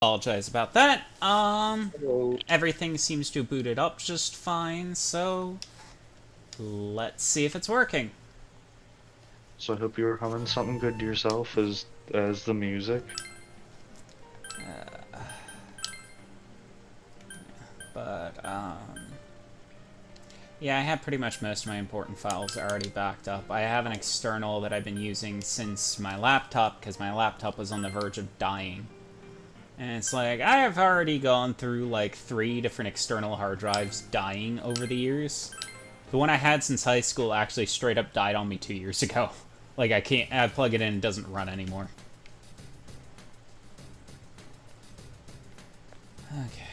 Apologize about that. Hello. Everything seems to boot it up just fine, so let's see if it's working. So I hope you were humming something good to yourself as the music. Yeah, I have pretty much most of my important files already backed up. I have an external that I've been using since my laptop, because my laptop was on the verge of dying. And it's like, I have already gone through like 3 different external hard drives dying over the years. The one I had since high school actually straight up died on me 2 years ago. Like, I plug it in, it doesn't run anymore. Okay.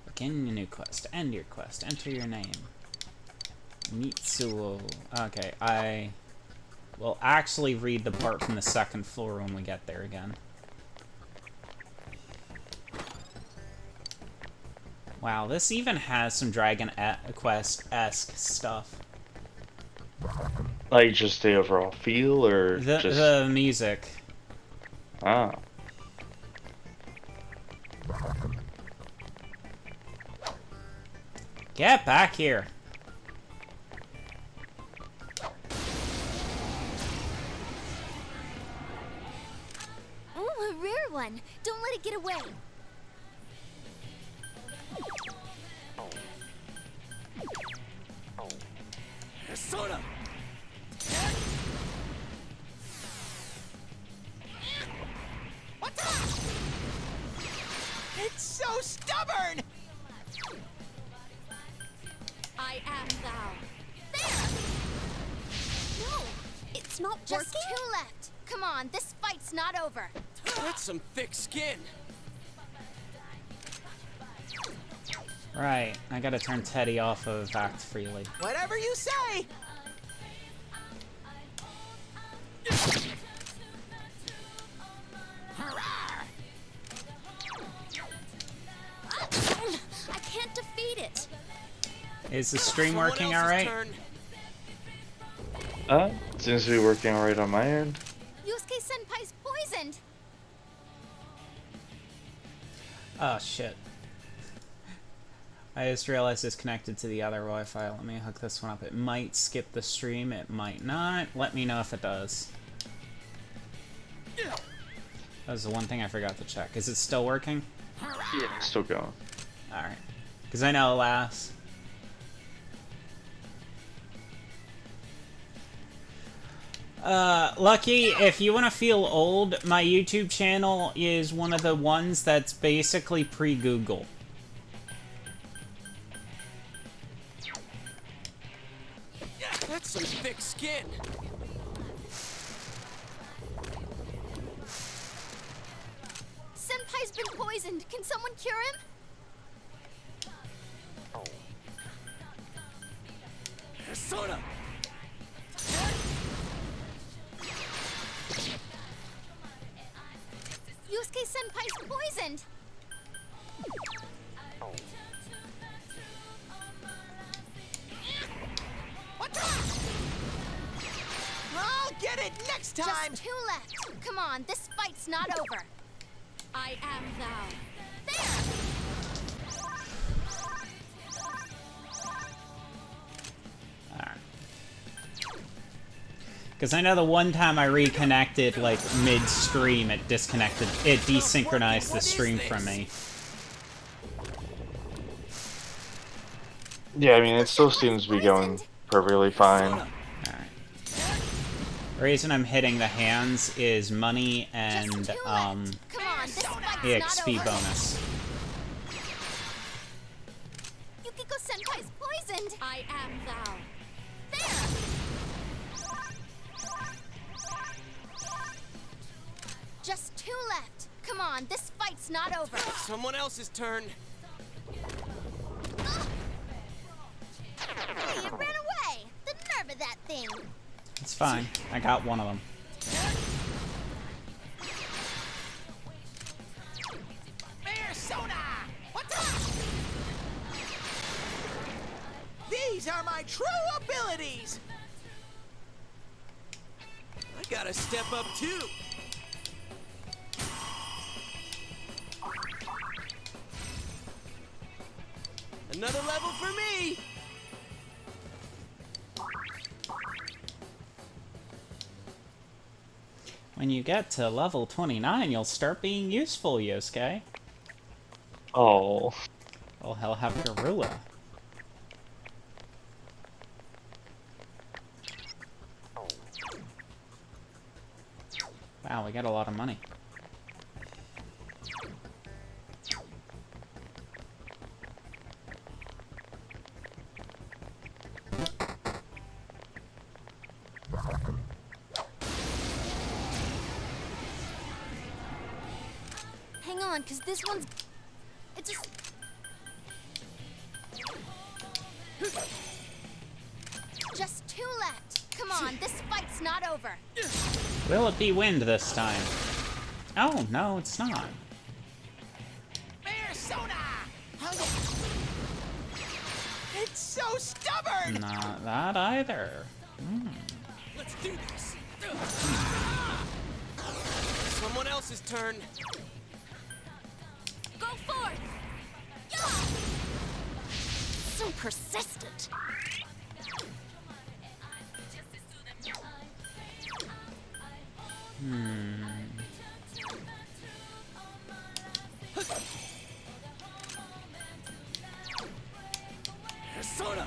Begin a new quest. End your quest. Enter your name. Mitsuo. Okay, I will actually read the part from the second floor when we get there again. Wow, this even has some Dragon Quest-esque stuff. Like just the overall feel, or The music. Ah. Get back here. Oh, a rare one. Don't let it get away. Soda! What the? It's so stubborn! I am thou. There! No, it's not just working? 2 left. Come on, this fight's not over. That's some thick skin. Right, I gotta turn Teddy off of Act Freely. Whatever you say! I can't defeat it. Is the stream Someone working else's alright? turn. Seems to be working alright on my end. Yusuke Senpai's poisoned. Oh, shit. I just realized it's connected to the other Wi-Fi. Let me hook this one up. It might skip the stream, it might not. Let me know if it does. That was the one thing I forgot to check. Is it still working? Yeah, still going. Alright. Because I know, alas. Lucky, if you want to feel old, my YouTube channel is one of the ones that's basically pre-Google. That's some thick skin. Senpai's been poisoned. Can someone cure him? Soda! Yusuke Senpai's poisoned. What the? I'll get it next time! Just 2 left. Come on, this fight's not over. I am thou. There! Alright. Because I know the one time I reconnected, like, mid-stream, it desynchronized the stream from me. Yeah, I mean, it still seems to be going perfectly fine. Alright. The reason I'm hitting the hands is money and, Just 2 left. Come on, this fight's EXP not over. bonus. Yukiko Senpai's poisoned. I am thou. There! Just 2 left. Come on, this fight's not over. Someone else's turn. Hey, it ran away! The nerve of that thing! fine. I got one of them. Persona! What's up? These are my true abilities! I gotta step up too. Another level for me! When you get to level 29, you'll start being useful, Yosuke. Oh. Well, he'll have Gorilla. Wow, we got a lot of money. Hang on, because this one's... It just... Just two left. Come on, this fight's not over. Will it be wind this time? Oh, no, it's not. Persona! Oh, yeah. It's so stubborn! Not that either. Let's do this! Someone else's turn. Go forth! Yeah! So persistent. Persona!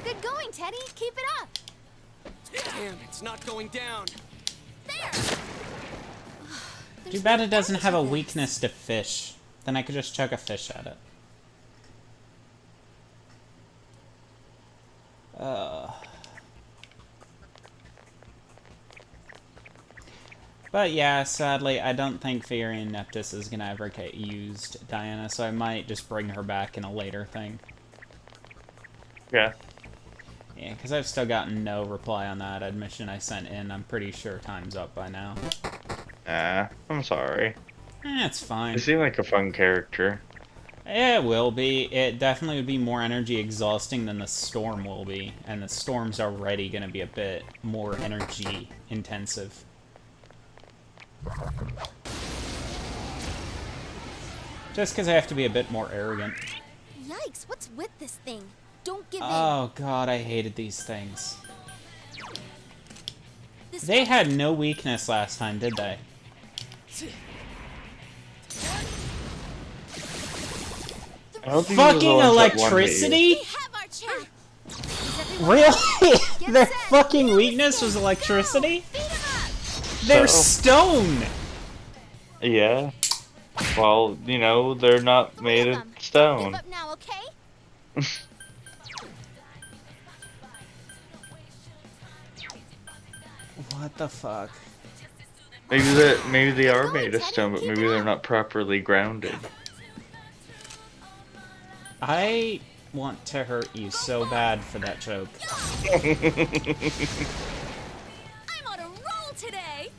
Good going, Teddy. Keep it up. Damn, it's not going down. There. Too There's bad no it doesn't end have to a this. weakness to fish. Then I could just chuck a fish at it. But yeah, sadly, I don't think Fairy Neptus is gonna ever get used, Diana, so I might just bring her back in a later thing. Yeah. Yeah, because I've still gotten no reply on that admission I sent in. I'm pretty sure time's up by now. I'm sorry. It's fine. You seem like a fun character. It will be. It definitely would be more energy exhausting than the storm will be, and the storm's already going to be a bit more energy intensive. Just because I have to be a bit more arrogant. Yikes, what's with this thing? Don't give in. Oh god, I hated these things. This They had no weakness last time, did they? I don't think these are the Fucking ones that one hit you. electricity? We have our chance. Is everyone Really? Get Their set. fucking weakness was electricity? Beat 'em up. They're So- stone! Yeah. Well, you know, they're not made of Give stone. up now, okay? What the fuck? Maybe they are made of stone, but maybe they're not properly grounded. I want to hurt you so bad for that joke. I'm on a roll today.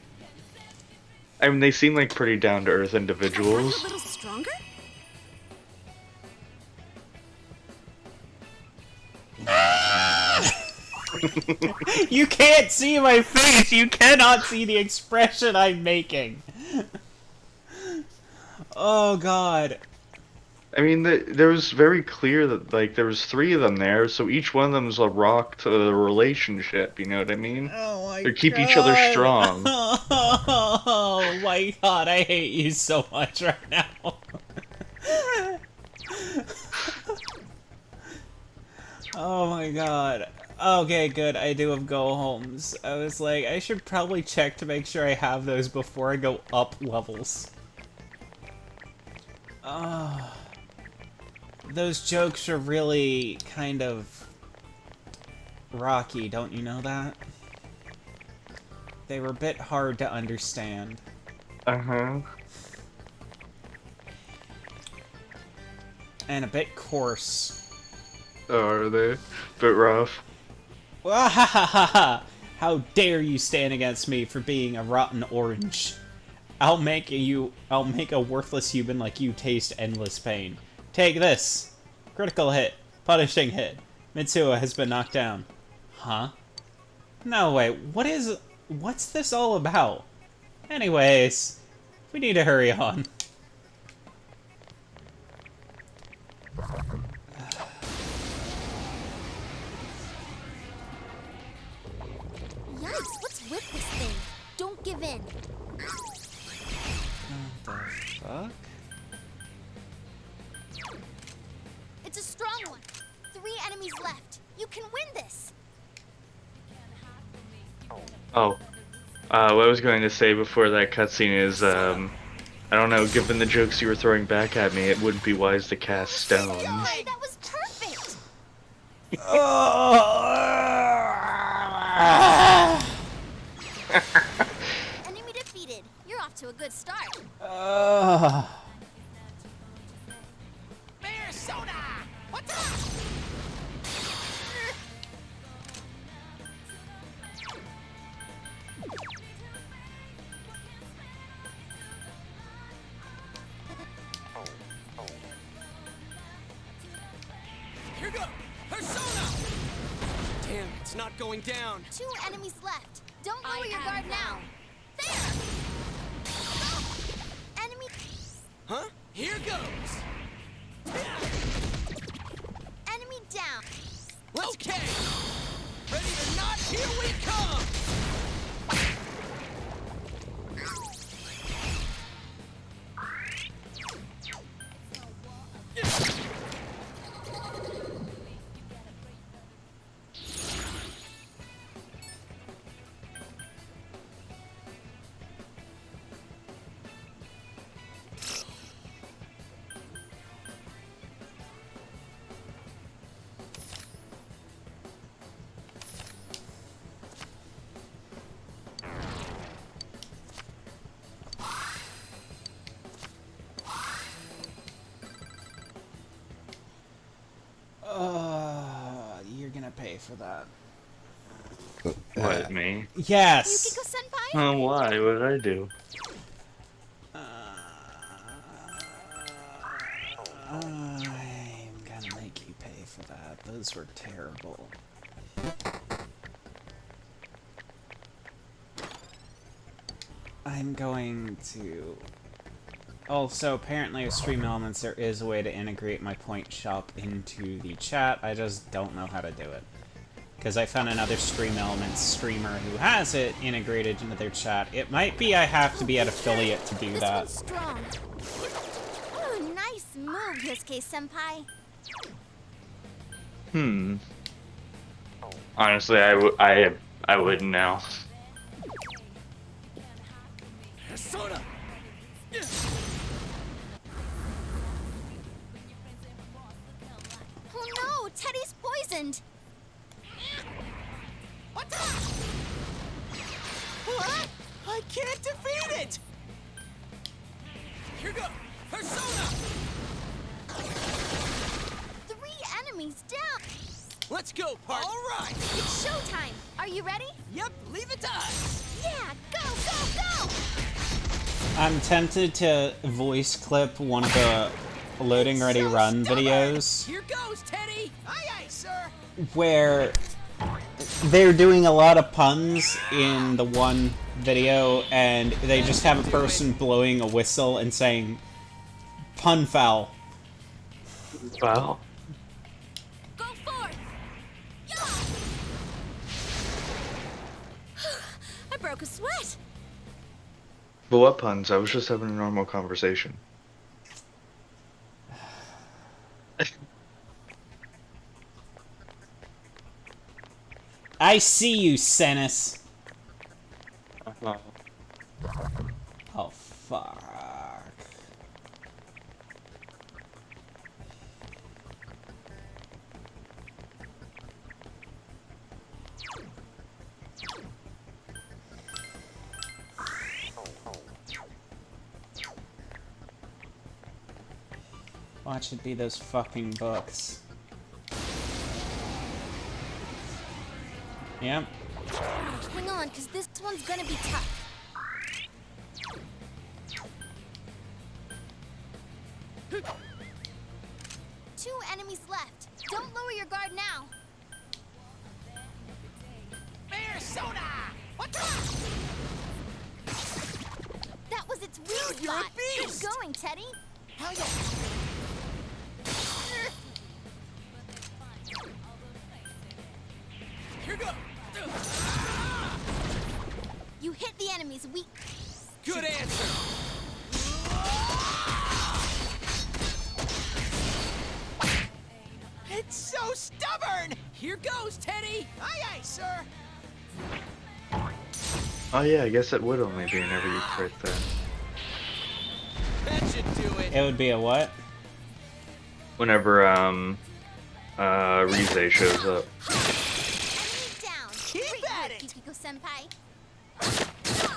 I mean, they seem like pretty down-to-earth Am I a individuals. little stronger? You can't see my face! You cannot see the expression I'm making! Oh god. I mean, there was very clear that, like, there was 3 of them there, so each one of them is a rock to the relationship, you know what I mean? Oh my They keep each other strong. Oh my god, I hate you so much right now. Oh my god. Okay, good. I do have go homes. I was like, I should probably check to make sure I have those before I go up levels. Those jokes are really kind of rocky, don't you know that? They were a bit hard to understand. Uh-huh. And a bit coarse. Oh, are they? Bit rough. Wahahaha! How dare you stand against me for being a rotten orange? I'll make a worthless human like you taste endless pain. Take this! Critical hit. Punishing hit. Mitsuo has been knocked down. Huh? No, wait, what's this all about? Anyways, we need to hurry on. Yikes, what's with this thing? Don't give in. What the fuck? It's a strong one. 3 enemies left. You can win this. Oh. What I was going to say before that cutscene is, I don't know, given the jokes you were throwing back at me, it wouldn't be wise to cast stones. Hey, that was perfect. Enemy defeated. You're off to a good start. Persona! What's up? Here go! Persona! Damn, it's not going down. 2 enemies left. Don't lower your guard now. There! Go! Enemy... Huh? Here goes! Enemy down. Okay! Ready or not, here we come! You're gonna pay for that. What, me? Yes! Yukiko-senpai? Oh, why? What did I do? I'm gonna make you pay for that. Those were terrible. I'm going to... Also, apparently with Stream Elements there is a way to integrate my point shop into the chat. I just don't know how to do it. Because I found another Stream Elements streamer who has it integrated into their chat. It might be I have to be an affiliate to do This that. one's strong. Oh, nice move, Yosuke-senpai. Honestly, I wouldn't now. Persona! Oh no, Teddy's poisoned. What's up? What? I can't defeat it! Here go! Persona! 3 enemies down. Let's go, part. All right! It's showtime. Are you ready? Yep, leave it to us! Yeah, go, go, go! I'm tempted to voice clip one of the loading ready So run stubborn. videos Here goes, Teddy! Aye, aye, sir! where they're doing a lot of puns in the one video and they just have a person blowing a whistle and saying pun foul. Wow. Go forth! Yeah! I broke a sweat. But what puns? I was just having a normal conversation. I see you, Senis. Oh, fuck. Watch it be those fucking books. Yep. Hang on, because this one's gonna be tough. Two enemies left. Don't lower your guard now. Persona! What the? That was its weak Dude, you're a spot. beast! Keep going, Teddy. Hell yeah! Here go! You hit the enemy's weak. Good answer! It's so stubborn! Here goes, Teddy! Aye, aye, sir! Oh yeah, I guess it would only be whenever you crit that. That should do it! It would be a what? Whenever Rize shows up. Enemy down. Keep Great at work, it. Kikiko-senpai. So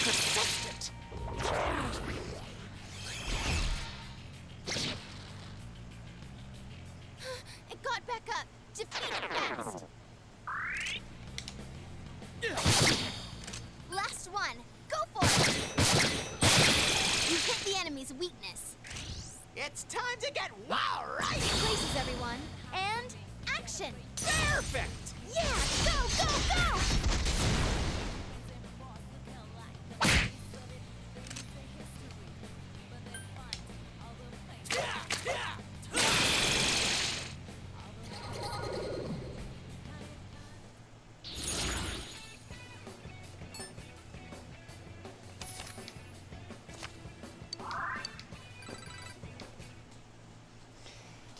persistent. It got back up. Defeat it fast. Last one. Go for it. You hit the enemy's weakness. It's time to get wow right! Places, everyone. And action. Perfect! Yeah, go, go, go!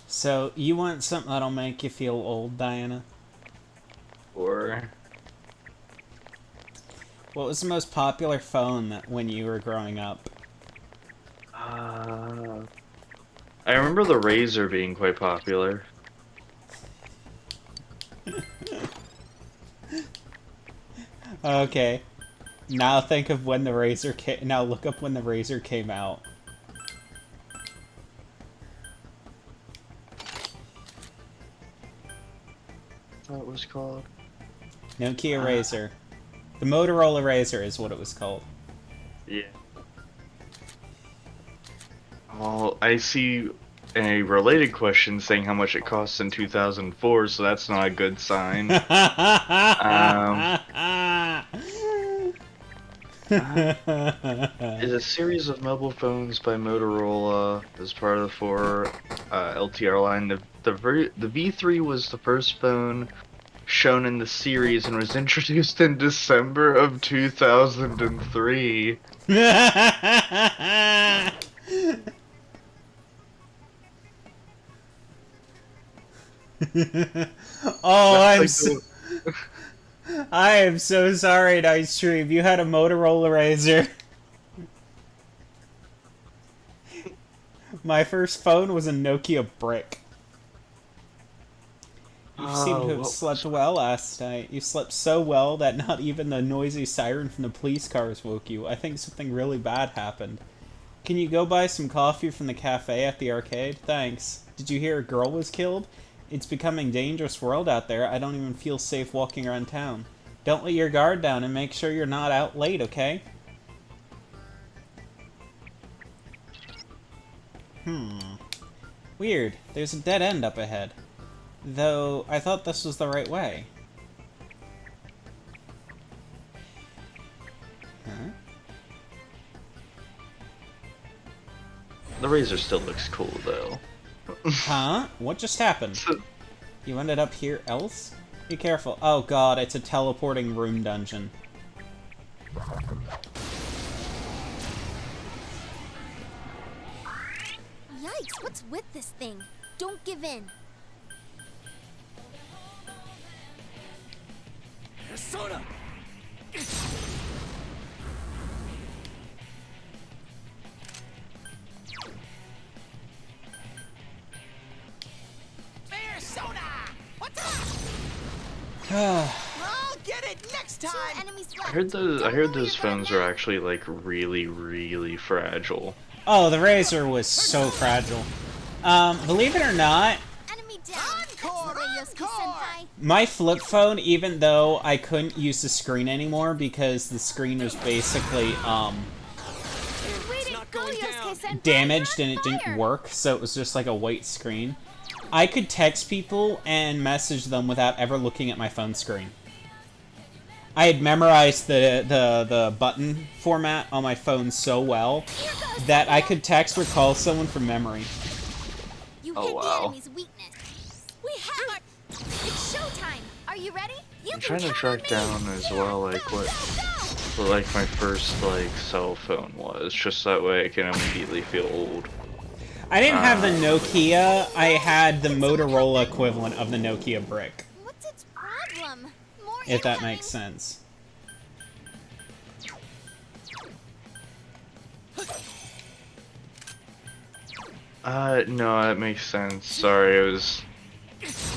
So, you want something that'll make you feel old, Diana? Or What was the most popular phone that when you were growing up? I remember the Razor being quite popular. Okay. Now think of when the Razor came. Now look up when the Razor came out. What it was called? Nokia Razor. The Motorola Razor is what it was called. Yeah. Well, I see a related question saying how much it costs in 2004, so that's not a good sign. Is a series of mobile phones by Motorola as part of the 4 LTR line. The V3 was the first phone shown in the series and was introduced in December of 2003. Oh, That's I am so sorry, Nice Dream. You had a Motorola Razor. My first phone was a Nokia Brick. You seem to have slept well last night. You slept so well that not even the noisy siren from the police cars woke you. I think something really bad happened. Can you go buy some coffee from the cafe at the arcade? Thanks. Did you hear a girl was killed? It's becoming a dangerous world out there. I don't even feel safe walking around town. Don't let your guard down and make sure you're not out late, okay? Weird. There's a dead end up ahead. Though, I thought this was the right way. Huh? The Razor still looks cool, though. Huh? What just happened? You ended up here else? Be careful. Oh god, it's a teleporting room dungeon. Yikes, what's with this thing? Don't give in. Persona! Persona! What the? I'll get it next Two time! enemies I left. heard those. I Don't heard lower those your guard phones now. are actually like really, really fragile. Oh, the Razor was so fragile. Believe it or not, Enemy down. That's the way, Yosuke-senpai. my flip phone, even though I couldn't use the screen anymore because the screen was basically, Way to not go, going down. Yosuke-senpai. damaged You're and on it didn't fire. work, so it was just like a white screen. I could text people and message them without ever looking at my phone screen. I had memorized the button format on my phone so well Here goes that I Samuel. could text or call someone from memory. You Oh, hit wow. the enemy's weakness. We have it. It's showtime. Are you ready? You I'm can trying to count on track me. down as well, like Go, what go, like my first like cell phone was, just that way I can immediately feel old. I didn't have the Nokia, I had the Motorola equivalent of the Nokia brick, go. What's its problem? More if that incoming. makes sense. No, that makes sense. Sorry,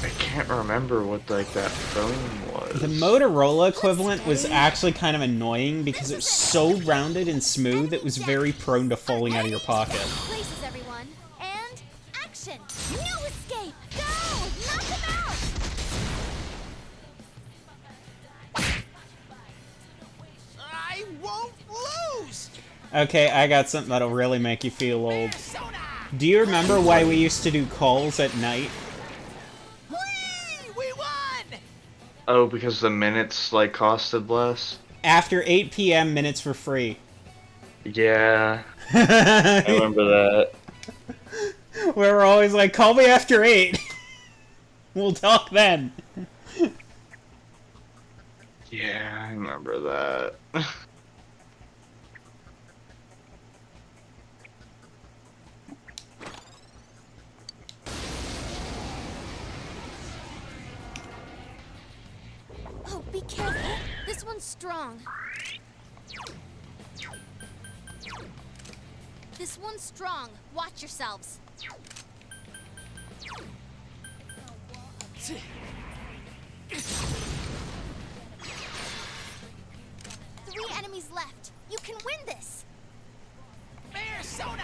I can't remember what like that phone was. The Motorola equivalent was actually kind of annoying because it was so rounded and smooth it was very prone to falling out of your pocket. Places, everyone. And action. No escape. Go. Knock him out. I won't lose! Okay, I got something that'll really make you feel old. Persona! Do you remember why we used to do calls at night? Whee! We won! Oh, because the minutes like costed less? After 8 p.m., minutes were free. Yeah, I remember that. We were always like, call me after 8. We'll talk then. Yeah, I remember that. Oh, be careful. This one's strong. This one's strong. Watch yourselves. 3 enemies left. You can win this. Persona!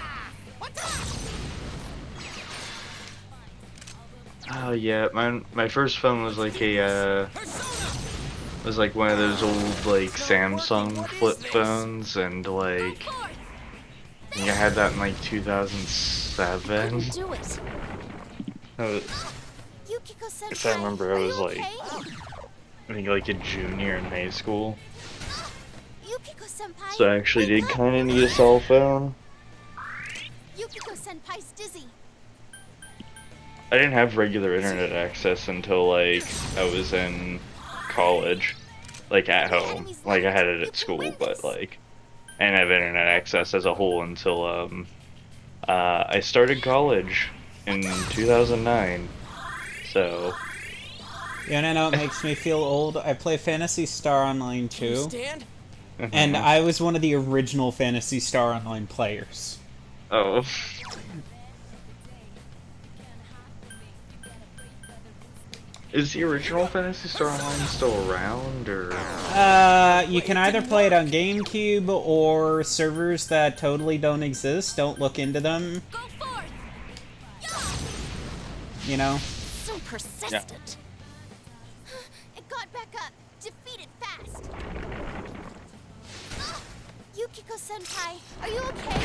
What's up? Oh yeah, my first phone was like a Persona! was like one of those old like Samsung flip phones, and like Go forth. I think I had that in like 2007. Do it. Yukiko-senpai. If I remember, I are was you like- okay? I think like a junior in high school, Yukiko-senpai. so I actually wake did up. kind of need a cell phone. Yukiko-senpai's dizzy. I didn't have regular internet access until like I was in college, like at home. Like I had it at school, but like I didn't have internet access as a whole until I started college in 2009. So You wanna know what makes me feel old? I play Phantasy Star Online Can you 2, stand? and I was one of the original Phantasy Star Online players. oh, is the original Phantasy Star Online still around, or? You can either play it on GameCube or servers that totally don't exist. Don't look into them, Go forth. you know? So persistent. It got back up. Defeat it fast. Yukiko-senpai, are you okay?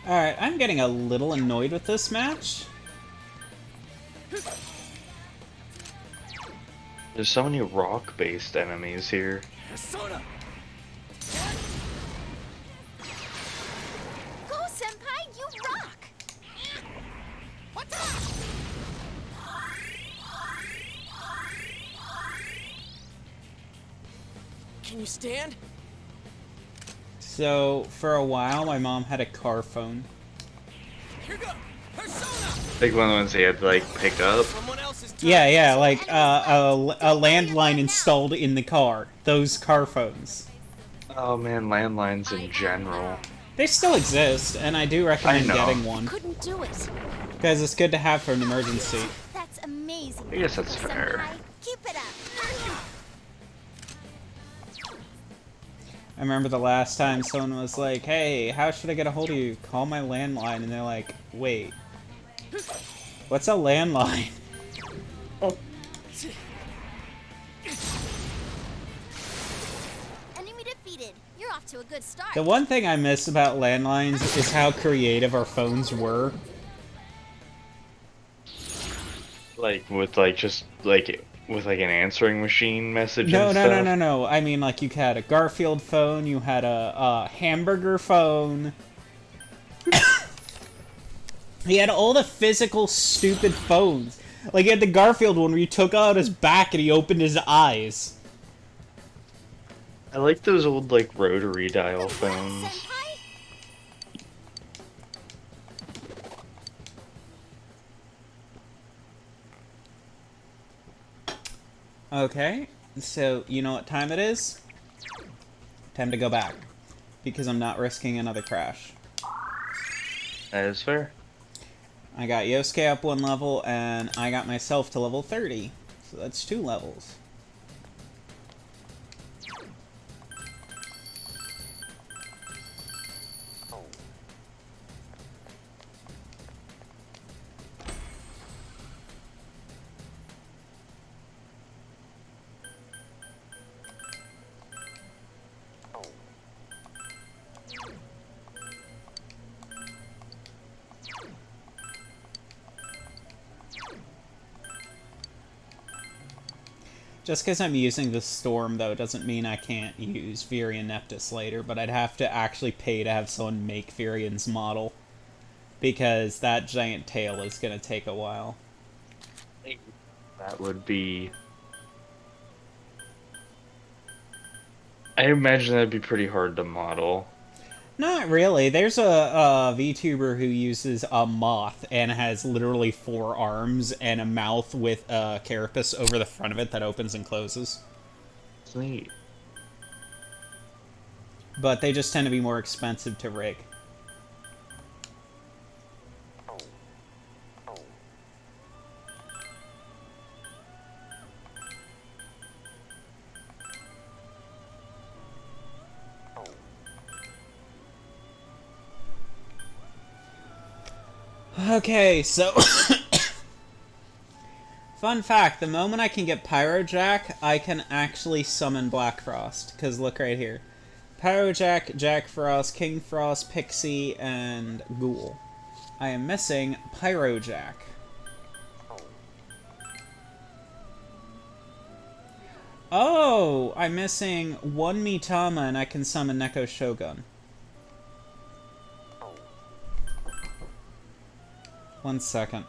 Alright, I'm getting a little annoyed with this match. There's so many rock-based enemies here. Persona! Go, senpai, you rock. What's up? Can you stand? So, for a while, my mom had a car phone. Here go! Persona! Like one of the ones they had to like pick up. Someone else's turn. Yeah, like a landline installed in the car. Those car phones. Oh man, landlines in general. They still exist, and I do recommend I know. getting one. Couldn't do it. Because it's good to have for an emergency. That's amazing. I guess that's Yukiko-senpai. fair. Keep it up. I remember the last time someone was like, hey, how should I get a hold of you? Call my landline. And they're like, wait, what's a landline? Enemy defeated. You're off to a good start. The one thing I miss about landlines is how creative our phones were. Like with like just like with like an answering machine message. No, and no, stuff. no, no, no. I mean, like, you had a Garfield phone, you had a hamburger phone. He had all the physical, stupid phones. Like, he had the Garfield one where you took out his back and he opened his eyes. I like those old like rotary dial Congrats, phones. Senpai. Okay, so you know what time it is? Time to go back. Because I'm not risking another crash. That is fair. I got Yosuke up 1 level, and I got myself to level 30. So that's 2 levels. Just because I'm using the Storm, though, doesn't mean I can't use Virion Neptus later, but I'd have to actually pay to have someone make Virion's model. Because that giant tail is going to take a while. That would be. I imagine that'd be pretty hard to model. Not really. There's a VTuber who uses a moth and has literally 4 arms and a mouth with a carapace over the front of it that opens and closes. It's neat. But they just tend to be more expensive to rig. Okay, so... Fun fact, the moment I can get Pyrojack, I can actually summon Black Frost. Because look right here. Pyrojack, Jack Frost, King Frost, Pixie, and Ghoul. I am missing Pyrojack. Oh, I'm missing 1 Mitama and I can summon Neko Shogun. 1 second.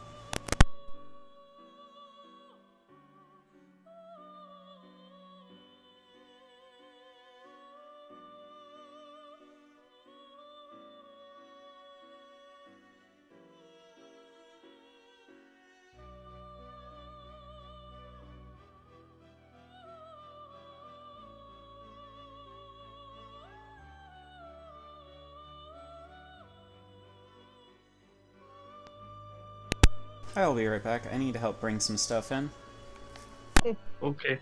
I'll be right back. I need to help bring some stuff in. Okay.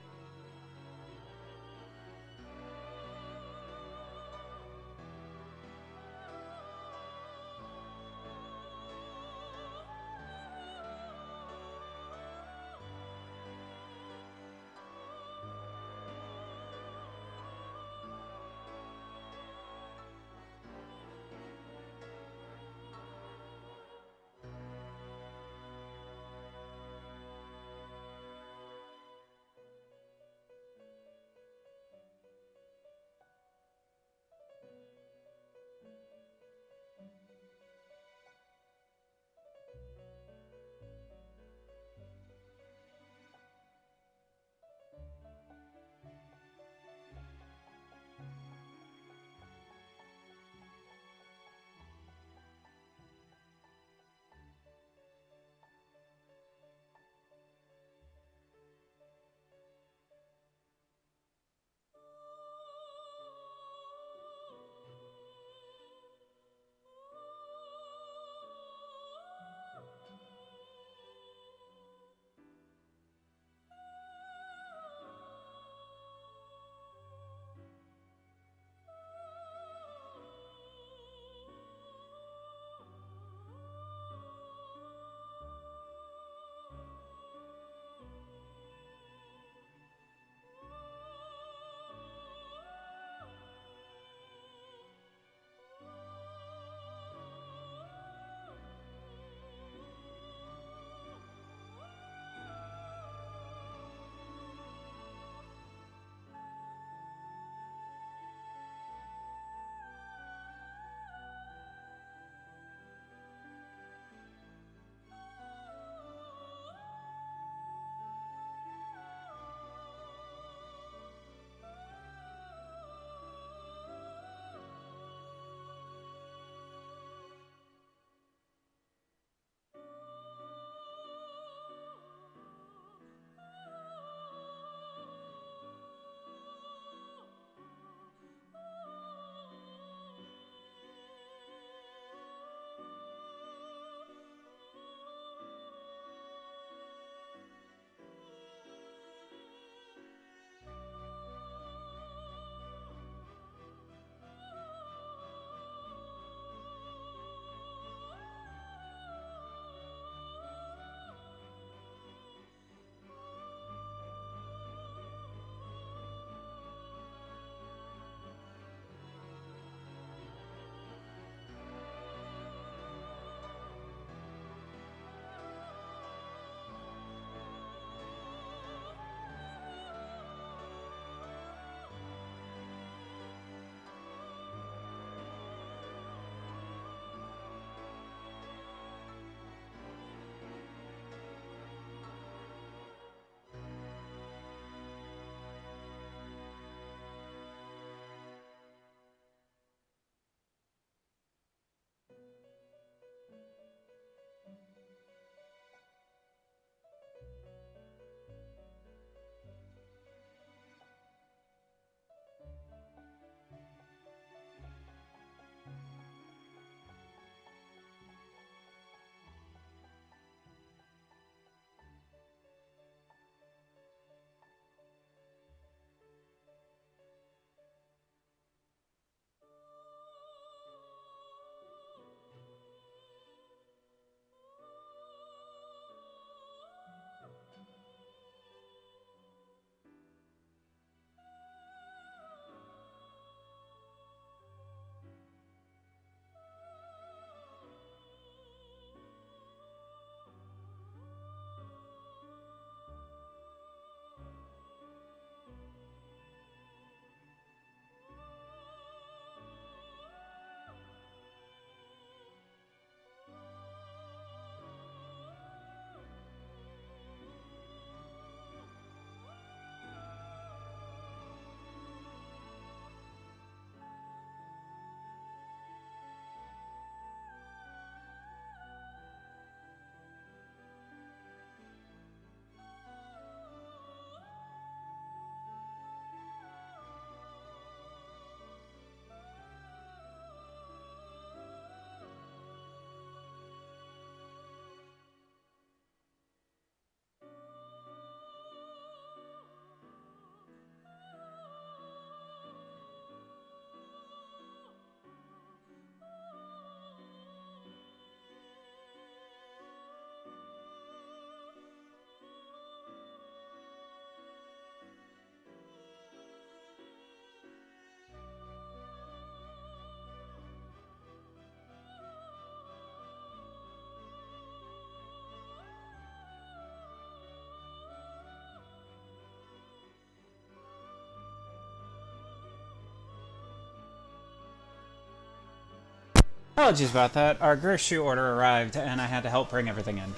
Apologies about that. Our grocery order arrived, and I had to help bring everything in.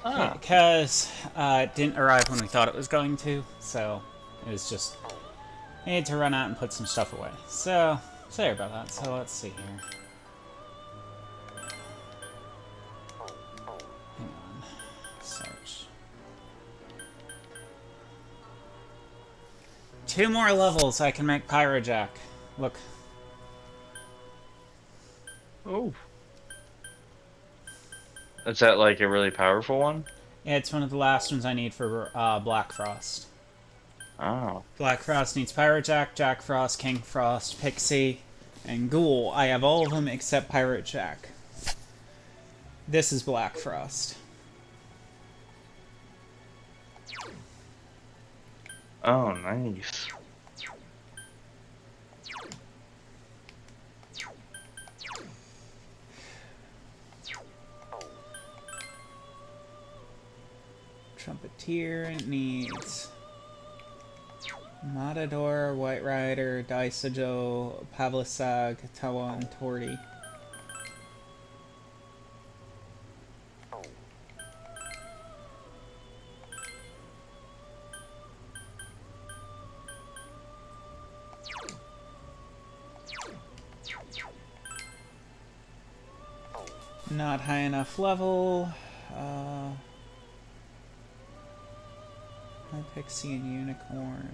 Ah. Because it didn't arrive when we thought it was going to, so it was just... I need to run out and put some stuff away. So, sorry about that. So let's see here. Hang on. Search. 2 more levels, I can make Pyrojack. Look. Oh. Is that like a really powerful one? Yeah, it's one of the last ones I need for Black Frost. Oh. Black Frost needs Pyrojack, Jack Frost, King Frost, Pixie, and Ghoul. I have all of them except Pirate Jack. This is Black Frost. Oh, nice. Trumpeteer needs Matador, White Rider, Daisajo, Pavlisag, Tawa, and Torty. Not high enough level. My Pixie and Unicorn.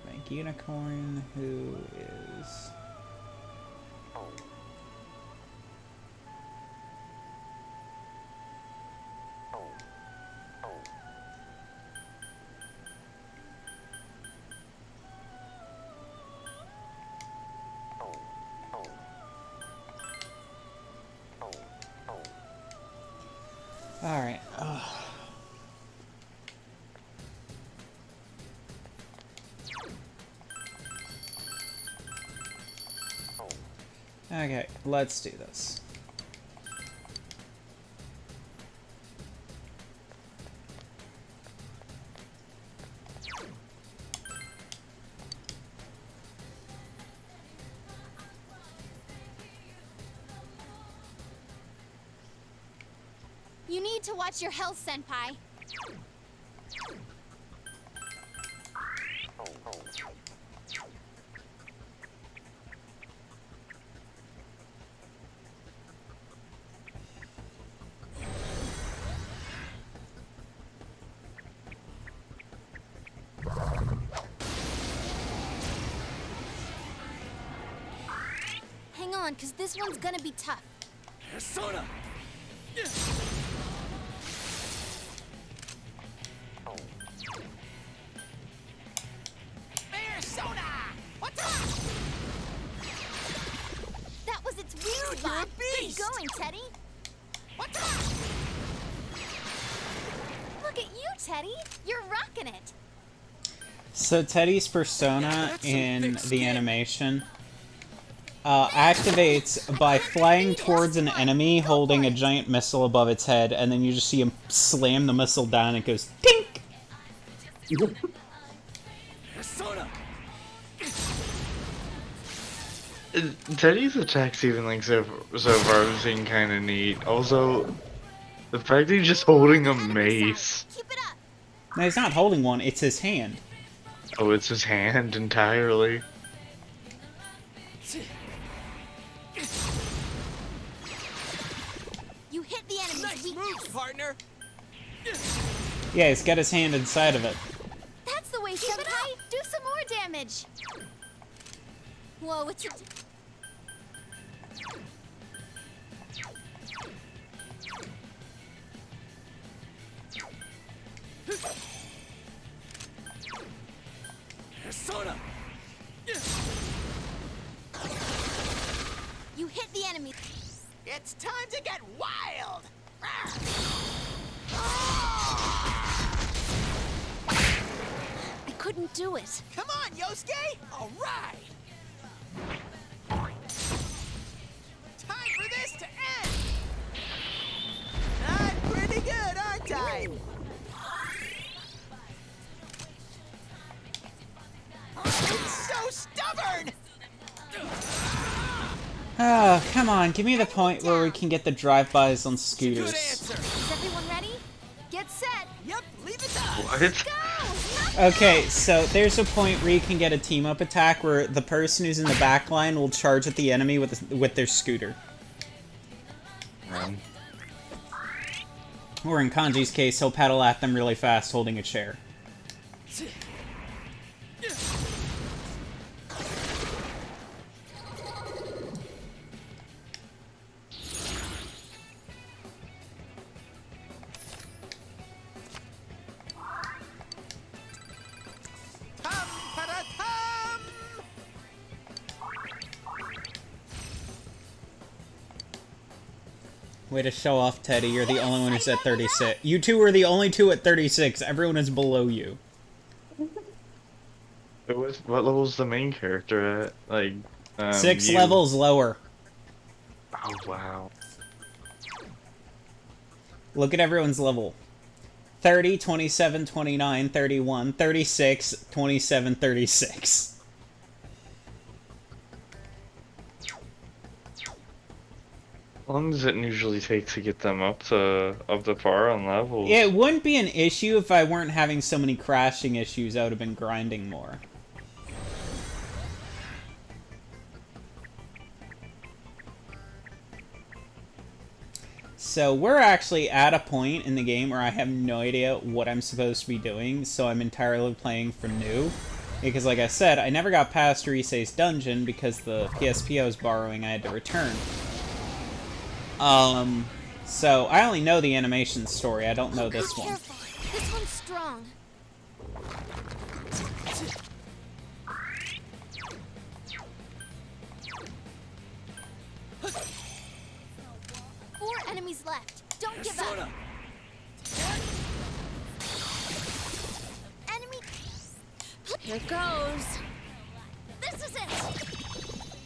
Bank Unicorn, who is... Alright. Okay, let's do this. You need to watch your health, Senpai. Hang on, because this one's gonna be tough. Persona! Persona! What's up? That was its weak Dude, spot. you're a beast! Good going, Teddy. What's up? Look at you, Teddy. You're rocking it. So Teddy's persona That's some in thick the skin. animation activates by flying towards an enemy holding a giant missile above its head, and then you just see him slam the missile down and it goes tink! Persona! Teddy's attacks even like so far seem kind of neat. Also, the fact that he's just holding a mace. Keep it up. No, he's not holding one, it's his hand. Oh, it's his hand entirely. You hit the enemy's Nice weakness. moves, partner! Yeah, he's got his hand inside of it. That's the way, Senpai. Do some more damage. Whoa, it's a... Persona! You hit the enemy. It's time to get wild! I couldn't do it. Come on, Yosuke! All right! Time for this to end! I'm pretty good, aren't I? It's so stubborn! Oh, come on, give me the point where we can get the drive-bys on Good scooters. answer. Is everyone ready? Get set. Yep, leave it to us. What? Go! Okay, so there's a point where you can get a team-up attack where the person who's in the back line will charge at the enemy with their scooter. Or in Kanji's case, he'll pedal at them really fast holding a chair. Way to show off, Teddy. You're the only one who's at 36. You two are the only two at 36. Everyone is below you. What level's the main character at? Like, 6 you. levels lower. Oh, wow. Look at everyone's level. 30, 27, 29, 31, 36, 27, 36. How long does it usually take to get them up to par on levels? It wouldn't be an issue if I weren't having so many crashing issues. I would have been grinding more. So we're actually at a point in the game where I have no idea what I'm supposed to be doing, so I'm entirely playing for new. Because like I said, I never got past Rise's dungeon because the PSP I was borrowing I had to return. So I only know the animation story, I don't know this Be one. careful. This one's strong. Four enemies left. Don't give Persona. up. Enemy. Here goes. This is it.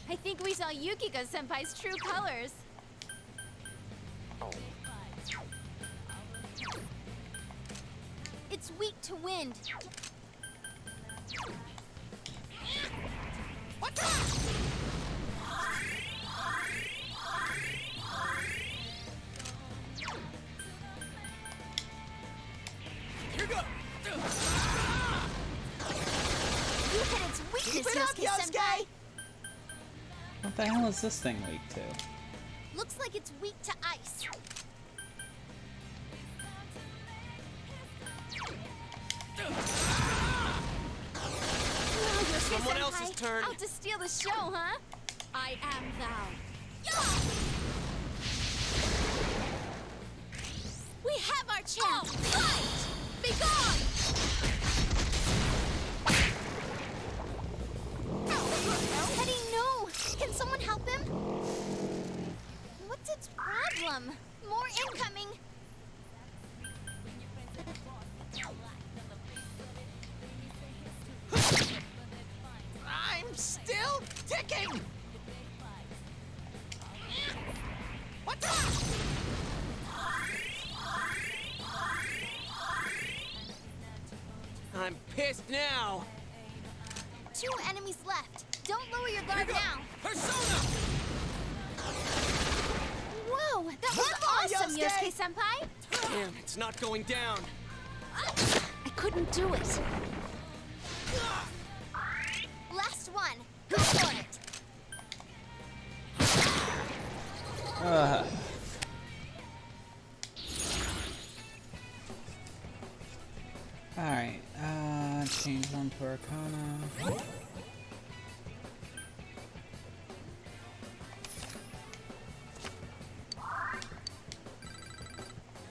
I think we saw Yukiko Senpai's true colors. It's weak to wind. What the? Here go. You hit its weakness, Keep it up, Yosuke Yosuke. Senpai. What the hell is this thing weak to? Looks like it's weak to ice. Someone else's turn. Out to steal the show, huh? I am thou. We have our chance. Fight! Be gone! Teddy, no! Can someone help him? What's its problem? More incoming! I'm still ticking. What the? I'm pissed now. 2 enemies left. Don't lower your guard Here go. now. Persona. Whoa, that was Come on, awesome, Yosuke. Yosuke-senpai. Damn, it's not going down. I couldn't do it. Last one. Go for it. Alright, change one to Arcana.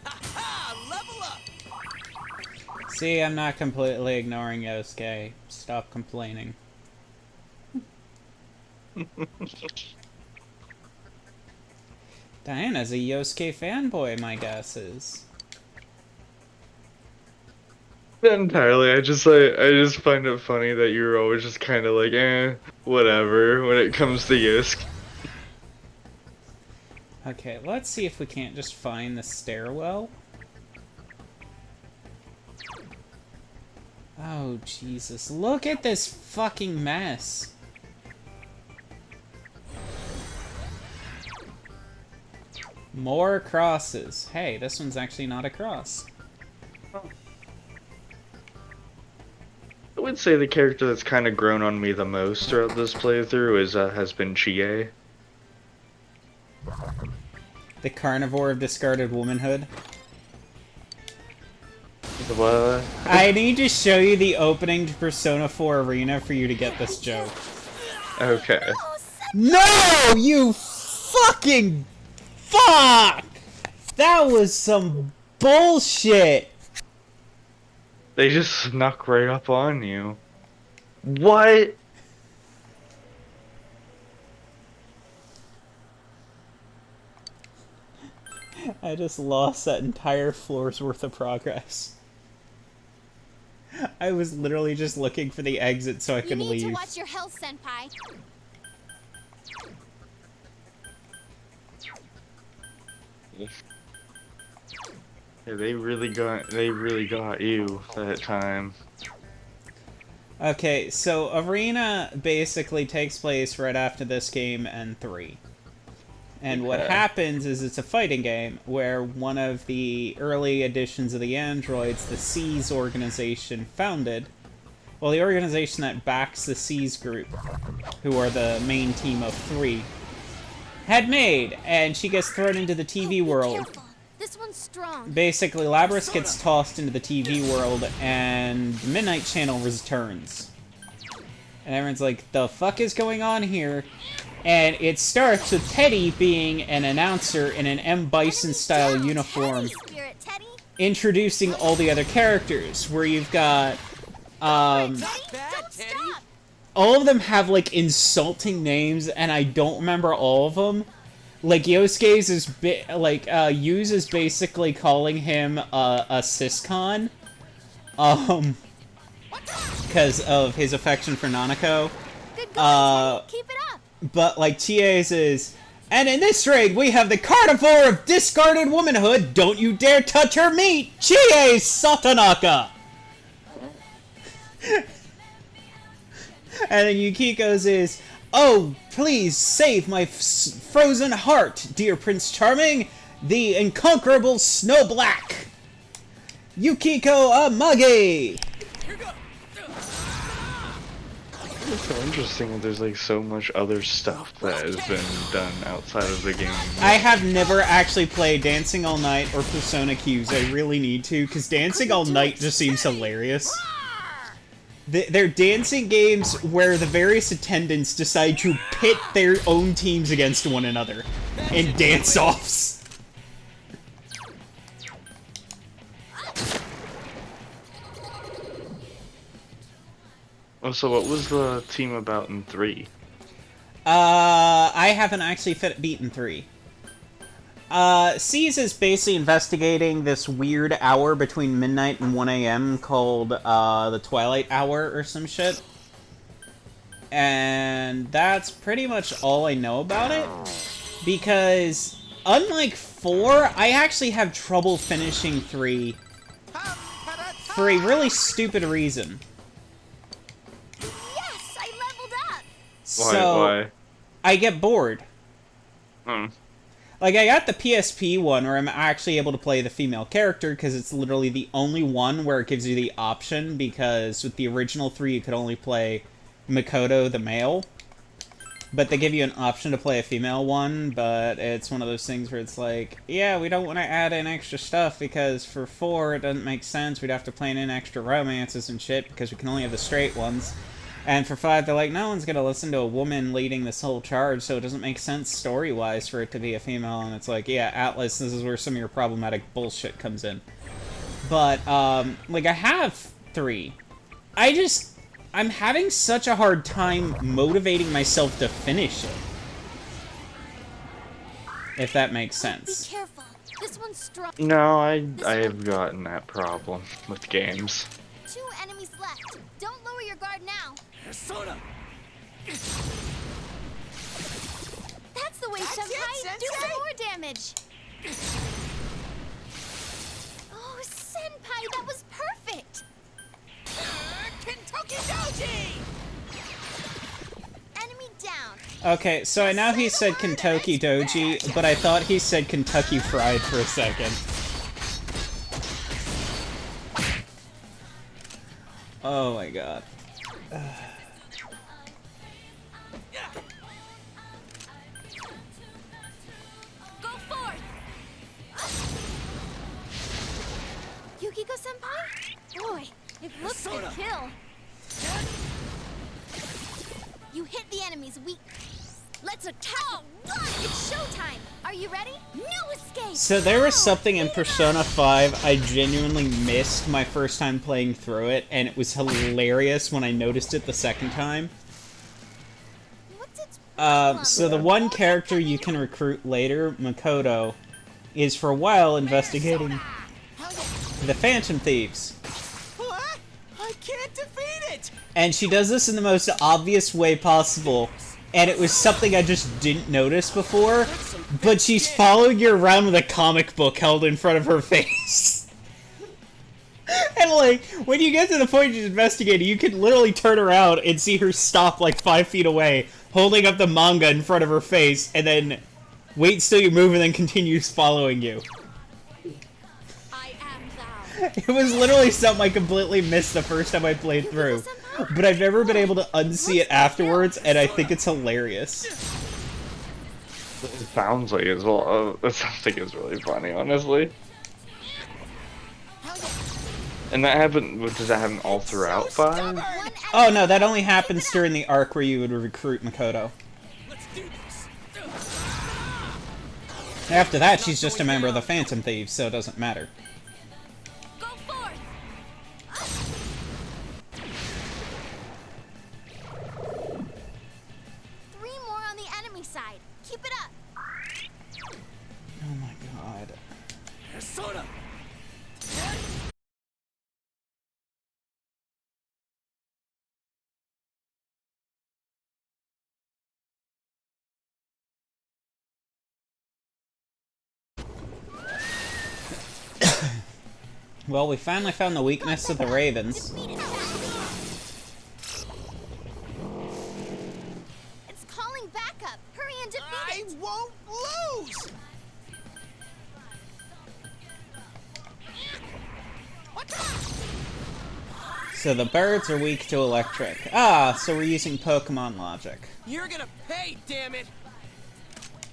Ha! Level up. See, I'm not completely ignoring Yosuke. Stop complaining. Diana's a Yosuke fanboy, my guess is. Not entirely. I just find it funny that you're always just kind of like, whatever when it comes to Yosuke. Okay, let's see if we can't just find the stairwell. Oh, Jesus. Look at this fucking mess. More crosses. Hey, this one's actually not a cross. I would say the character that's kind of grown on me the most throughout this playthrough has been Chie. The carnivore of discarded womanhood. What? I need to show you the opening to Persona 4 Arena for you to get this joke. Okay. Oh, No! You fucking fuck! That was some bullshit! They just snuck right up on you. What? I just lost that entire floor's worth of progress. I was literally just looking for the exit so I you could need leave. to watch your health, Senpai. Yeah, they really got you that time. Okay, so Arena basically takes place right after this game and 3. And what Okay. happens is it's a fighting game where one of the early editions of the androids, the SEAS organization, founded. Well, the organization that backs the SEAS group, who are the main team of 3, had made, and she gets thrown into the TV Be world. careful. This one's strong. Basically, Labris gets tossed into the TV world, and the Midnight Channel returns. And everyone's like, the fuck is going on here? And it starts with Teddy being an announcer in an M. Bison-style Enemy down. uniform, Teddy, Spirit Teddy. introducing all the other characters, where you've got, Teddy, Not bad, don't Teddy. stop. all of them have, like, insulting names, and I don't remember all of them. Like, Yosuke's is, Yu's is basically calling him, a Siscon. Because of his affection for Nanako. Good going, Teddy. Keep it up. But, like, TA's is, and in this raid, we have the carnivore of discarded womanhood. Don't you dare touch her meat, Chie Satonaka! And then Yukiko's is, oh, please save my frozen heart, dear Prince Charming, the incomparable Snow Black. Yukiko Amagi! Here goes. It's so interesting that there's like so much other stuff that has been done outside of the game. I have never actually played Dancing All Night or Persona Qs. I really need to, because Dancing All Night just seems hilarious. They're dancing games where the various attendants decide to pit their own teams against one another in dance-offs. Oh, so what was the team about in 3? I haven't actually beaten 3. SEAS is basically investigating this weird hour between midnight and 1 a.m. called, the Twilight Hour or some shit. And that's pretty much all I know about it. Because, unlike 4, I actually have trouble finishing 3 for a really stupid reason. Yes, I leveled up. So, Why? I get bored. Hmm. Like, I got the PSP one where I'm actually able to play the female character, because it's literally the only one where it gives you the option, because with the original 3 you could only play Mikoto, the male. But they give you an option to play a female one, but it's one of those things where it's like, yeah, we don't want to add in extra stuff, because for 4 it doesn't make sense, we'd have to plan in extra romances and shit, because we can only have the straight ones. And for 5, they're like, no one's gonna listen to a woman leading this whole charge, so it doesn't make sense story-wise for it to be a female. And it's like, yeah, Atlas, this is where some of your problematic bullshit comes in. But, like, I have 3. I'm having such a hard time motivating myself to finish it. If that makes Be sense. careful. This one's strong. No, I have gotten that problem with games. 2 enemies left. Don't lower your guard now. Persona. That's the way, That's it, Senpai. Do some Sensei. more damage. Oh, Senpai, that was perfect. Kentucky Doji. Enemy down. Okay, so I know he said Kentucky Doji, but I thought he said Kentucky Fried for a second. Oh my god. Go forth! Yukiko-senpai? Boy, it looks to Persona. kill. You hit the enemy's weak. Let's attack! Oh, what? It's showtime! Are you ready? No escape! So there was something in Persona 5 I genuinely missed my first time playing through it, and it was hilarious when I noticed it the second time. What's its problem? So the one character you can recruit later, Makoto, is for a while investigating the Phantom Thieves. What? I can't defeat it! And she does this in the most obvious way possible, and it was something I just didn't notice before, but she's following you around with a comic book held in front of her face. And like, when you get to the point she's investigating, you can literally turn around and see her stop like 5 feet away, holding up the manga in front of her face, and then wait till you move and then continues following you. I am thou. It was literally something I completely missed the first time I played through. But I've never been able to unsee it afterwards, and I think it's hilarious. It sounds like it's it sounds like it's really funny, honestly. And that happened. Does that happen all throughout 5? Oh no, that only happens during the arc where you would recruit Makoto. Let's do this. After that, she's just a member of the Phantom Thieves, so it doesn't matter. Go forth! 3 more on the enemy side. Keep it up. Oh my god. Persona. Well, we finally found the weakness of the Ravens. It's calling backup. Hurry and defeat I it. won't lose! So the birds are weak to electric. Ah, so we're using Pokemon logic. You're gonna pay, damn it!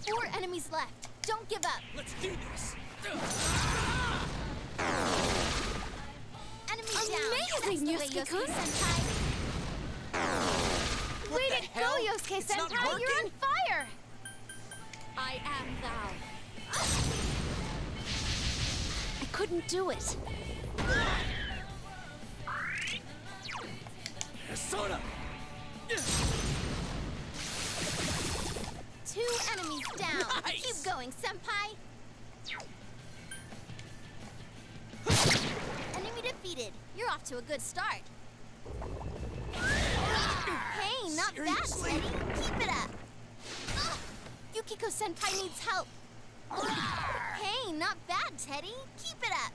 4 enemies left. Don't give up. Let's do this. Enemy down. Amazing, That's the way, Yosuke-kun. Yosuke-senpai. Way the to hell? go, It's not Yosuke-senpai. You're on working? fire. I am thou. I couldn't do it. Persona. 2 enemies down. Nice. Keep going, senpai. Enemy defeated. You're off to a good start. Hey, not Seriously? bad, Teddy. Keep it up. Yukiko-senpai needs help. Hey, not bad, Teddy. Keep it up.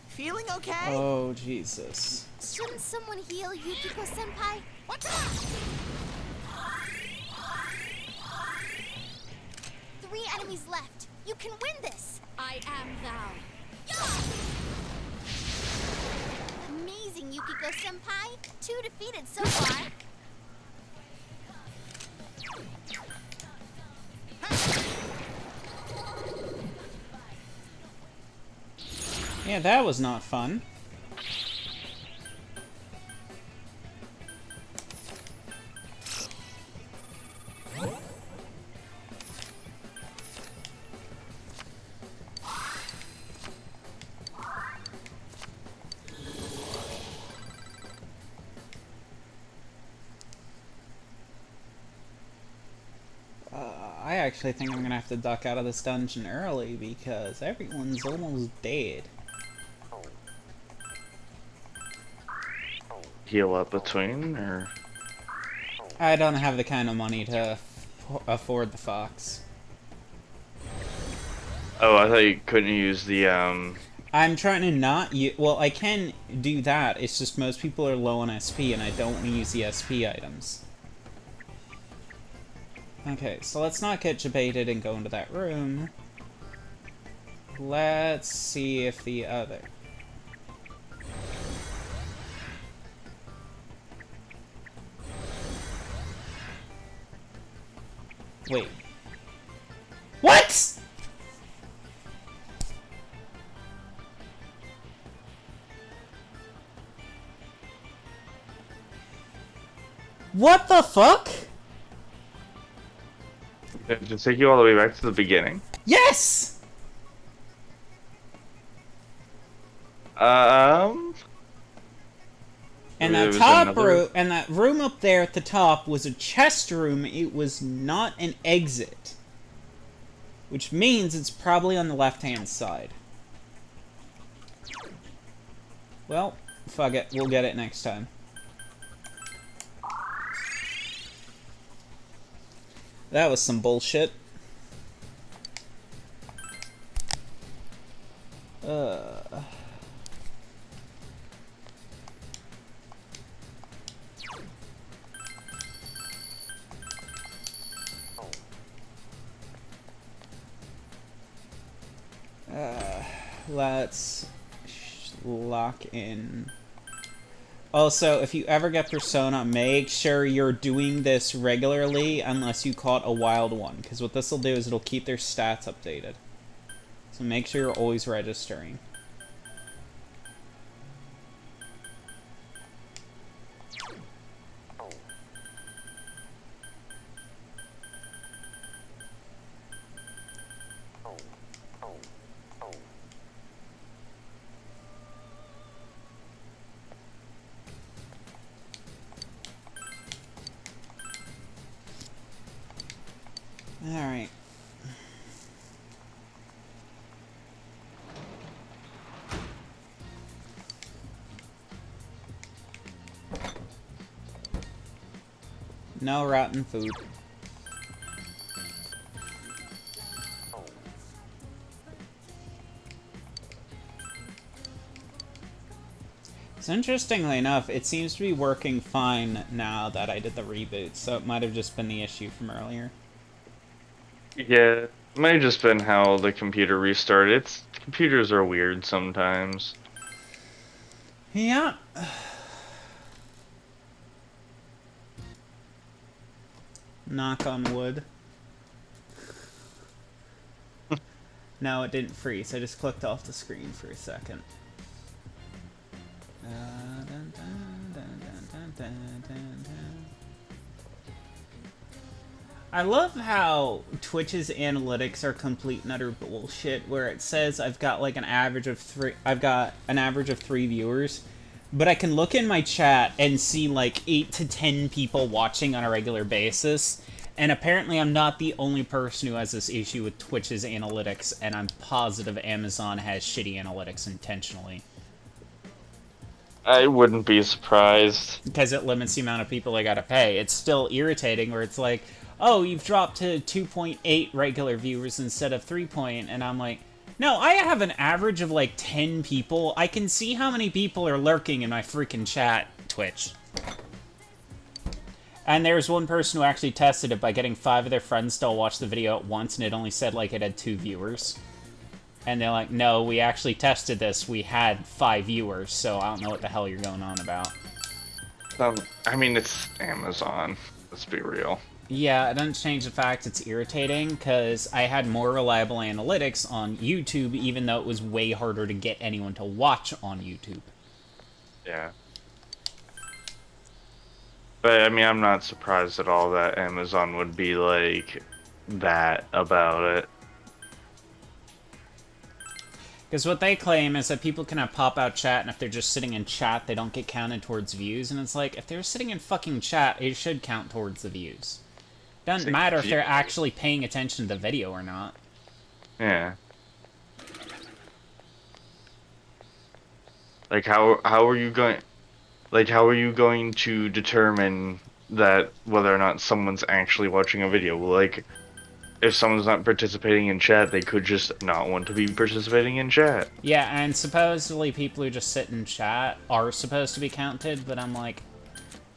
Feeling okay? Oh, Jesus. Shouldn't someone heal Yukiko-senpai? What's up? 3 enemies left. You can win this. I am thou. Amazing, Yukiko-senpai. 2 defeated so far. Yeah, that was not fun. I actually think I'm gonna have to duck out of this dungeon early because everyone's almost dead. Heal up between, or I don't have the kind of money to afford the fox. oh, I thought you couldn't use the I'm trying to not use... Well, I can do that, it's just most people are low on SP and I don't want to use the SP items. Okay, so let's not get debated and go into that room. Let's see if the other... Wait. What?! What the fuck?! Did it take you all the way back to the beginning? Yes! And There that was top another- room, and that room up there at the top was a chest room. It was not an exit. Which means it's probably on the left-hand side. Well, fuck it. We'll get it next time. That was some bullshit. Let's lock in. Also, if you ever get Persona, make sure you're doing this regularly unless you caught a wild one. Because what this will do is it'll keep their stats updated. So make sure you're always registering. Alright. No rotten food. So interestingly enough, it seems to be working fine now that I did the reboot, so it might have just been the issue from earlier. Yeah, it might have just been how the computer restarted. Computers are weird sometimes. Yeah. Knock on wood. No, it didn't freeze. I just clicked off the screen for a second. I love how Twitch's analytics are complete and utter bullshit, where it says I've got like an average of three viewers, but I can look in my chat and see like 8 to 10 people watching on a regular basis, and apparently I'm not the only person who has this issue with Twitch's analytics, and I'm positive Amazon has shitty analytics intentionally. I wouldn't be surprised. Because it limits the amount of people I gotta pay. It's still irritating where it's like, oh, you've dropped to 2.8 regular viewers instead of 3. And I'm like, no, I have an average of like 10 people. I can see how many people are lurking in my freaking chat, Twitch. And there's one person who actually tested it by getting 5 of their friends to all watch the video at once, and it only said like it had 2 viewers. And they're like, no, we actually tested this. We had 5 viewers, so I don't know what the hell you're going on about. I mean, it's Amazon. Let's be real. Yeah, it doesn't change the fact it's irritating, because I had more reliable analytics on YouTube, even though it was way harder to get anyone to watch on YouTube. Yeah. But, I mean, I'm not surprised at all that Amazon would be like that about it. Because what they claim is that people can have pop-out chat, and if they're just sitting in chat, they don't get counted towards views. And it's like, if they're sitting in fucking chat, it should count towards the views. Doesn't matter if they're actually paying attention to the video or not. Yeah. Like, how are you going... Like, how are you going to determine that whether or not someone's actually watching a video? Like, if someone's not participating in chat, they could just not want to be participating in chat. Yeah, and supposedly people who just sit in chat are supposed to be counted, but I'm like,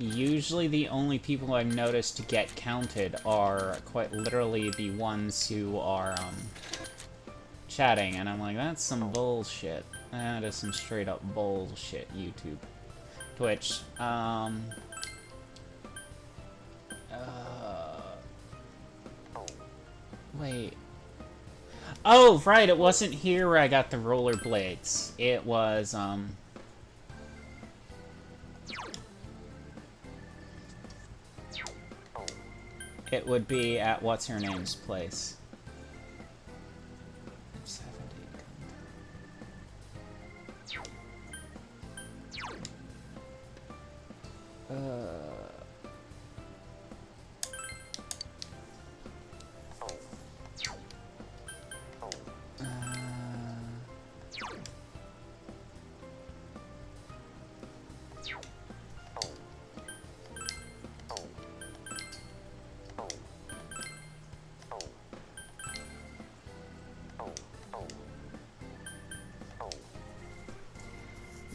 usually the only people I've noticed to get counted are quite literally the ones who are, chatting, and I'm like, that's some bullshit. That is some straight up bullshit, YouTube. Twitch, wait. Oh, right, it wasn't here where I got the rollerblades. It was, it would be at what's-her-name's place. 70.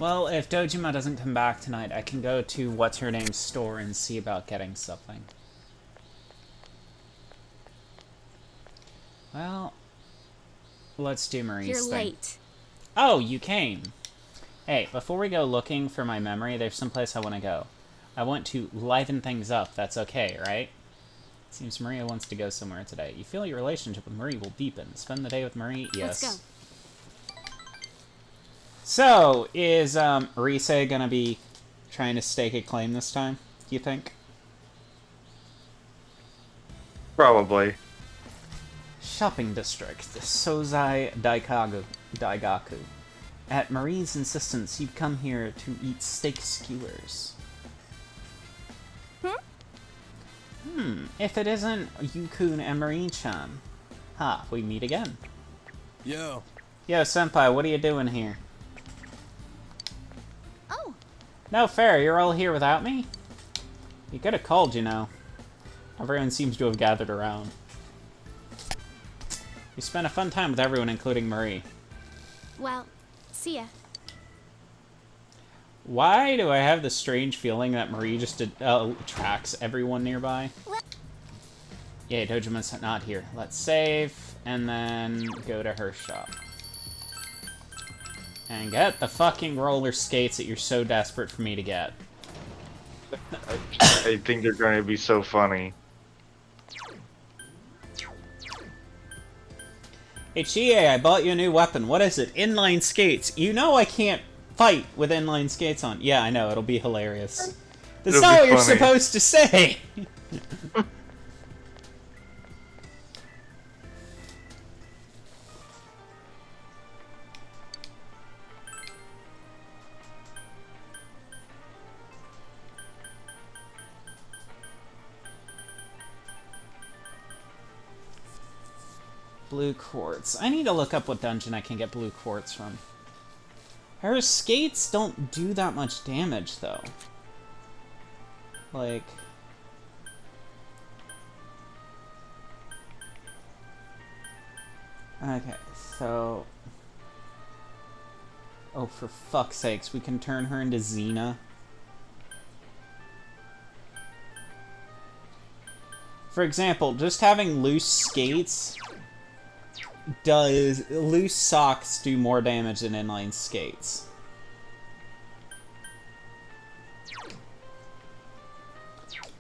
Well, if Dojima doesn't come back tonight, I can go to what's-her-name's store and see about getting something. Well, let's do Marie's You're thing. late. Oh, you came. Hey, before we go looking for my memory, there's someplace I want to go. I want to liven things up. That's okay, right? Seems Maria wants to go somewhere today. You feel your relationship with Marie will deepen. Spend the day with Marie? Yes. Let's go. So, is Rise gonna be trying to stake a claim this time, do you think? Probably. Shopping district, Sozai Daigaku. At Marie's insistence, you've come here to eat steak skewers. If it isn't Yukun and Marie-chan. Ha, we meet again. Yo. Yo, senpai, what are you doing here? Oh, No fair, you're all here without me? You could have called, you know. Everyone seems to have gathered around. You spent a fun time with everyone, including Marie. Well, see ya. Why do I have the strange feeling that Marie just tracks everyone nearby? Yay, Dojima's not here. Let's save, and then go to her shop. And get the fucking roller skates that you're so desperate for me to get. I think they're going to be so funny. Hey, Chie, I bought you a new weapon. What is it? Inline skates. You know I can't fight with inline skates on. Yeah, I know. It'll be hilarious. That's It'll not be what you're funny. supposed to say! Blue quartz. I need to look up what dungeon I can get blue quartz from. Her skates don't do that much damage, though. Like... Okay, so... Oh, for fuck's sakes, we can turn her into Xena. For example, just having loose skates... does loose socks do more damage than inline skates?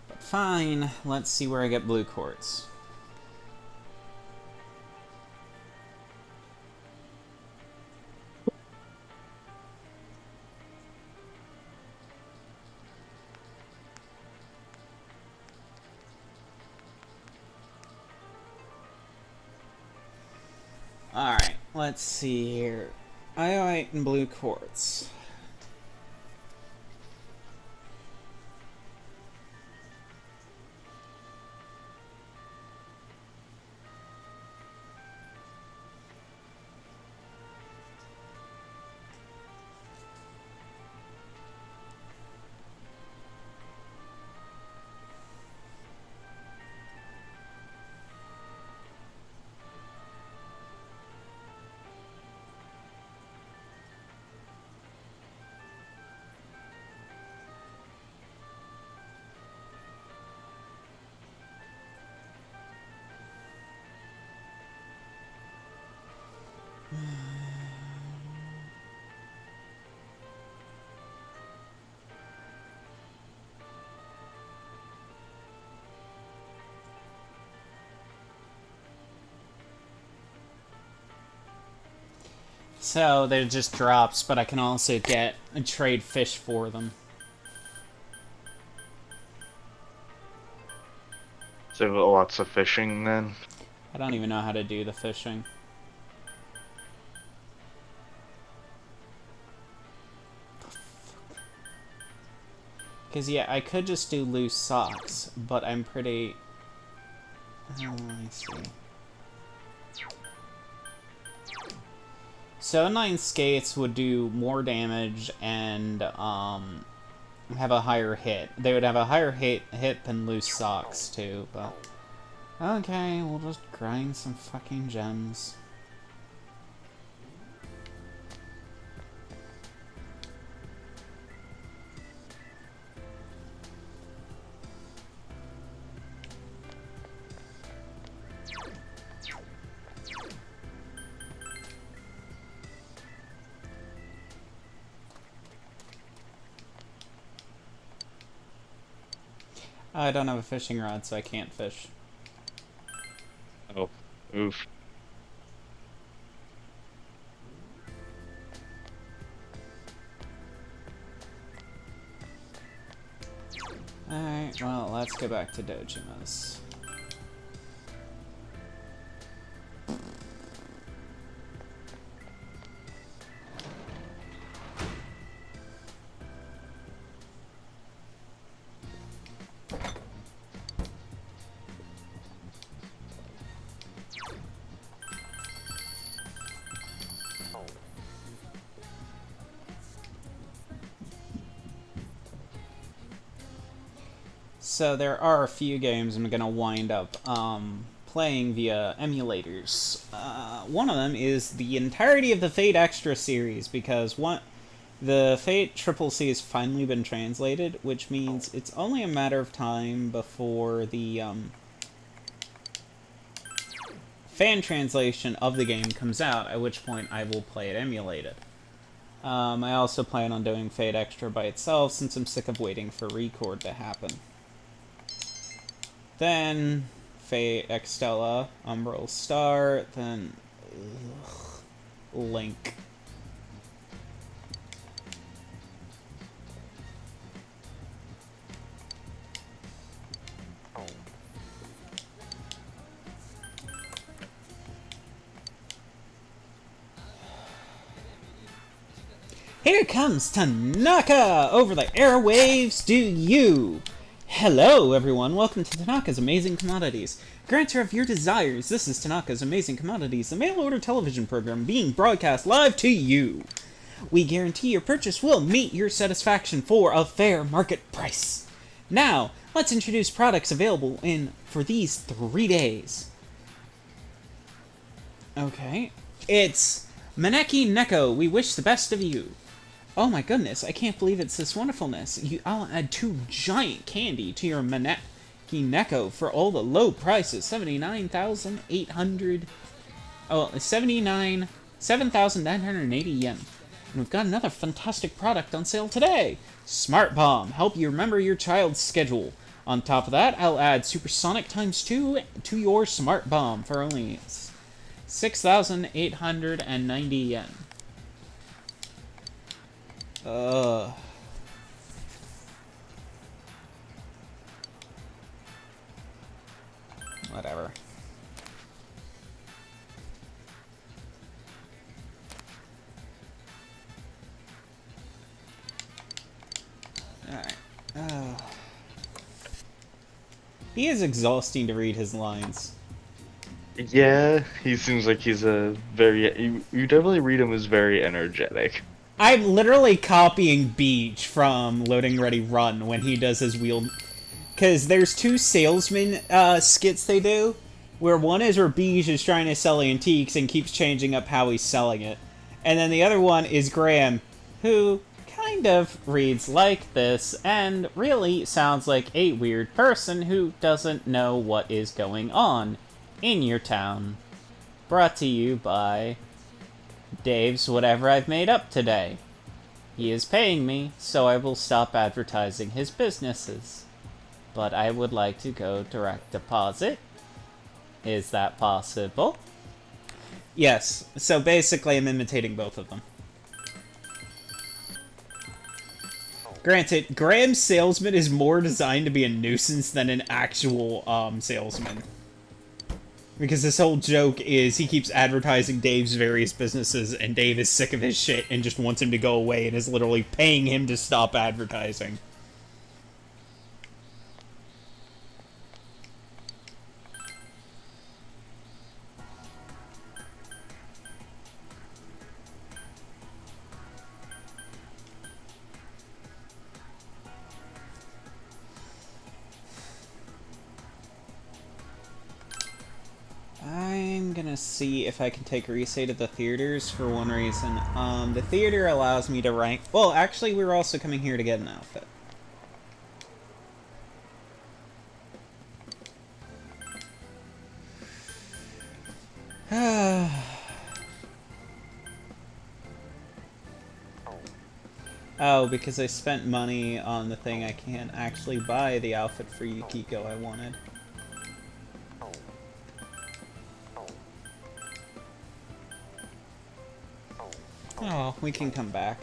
But fine, let's see where I get blue quartz. Alright, let's see here. Iolite and blue quartz. So they're just drops, but I can also get and trade fish for them. So lots of fishing then. I don't even know how to do the fishing. Because, yeah, I could just do loose socks, but I'm pretty... let me see. 7-9 skates would do more damage and, have a higher hit. They would have a higher hit than loose socks, too, but... Okay, we'll just grind some fucking gems. I don't have a fishing rod, so I can't fish. Oh, oof. Alright, well, let's go back to Dojima's. So there are a few games I'm gonna wind up playing via emulators. One of them is the entirety of the Fate Extra series, because the Fate Triple C has finally been translated, which means it's only a matter of time before the fan translation of the game comes out, at which point I will play it emulated. I also plan on doing Fate Extra by itself, since I'm sick of waiting for Record to happen. Then Fate Extella, Umbral Star, then Link. Here comes Tanaka over the airwaves to you! Hello, everyone. Welcome to Tanaka's Amazing Commodities. Granter of your desires, this is Tanaka's Amazing Commodities, the mail-order television program being broadcast live to you. We guarantee your purchase will meet your satisfaction for a fair market price. Now, let's introduce products available for these 3 days. Okay. It's Maneki Neko, we wish the best of you. Oh my goodness, I can't believe it's this wonderfulness. I'll add 2 giant candy to your Maneki Neko for all the low prices. 79,800... Oh, 7,980 yen. And we've got another fantastic product on sale today. Smart Bomb, help you remember your child's schedule. On top of that, I'll add Supersonic ×2 to your Smart Bomb for only 6,890 yen. Whatever. Alright. He is exhausting to read his lines. Yeah, he seems like he's a very... You definitely read him as very energetic. I'm literally copying Beach from Loading Ready Run when he does his wheel... Because there's 2 salesman skits they do, where one is where Beach is trying to sell antiques and keeps changing up how he's selling it. And then the other one is Graham, who kind of reads like this, and really sounds like a weird person who doesn't know what is going on in your town. Brought to you by... Dave's Whatever I've Made Up Today. He is paying me, so I will stop advertising his businesses. But I would like to go direct deposit. Is that possible? Yes, so basically I'm imitating both of them. Granted, Graham's salesman is more designed to be a nuisance than an actual, salesman. Because this whole joke is he keeps advertising Dave's various businesses, and Dave is sick of his shit and just wants him to go away and is literally paying him to stop advertising. I'm gonna see if I can take Rise to the theaters for one reason. The theater allows me to rank... Well, actually, we were also coming here to get an outfit. Oh, because I spent money on the thing, I can't actually buy the outfit for Yukiko I wanted. Oh, we can come back.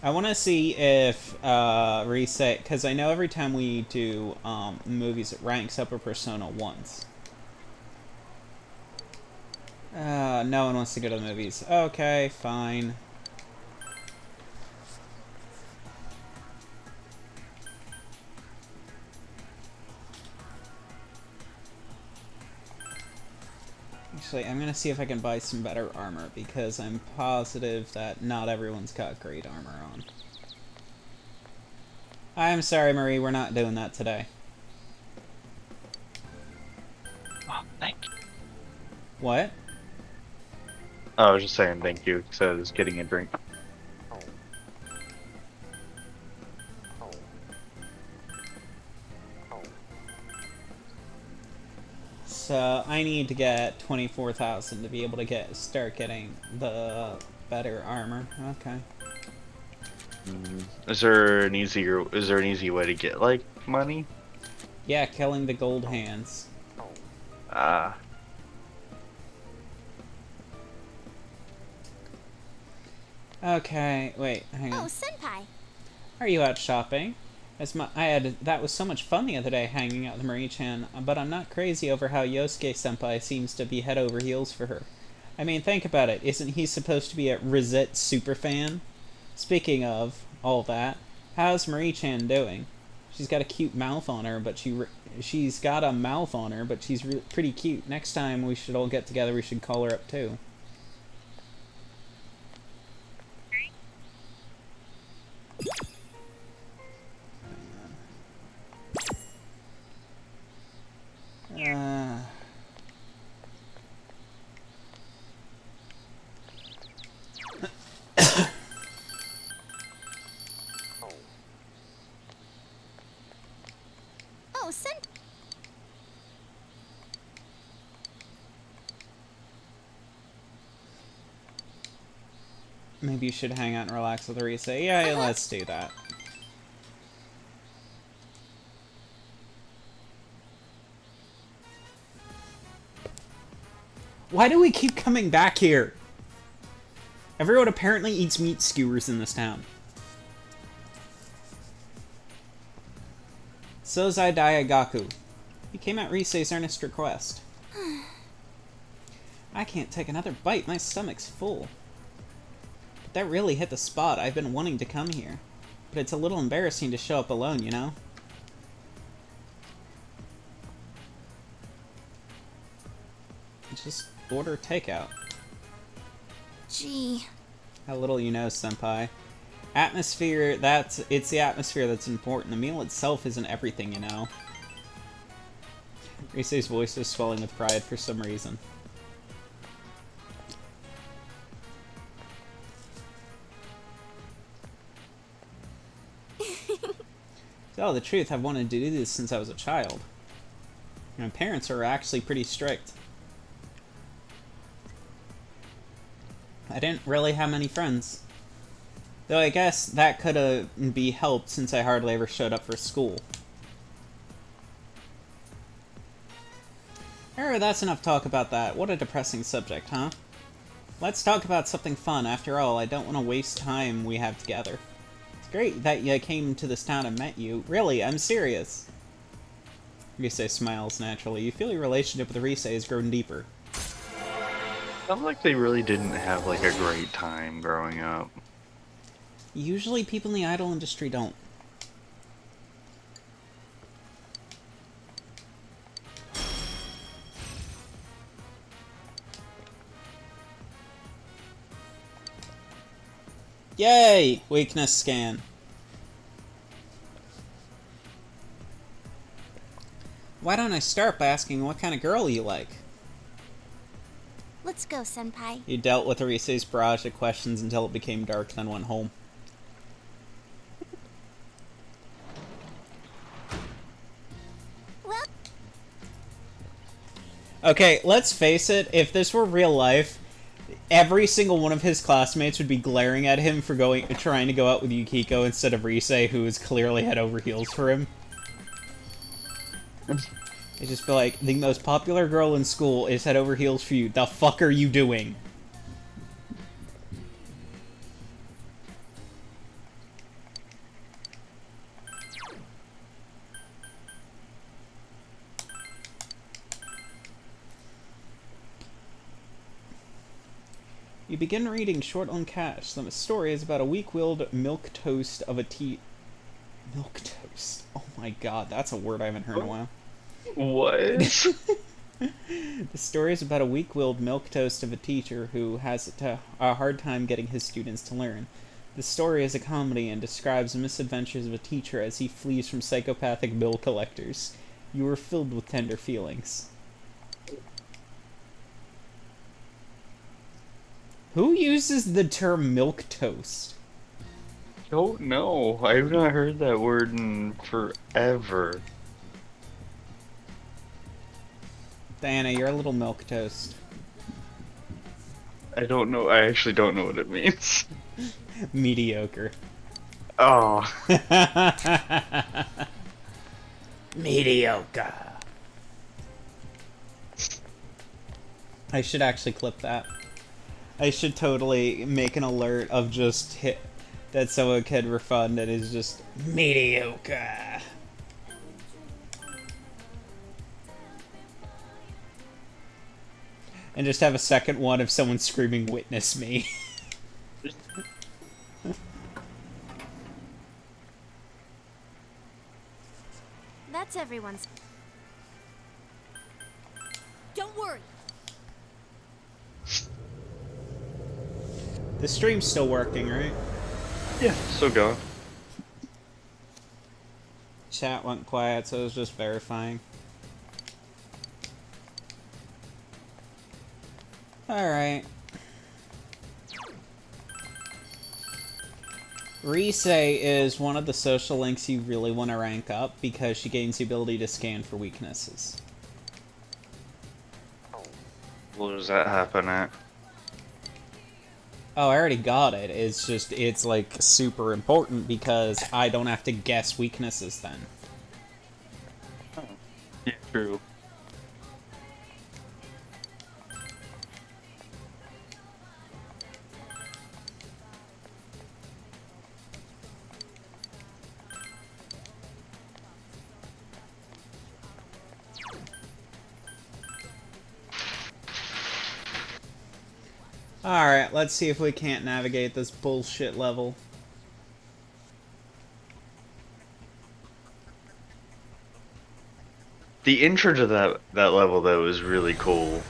I want to see if Reset, because I know every time we do movies, it ranks up a Persona once. No one wants to go to the movies. Okay, fine. Actually, I'm gonna see if I can buy some better armor, because I'm positive that not everyone's got great armor on. I'm sorry, Marie, we're not doing that today. Oh, thank you. What? Oh, I was just saying thank you, because I was getting a drink. So I need to get 24,000 to be able to start getting the better armor. Okay. Is there an easy way to get like money? Yeah, killing the gold hands. Ah. Okay, wait, hang on. Oh, Senpai. Are you out shopping? That was so much fun the other day hanging out with Marie-chan, but I'm not crazy over how Yosuke-senpai seems to be head over heels for her. I mean, think about it. Isn't he supposed to be a Rosette superfan? Speaking of all that, how's Marie-chan doing? She's got a cute mouth on her, but she's got a mouth on her, but she's pretty cute. Next time we should all get together, we should call her up too. Oh, Maybe you should hang out and relax with Rise. Yeah, let's do that. Why do we keep coming back here? Everyone apparently eats meat skewers in this town. Sozai Daigaku. He came at Rise's earnest request. I can't take another bite, my stomach's full. But that really hit the spot. I've been wanting to come here. But it's a little embarrassing to show up alone, you know? Just order takeout. Gee. How little you know, senpai. Atmosphere, it's the atmosphere that's important. The meal itself isn't everything, you know. Rise's voice is swelling with pride for some reason. To tell the truth, I've wanted to do this since I was a child. My parents are actually pretty strict. I didn't really have many friends. Though I guess that could be helped since I hardly ever showed up for school. That's enough talk about that. What a depressing subject, huh? Let's talk about something fun. After all, I don't want to waste time we have together. It's great that you came to this town and met you. Really, I'm serious. Rise smiles naturally. You feel your relationship with Rise has grown deeper. Sounds like they really didn't have like a great time growing up. Usually people in the idol industry don't. Yay! Weakness scan. Why don't I start by asking what kind of girl you like? Let's go, Senpai. You dealt with Arise's barrage of questions until it became dark, then went home. Well, Okay, let's face it, if this were real life, every single one of his classmates would be glaring at him for trying to go out with Yukiko instead of Rise, who is clearly head over heels for him. They'd just be like, the most popular girl in school is head over heels for you. The fuck are you doing? You begin reading Short on Cash. The story is about a weak-willed milk toast of a Milk toast. Oh my god, that's a word I haven't heard in a while. What? The story is about a weak-willed milk toast of a teacher who has a hard time getting his students to learn. The story is a comedy and describes the misadventures of a teacher as he flees from psychopathic bill collectors. You are filled with tender feelings. Who uses the term milk toast? Don't know. I've not heard that word in forever. Diana, you're a little milk toast. I don't know. I actually don't know what it means. Mediocre. Oh. Mediocre. I should actually clip that. I should totally make an alert of just hit that someone can refund and is just mediocre. And just have a second one of someone screaming, "Witness me." that's everyone's. Don't worry. The stream's still working, right? Yeah, still going. Chat went quiet, so I was just verifying. Alright. Rise is one of the social links you really want to rank up because she gains the ability to scan for weaknesses. What does that happen at? Oh, I already got it. It's just, it's like super important because I don't have to guess weaknesses then. Yeah, true. Alright, let's see if we can't navigate this bullshit level. The intro to that level though is really cool.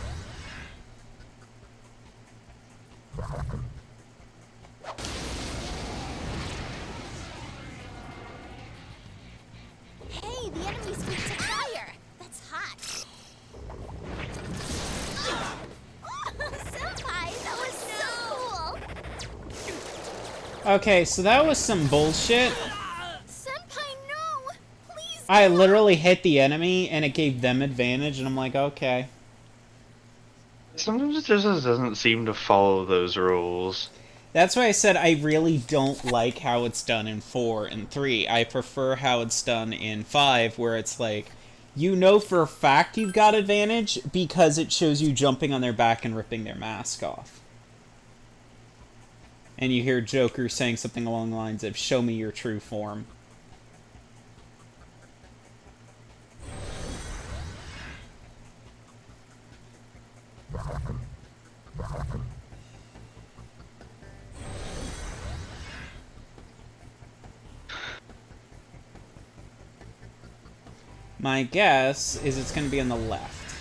Hey, the enemy's weak to fire. That's hot. Senpai, that was so cool. Okay, so that was some bullshit. Senpai, no. Please. I literally hit the enemy and it gave them advantage and I'm like, okay. Sometimes it just doesn't seem to follow those rules. That's why I said I really don't like how it's done in 4 and 3. I prefer how it's done in 5, where it's like, You know for a fact you've got advantage because it shows you jumping on their back and ripping their mask off. And you hear Joker saying something along the lines of, "Show me your true form." My guess is it's going to be on the left.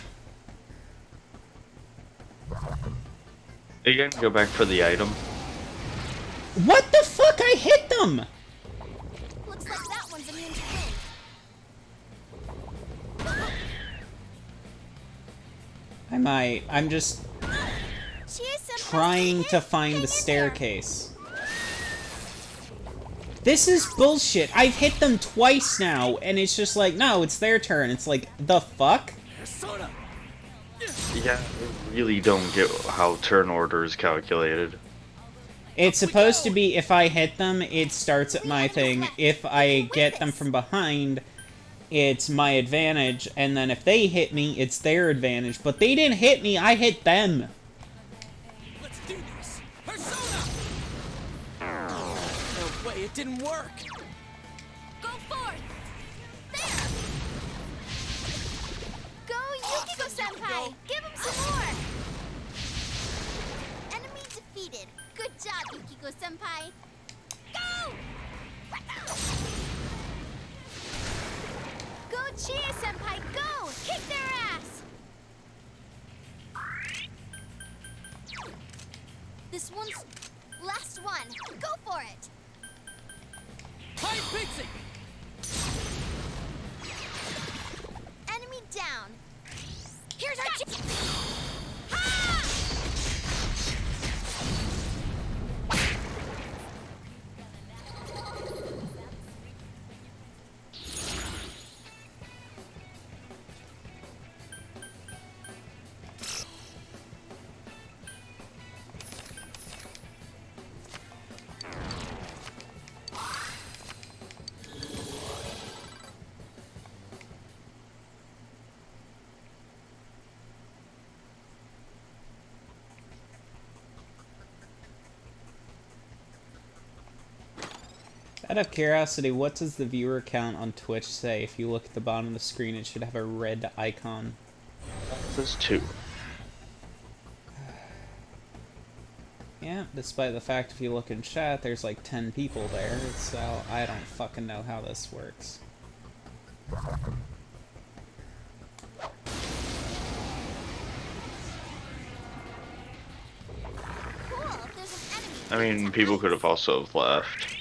Are you gonna go back for the item? What the fuck? I hit them! Looks like that one's immune to wind. I'm just Chia-senpai, trying to find hang the in there. staircase. This is bullshit. I've hit them twice now, and it's just like, no, it's their turn. It's like, the fuck? Persona! Yeah, I really don't get how turn order is calculated. It's supposed to be, if I hit them, it starts at my thing. If I get them from behind, it's my advantage. And then if they hit me, it's their advantage. But they didn't hit me, I hit them. Let's do this! Persona! No way, it didn't work! Go forth! There! Go, Yukiko-senpai! Give him some more! Enemy defeated. Good job, Yukiko-senpai! Go! Go, Chia-senpai, go! Kick their ass! This one's last one. Go for it! Hi, Pixie! Enemy down. Here's our Ha! Out of curiosity, what does the viewer count on Twitch say? If you look at the bottom of the screen, it should have a red icon. There's 2. Yeah, despite the fact if you look in chat, there's like 10 people there, so I don't fucking know how this works. Cool. There's an enemy. I mean, people could have also left.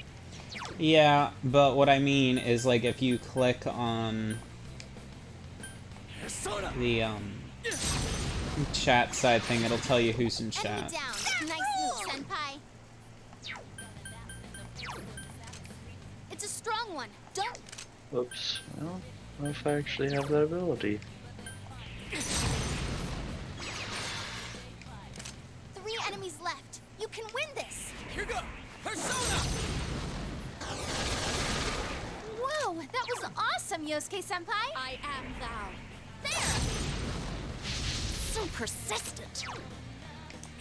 Yeah, but what I mean is, like, if you click on Persona! the, chat side thing, it'll tell you who's in Enemy chat. down. Nice move, senpai. It's a strong one. Don't. Oops. Well, what if I actually have that ability? 3 enemies left. You can win this. Here go! Persona! Whoa, that was awesome, Yosuke-senpai. I am thou. There. So persistent.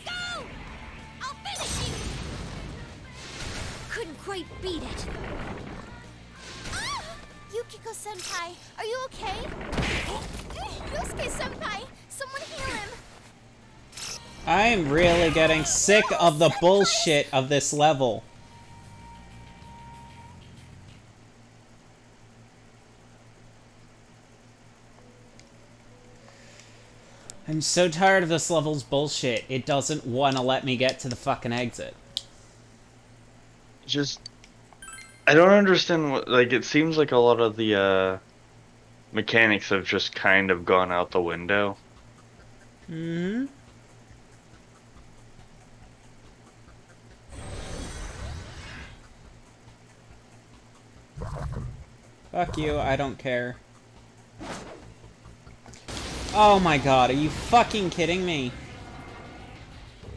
Go! I'll finish you. Couldn't quite beat it. Ah! Yukiko-senpai, are you okay? Yosuke-senpai, someone heal him. I'm really getting sick of the bullshit of this level. I'm so tired of this level's bullshit. It doesn't want to let me get to the fucking exit. Just, I don't understand what, like, it seems like a lot of the, mechanics have just kind of gone out the window. Hmm? Fuck you, I don't care. Oh my god, are you fucking kidding me?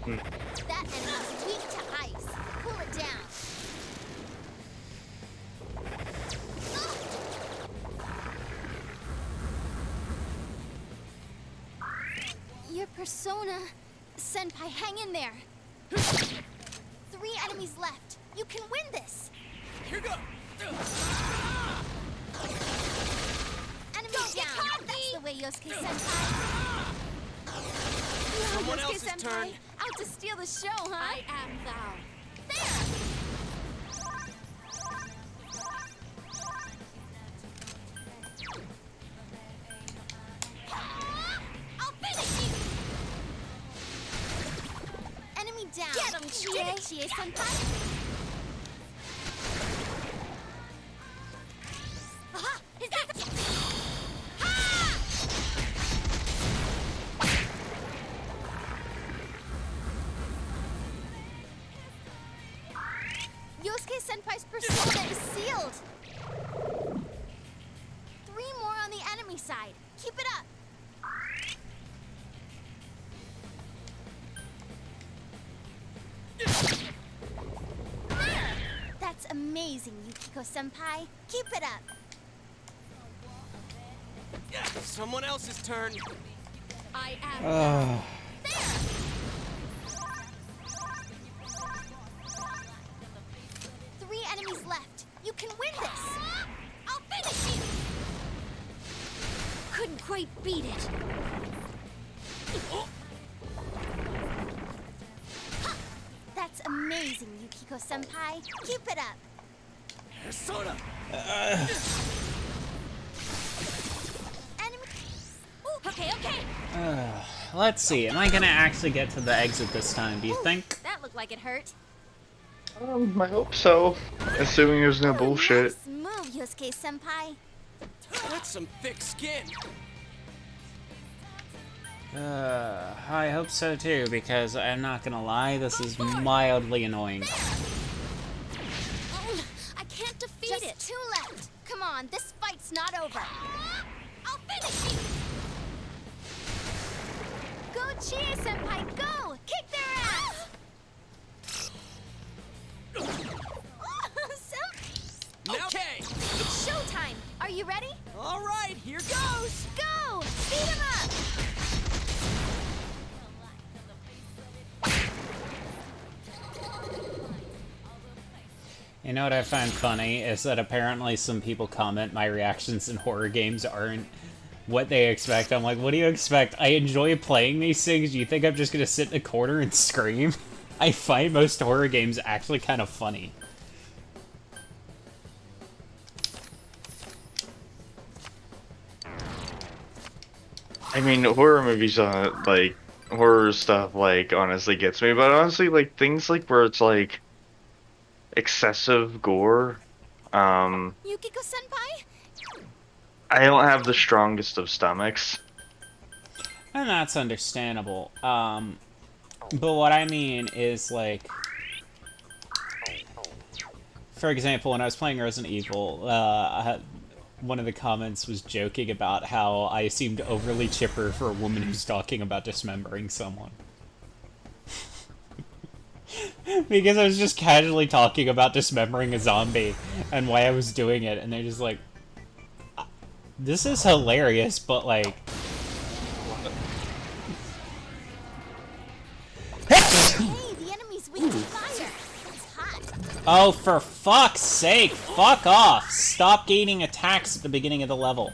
That enemy's weak to ice. Pull it down. Your persona. Senpai, hang in there. 3 enemies left. You can win this. Here goes. Enemy down. That's the way, Yosuke Senpai. Someone Yosuke else's Senpai, turn. out to steal the show, huh? I am thou. There. I'll finish you. Enemy down. Get him, Chie. Chie Senpai. Aha! Is that the... Ha! Yosuke Senpai's persona is sealed. 3 more on the enemy side. Keep it up. There! That's amazing, Yukiko Senpai. Keep it up. Someone else's turn. I am. Ugh. There! Three enemies left. You can win this. I'll finish you. Couldn't quite beat it. Ha! That's amazing, Yukiko Senpai. Keep it up. Persona. Enemy. Ooh, okay. Let's see. Am I gonna actually get to the exit this time, do you Ooh, think? That looked like it hurt. I hope so. Assuming there's no Ooh, bullshit. Nice move, Yosuke Senpai. That's some thick skin. I hope so too, because I'm not gonna lie, this is mildly annoying. Oh, I can't defeat it. Just 2 left. Come on, this fight's not over. I'll finish you. Go, Chie Senpai, go! Kick their ass! Okay. It's showtime. Are you ready? All right, here goes. Go! Speed him up! You know what I find funny is that apparently some people comment my reactions in horror games aren't what they expect. I'm like, what do you expect? I enjoy playing these things. You think I'm just gonna sit in a corner and scream? I find most horror games actually kind of funny. I mean, horror movies, like, horror stuff, like, honestly gets me. But honestly, like, things like where it's, like, excessive gore, Yukiko Senpai? I don't have the strongest of stomachs. And that's understandable. But what I mean is, like, for example, when I was playing Resident Evil, one of the comments was joking about how I seemed overly chipper for a woman who's talking about dismembering someone. Because I was just casually talking about dismembering a zombie and why I was doing it, and they're just like, this is hilarious, but like... Hey, the enemy's weak to fire. It's hot. Oh, for fuck's sake, fuck off! Stop gaining attacks at the beginning of the level.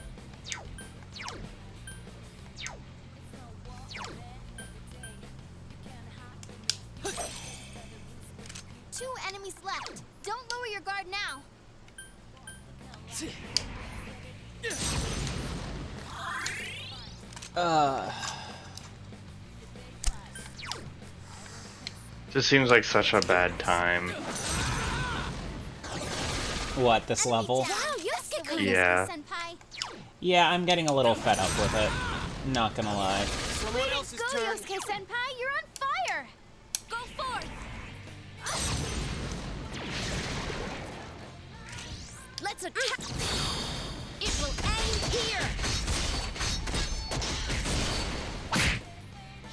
Two enemies left. Don't lower your guard now. Just seems like such a bad time. What, this level? Wow, Yosuke Yeah. Senpai. Yeah, I'm getting a little fed up with it. Not gonna lie. Someone else's Go, turn. Yosuke Senpai. You're on fire. Go forth. Let's attack. It will end here.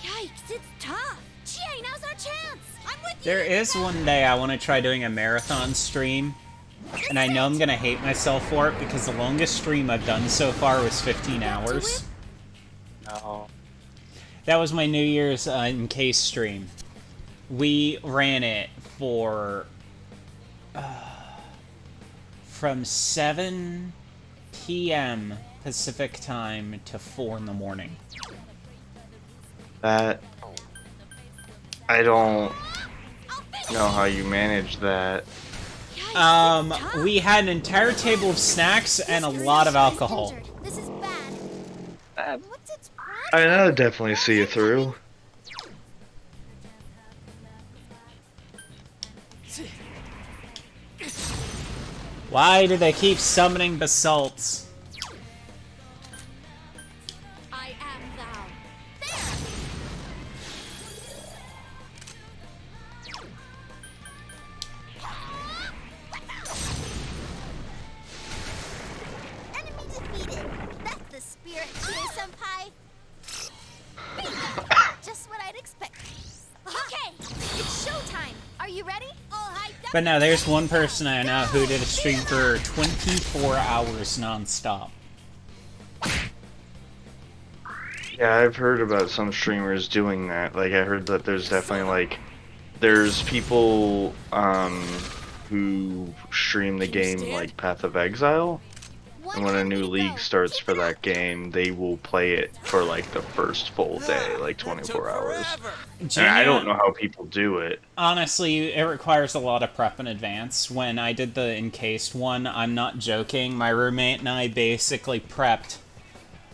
Yikes, it's tough. Chie, now's our chance. I'm with you. There is one day I want to try doing a marathon stream, and I know I'm gonna hate myself for it because the longest stream I've done so far was 15 hours. No. That was my New Year's Encase stream. We ran it for from 7 p.m. Pacific time to 4 in the morning. That... I don't know how you manage that. We had an entire table of snacks and a lot of alcohol. This is bad. What's its problem? I mean, I'll definitely see you through. Why do they keep summoning basalts? I am thou. There! Enemy defeated. That's the spirit, Chie-senpai. Just what I'd expect. Okay, it's showtime. Are you ready? All hyped up? But no, there's one person I know who did a stream for 24 hours non-stop. Yeah, I've heard about some streamers doing that. Like, I heard that there's definitely, like, there's people, who stream the game, like, Path of Exile. And when a new league starts for that game, they will play it for, like, the first full day, like, 24 hours. And I don't know how people do it. Honestly, it requires a lot of prep in advance. When I did the encased one, I'm not joking, my roommate and I basically prepped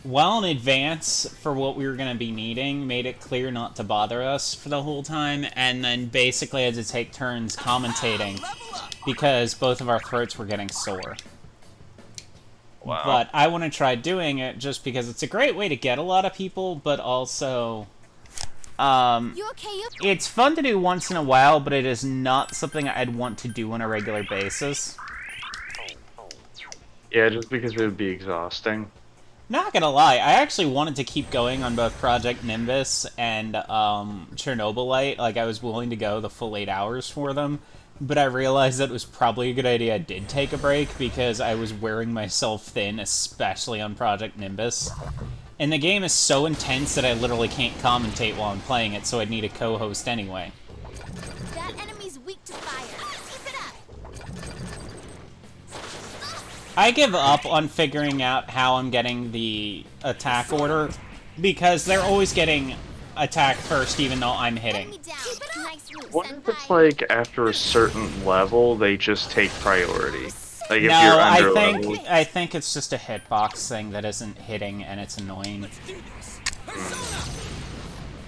well in advance for what we were going to be needing, made it clear not to bother us for the whole time, and then basically had to take turns commentating because both of our throats were getting sore. Wow. But I want to try doing it just because it's a great way to get a lot of people, but also... You okay? it's fun to do once in a while, but it is not something I'd want to do on a regular basis. Yeah, just because it would be exhausting. Not gonna lie, I actually wanted to keep going on both Project Nimbus and Chernobylite. Like, I was willing to go the full 8 hours for them, but I realized that it was probably a good idea I did take a break because I was wearing myself thin, especially on Project Nimbus. And the game is so intense that I literally can't commentate while I'm playing it, so I'd need a co-host anyway. That enemy's weak to fire. Keep it up. I give up on figuring out how I'm getting the attack order, because they're always getting attacked first even though I'm hitting. Enemy down. Keep it up. Nice move, What if it's senpai. like after a certain level, they just take priority? Like if No, you're I under think level. I think it's just a hitbox thing that isn't hitting and it's annoying. Let's do this. Persona!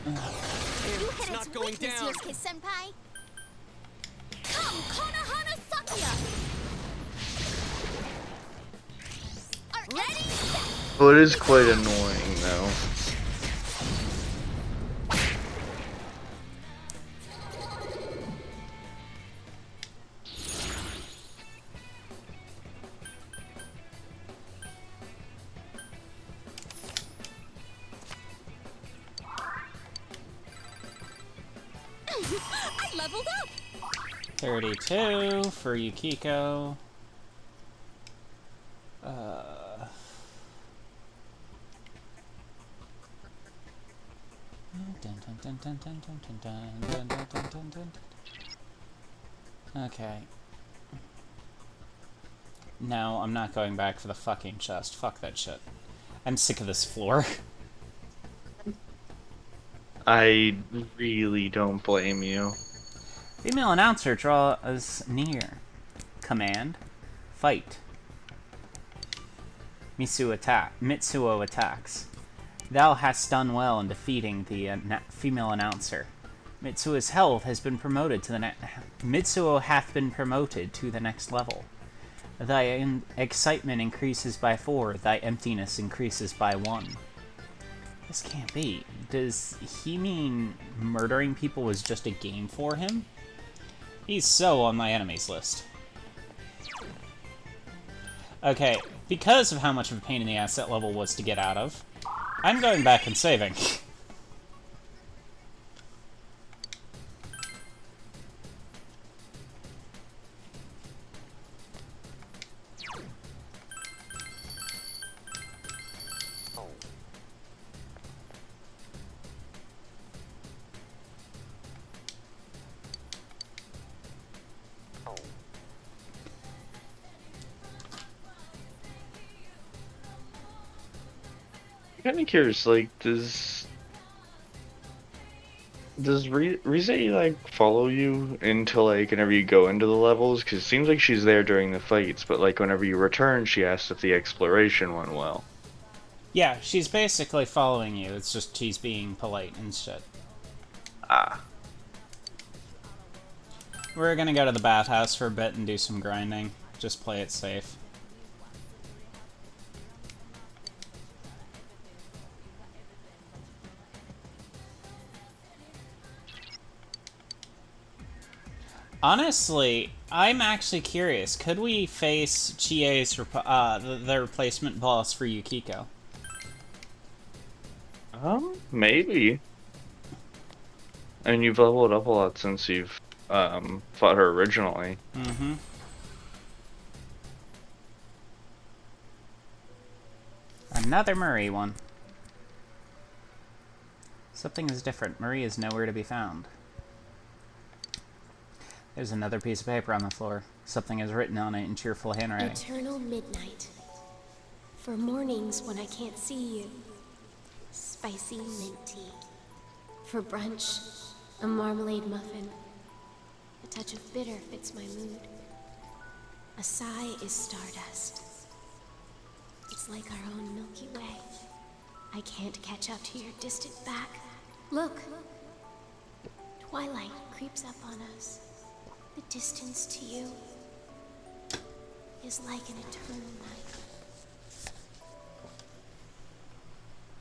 You It's hit its not going weakness, down. Yosuke-senpai. Come, Konohana Sakuya. Ready? Set. Well, it is quite annoying, though. I leveled up. 32 for Yukiko. Okay. No, I'm not going back for the fucking chest. Fuck that shit. I'm sick of this floor. I really don't blame you. Female announcer draws near. Command. Fight. Mitsuo attacks. Thou hast done well in defeating the female announcer. Mitsuo's health has been promoted to the Mitsuo hath been promoted to the next level. Thy excitement increases by 4. Thy emptiness increases by 1. This can't be. Does he mean murdering people was just a game for him? He's so on my enemies list. Okay, because of how much of a pain in the ass that level was to get out of, I'm going back and saving. kind of curious, like, does Rize like follow you into like whenever you go into the levels? Because it seems like she's there during the fights, but like whenever you return, she asks if the exploration went well. Yeah, she's basically following you. It's just she's being polite and shit. Ah. We're gonna go to the bathhouse for a bit and do some grinding. Just play it safe. Honestly, I'm actually curious. Could we face Chie's the replacement boss for Yukiko? Maybe. And you've leveled up a lot since you've fought her originally. Mm-hmm. Another Marie one. Something is different. Marie is nowhere to be found. There's another piece of paper on the floor. Something is written on it in cheerful handwriting. Eternal midnight. For mornings when I can't see you. Spicy mint tea. For brunch, a marmalade muffin. A touch of bitter fits my mood. A sigh is stardust. It's like our own Milky Way. I can't catch up to your distant back. Look! Twilight creeps up on us. The distance to you is like an eternal night.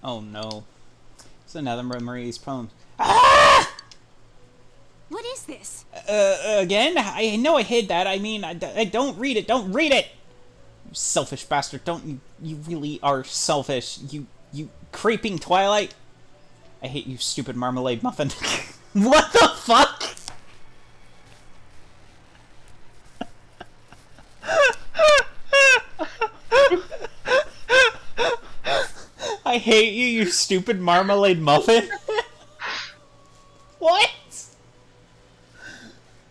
Oh no. It's another Marie's poem. What is this? Again? I know I hid that. I mean, I don't read it. Don't read it! You selfish bastard. Don't you really are selfish. You creeping Twilight. I hate you, stupid marmalade muffin. What the fuck? I hate you, you stupid marmalade muffin. What?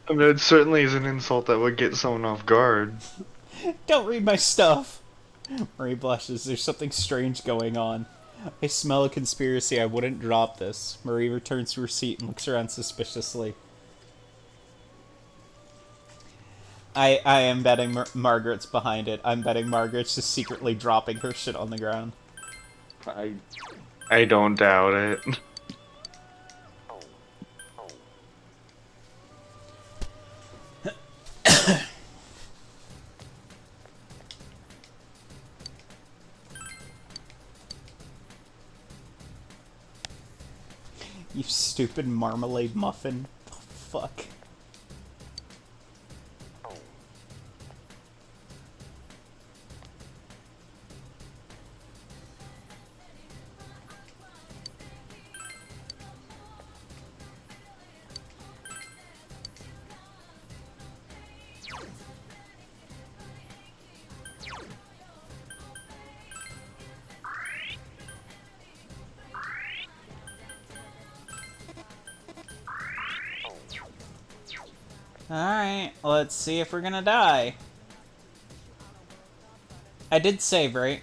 I mean, it certainly is an insult that would get someone off guard. Don't read my stuff. Marie blushes. There's something strange going on. I smell a conspiracy. I wouldn't drop this. Marie returns to her seat and looks around suspiciously. I am betting Margaret's behind it. I'm betting Margaret's just secretly dropping her shit on the ground. I don't doubt it. You stupid marmalade muffin. The fuck? Alright, let's see if we're gonna die. I did save, right?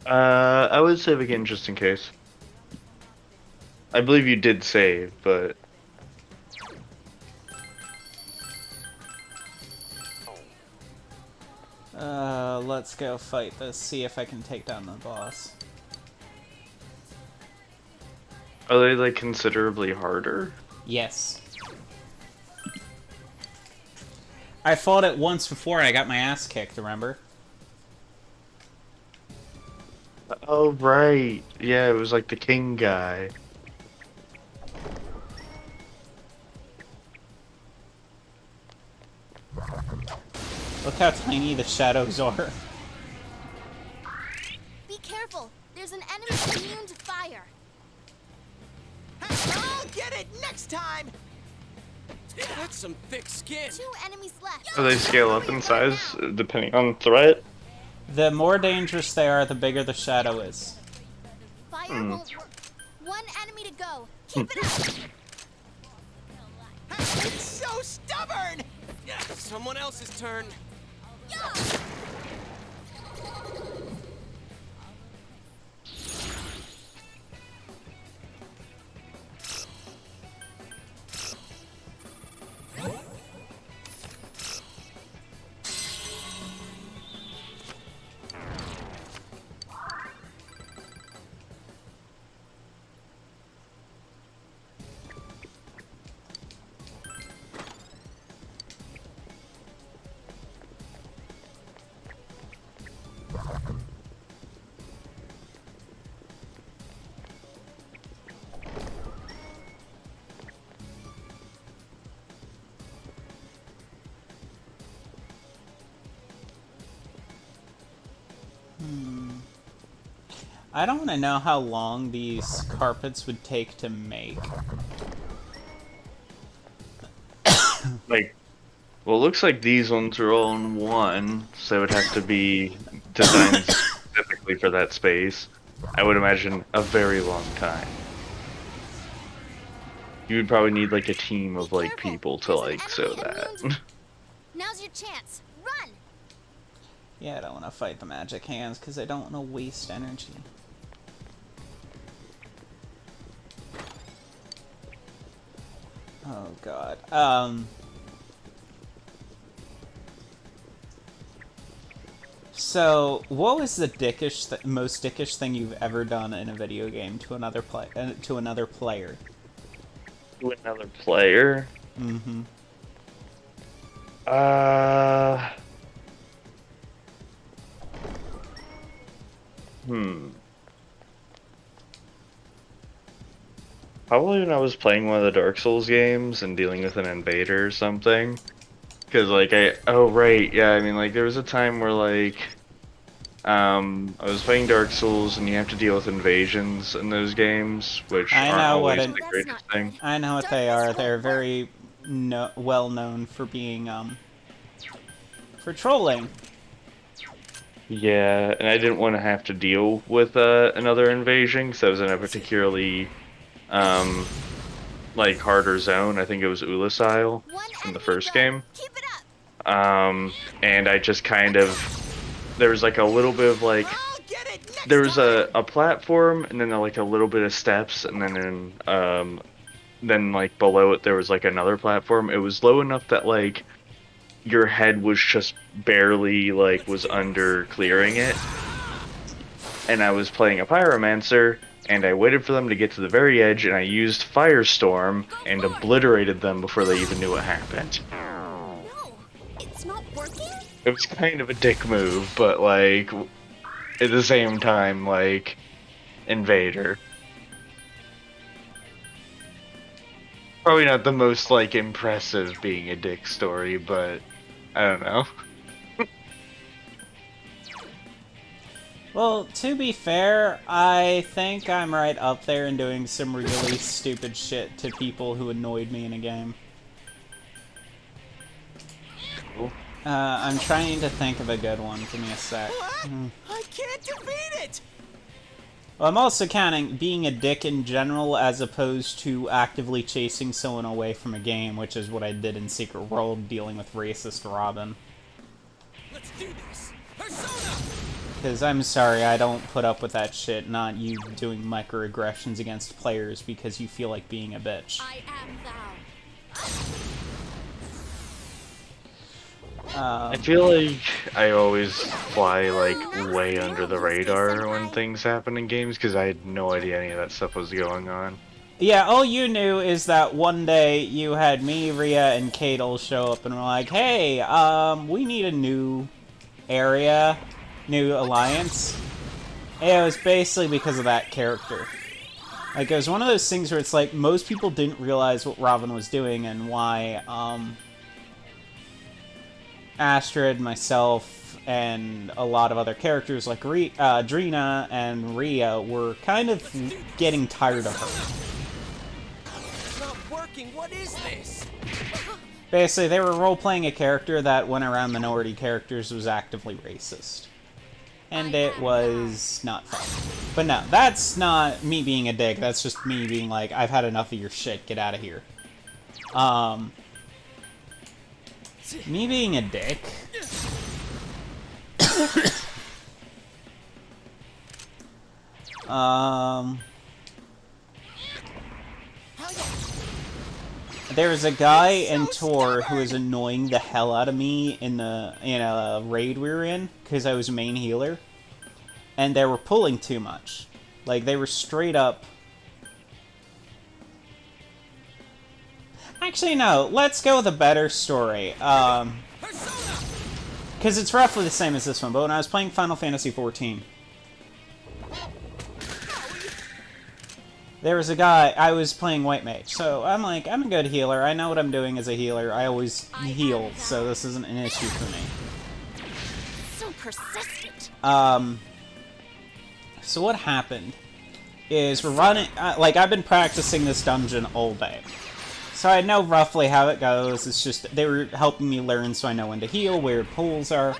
I would save again just in case. I believe you did save, but... Let's go fight this, see if I can take down the boss. Are they, like, considerably harder? Yes. I fought it once before and I got my ass kicked, remember? Oh, right. Yeah, it was like the king guy. Look how tiny the shadows are. Be careful. There's an enemy immune to fire. I'll get it next time! That's some thick skin. 2 enemies left. Do they scale up in size depending on threat? The more dangerous they are, the bigger the shadow is. Fire won't work. 1 enemy to go. Keep it up. It's so stubborn! Someone else's turn. I don't want to know how long these carpets would take to make. Like, well, it looks like these ones are all in one, so it would have to be designed specifically for that space. I would imagine a very long time. You would probably need like a team of like careful. people to There's an like sew enemy that. hidden. Now's your chance. Run! Yeah, I don't want to fight the magic hands because I don't want to waste energy. Oh god. So, what was the most dickish thing you've ever done in a video game to another player? To another player? To another player? Mm-hmm. Probably when I was playing one of the Dark Souls games and dealing with an invader or something. Because, like, oh, right, yeah, I mean, like, there was a time where, like, I was playing Dark Souls and you have to deal with invasions in those games, which I aren't know what always an- the greatest thing. I know what they are. They're very well known for being, for trolling. Yeah, and I didn't want to have to deal with another invasion, because I was in a particularly, like, harder zone. I think it was Ulasile in the first game. Keep it up. And I just kind of... There was, like, a little bit of, like... I'll get it next There was time. a platform, and then, like, a little bit of steps, and then, like, below it there was, like, another platform. It was low enough that, like, your head was just barely, like, was under clearing it. And I was playing a Pyromancer, and I waited for them to get to the very edge, and I used Firestorm and obliterated them before they even knew what happened. No, it's not working. It was kind of a dick move, but, like, at the same time, like, invader. Probably not the most, like, impressive being a dick story, but I don't know. Well, to be fair, I think I'm right up there in doing some really stupid shit to people who annoyed me in a game. Cool. I'm trying to think of a good one. Give me a sec. What? I can't defeat it! Well, I'm also counting being a dick in general as opposed to actively chasing someone away from a game, which is what I did in Secret World dealing with racist Robin. Let's do this! Persona! Because I'm sorry, I don't put up with that shit, not you doing microaggressions against players because you feel like being a bitch. I am thou. I feel like I always fly, like, way under the radar when things happen in games, because I had no idea any of that stuff was going on. Yeah, all you knew is that one day you had me, Rhea, and Kadel show up and were like, hey, we need a new area, new alliance. And it was basically because of that character. Like, it was one of those things where it's like, most people didn't realize what Robin was doing and why, Astrid, myself, and a lot of other characters like Drina and Rhea were kind of getting tired of her. It's not working. What is this? Basically, they were role-playing a character that, when around minority characters, was actively racist. And it was not fun. But no, that's not me being a dick, that's just me being like, I've had enough of your shit, get out of here. Me being a dick... There was a guy in Tor who was annoying the hell out of me in a raid we were in, because I was main healer. And they were pulling too much. Like, they were straight up... Actually, no. Let's go with a better story. Because it's roughly the same as this one, but when I was playing Final Fantasy XIV... There was a guy, I was playing White Mage, so I'm like, I'm a good healer, I know what I'm doing as a healer, I always heal, so this isn't an issue for me. So persistent. So what happened is we're running... like, I've been practicing this dungeon all day. So I know roughly how it goes. It's just they were helping me learn so I know when to heal, where pools are.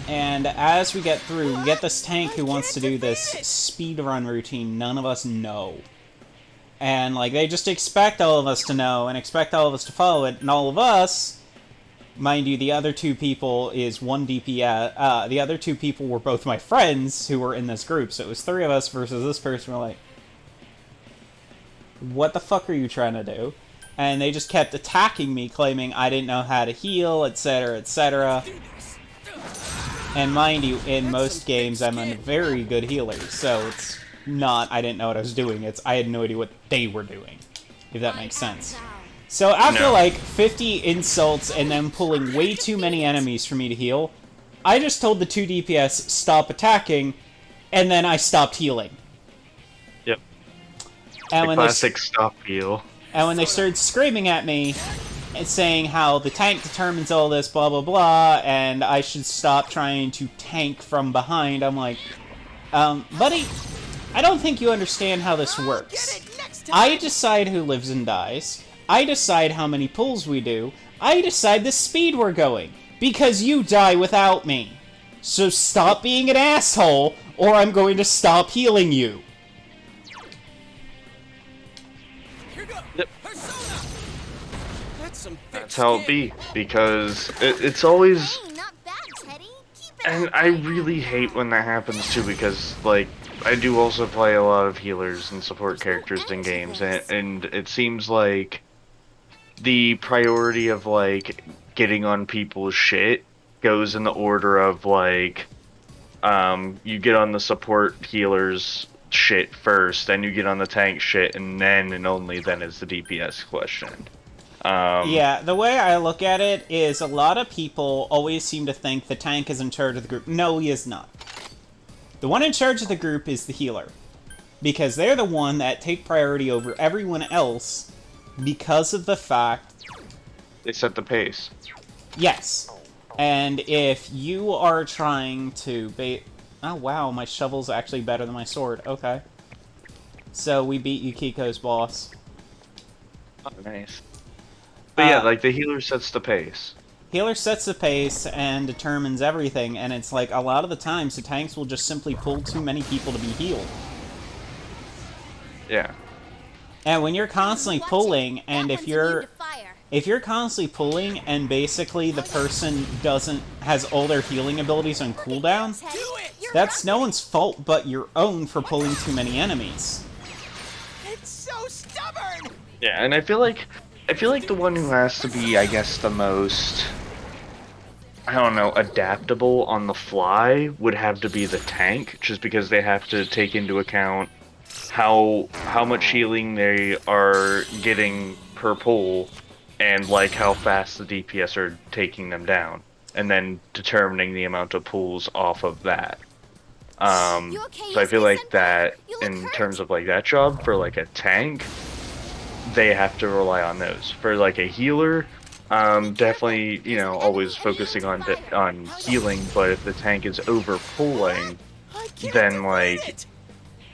And as we get through, we get this tank who wants to do this speed run routine none of us know. And, like, they just expect all of us to know and expect all of us to follow it, and all of us... Mind you, the other two people is one DPS. The other two people were both my friends who were in this group, so it was 3 of us versus this person. We're like, what the fuck are you trying to do? And they just kept attacking me, claiming I didn't know how to heal, etc., etc. And mind you, in most games, I'm a very good healer, so it's not I didn't know what I was doing, it's I had no idea what they were doing, if that makes sense. So after, like, 50 insults and them pulling way too many enemies for me to heal, I just told the 2 DPS, stop attacking, and then I stopped healing. Yep. And the classic stop heal. And when they started screaming at me and saying how the tank determines all this, blah, blah, blah, and I should stop trying to tank from behind, I'm like, buddy, I don't think you understand how this works. I decide who lives and dies. I decide how many pulls we do. I decide the speed we're going. Because you die without me. So stop being an asshole, or I'm going to stop healing you. Yep. That's how it be, because it's always... Hey, not bad, Teddy. Keep it And up. I really hate when that happens too, because, like, I do also play a lot of healers and support characters in games, and it seems like the priority of, like, getting on people's shit goes in the order of, like, you get on the support healers shit first, then you get on the tank shit, and then and only then is the DPS questioned. Yeah, the way I look at it is a lot of people always seem to think the tank is in charge of the group. No, he is not. The one in charge of the group is the healer. Because they're the one that take priority over everyone else because of the fact... They set the pace. Yes. And if you are trying to oh wow, my shovel's actually better than my sword. Okay. So we beat Yukiko's boss. Oh, nice. But yeah, like, the healer sets the pace. Healer sets the pace and determines everything, and it's like, a lot of the times, the tanks will just simply pull too many people to be healed. Yeah. And when you're constantly pulling, and That if one's you're... immune to fire. If you're constantly pulling, and basically the person has all their healing abilities on cooldown, Teddy, you're that's no rocking. one's fault but your own for pulling too many enemies. It's so stubborn! Yeah, and I feel like the one who has to be, I guess, the most, I don't know, adaptable on the fly would have to be the tank, just because they have to take into account how much healing they are getting per pull, and like how fast the DPS are taking them down, and then determining the amount of pulls off of that. You okay, So I feel Yusuke like senpai? that, You look in hurt. terms of like that job for like a tank, they have to rely on those. For like a healer, definitely, you know, always focusing on healing. But if the tank is over pulling, I can't then defeat like it.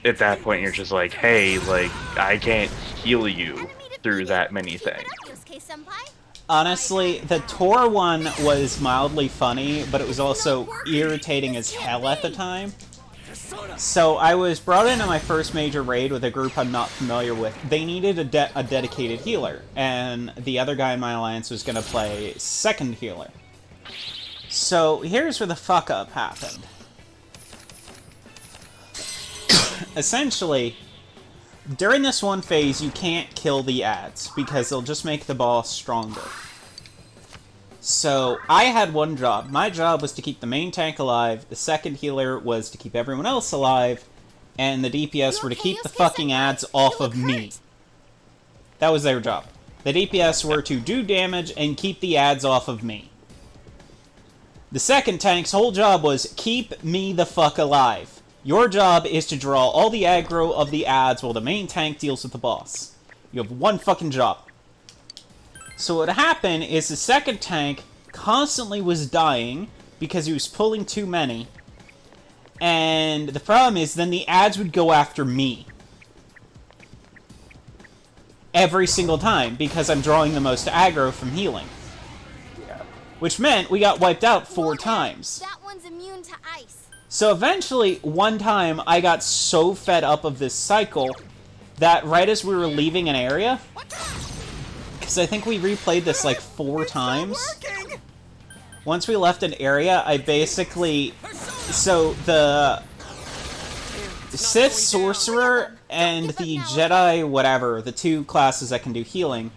at that point you're just like, hey, like I can't heal you through that many Keep it things. up, Yusuke senpai. Honestly, the Tor one was mildly funny, but it was also irritating as hell at the time. So I was brought into my first major raid with a group I'm not familiar with. They needed a dedicated healer, and the other guy in my alliance was going to play second healer. So here's where the fuck up happened. Essentially, during this one phase, you can't kill the ads, because they'll just make the boss stronger. So, I had one job. My job was to keep the main tank alive, the second healer was to keep everyone else alive, and the DPS were to keep the fucking ads off of me. That was their job. The DPS were to do damage and keep the ads off of me. The second tank's whole job was keep me the fuck alive. Your job is to draw all the aggro of the ads while the main tank deals with the boss. You have one fucking job. So what happened is the second tank constantly was dying because he was pulling too many. And the problem is, then the ads would go after me. Every single time, because I'm drawing the most aggro from healing. Yeah. Which meant we got wiped out 4 times. That one's immune to ice. So eventually, one time, I got so fed up of this cycle that right as we were leaving an area, because I think we replayed this like 4 times. Once we left an area, I basically... So, the Sith Sorcerer and the Jedi whatever, the 2 classes that can do healing,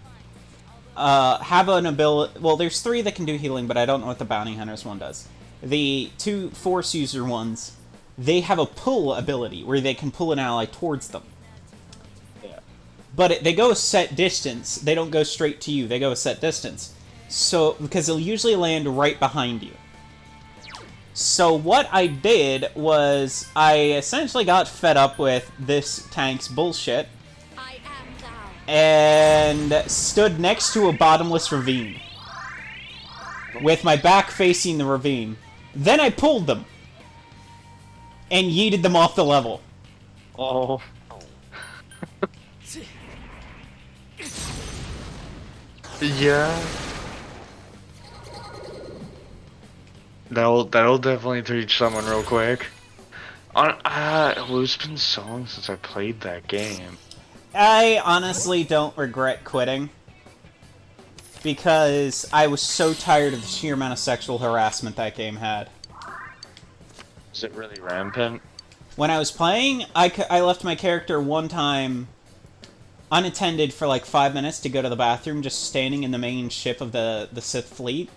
have an ability... Well, there's 3 that can do healing, but I don't know what the Bounty Hunters one does. The 2 Force User ones, they have a pull ability, where they can pull an ally towards them. Yeah. But they go a set distance. They don't go straight to you. They go a set distance. So, because they'll usually land right behind you. So what I did was, I essentially got fed up with this tank's bullshit, I am thou. and stood next to a bottomless ravine, with my back facing the ravine. Then I pulled them, and yeeted them off the level. Oh. Yeah. That'll definitely teach someone real quick. It's been so long since I played that game. I honestly don't regret quitting, because I was so tired of the sheer amount of sexual harassment that game had. Is it really rampant? When I was playing, I left my character one time unattended for like 5 minutes to go to the bathroom, just standing in the main ship of the Sith fleet.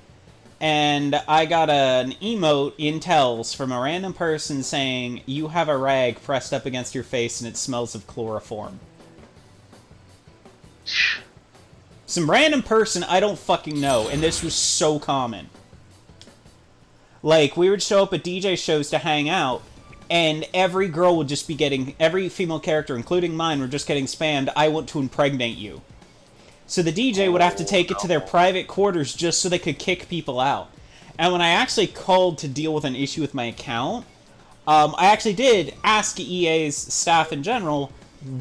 And I got an emote in Tells from a random person saying, "You have a rag pressed up against your face and it smells of chloroform." Some random person I don't fucking know, and this was so common. Like, we would show up at DJ shows to hang out, and every girl would just be getting, every female character, including mine, were just getting spammed, "I want to impregnate you." So the DJ would have to take it to their private quarters just so they could kick people out. And when I actually called to deal with an issue with my account, I actually did ask EA's staff in general,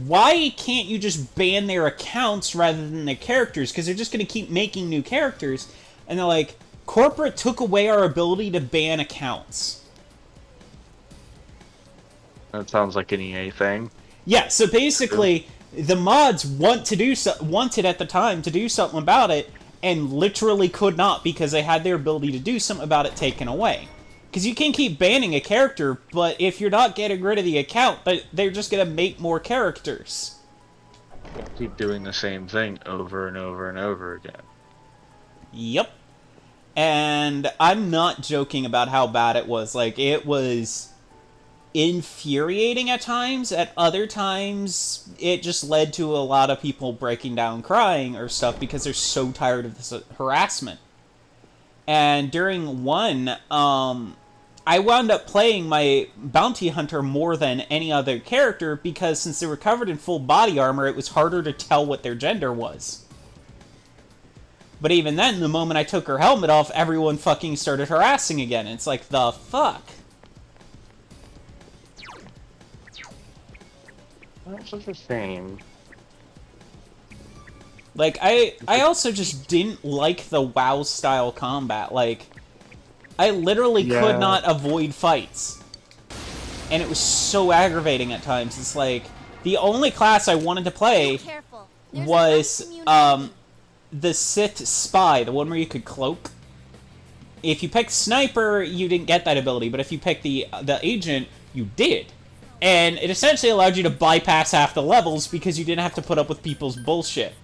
why can't you just ban their accounts rather than their characters? Because they're just going to keep making new characters. And they're like, corporate took away our ability to ban accounts. That sounds like an EA thing. Yeah, so basically, the mods wanted at the time to do something about it, and literally could not because they had their ability to do something about it taken away. Because you can keep banning a character, but if you're not getting rid of the account, they're just going to make more characters. Keep doing the same thing over and over and over again. Yep. And I'm not joking about how bad it was. Like, it was infuriating at times. At other times, it just led to a lot of people breaking down crying or stuff because they're so tired of this harassment. And during one, I wound up playing my bounty hunter more than any other character because since they were covered in full body armor, it was harder to tell what their gender was. But even then, the moment I took her helmet off, everyone fucking started harassing again. It's like, the fuck? That's such a shame. Like, I also just didn't like the WoW-style combat. Like, I literally could not avoid fights. And it was so aggravating at times. It's like, the only class I wanted to play was, the Sith Spy, the one where you could cloak. If you picked Sniper, you didn't get that ability, but if you picked the Agent, you did. And it essentially allowed you to bypass half the levels because you didn't have to put up with people's bullshit.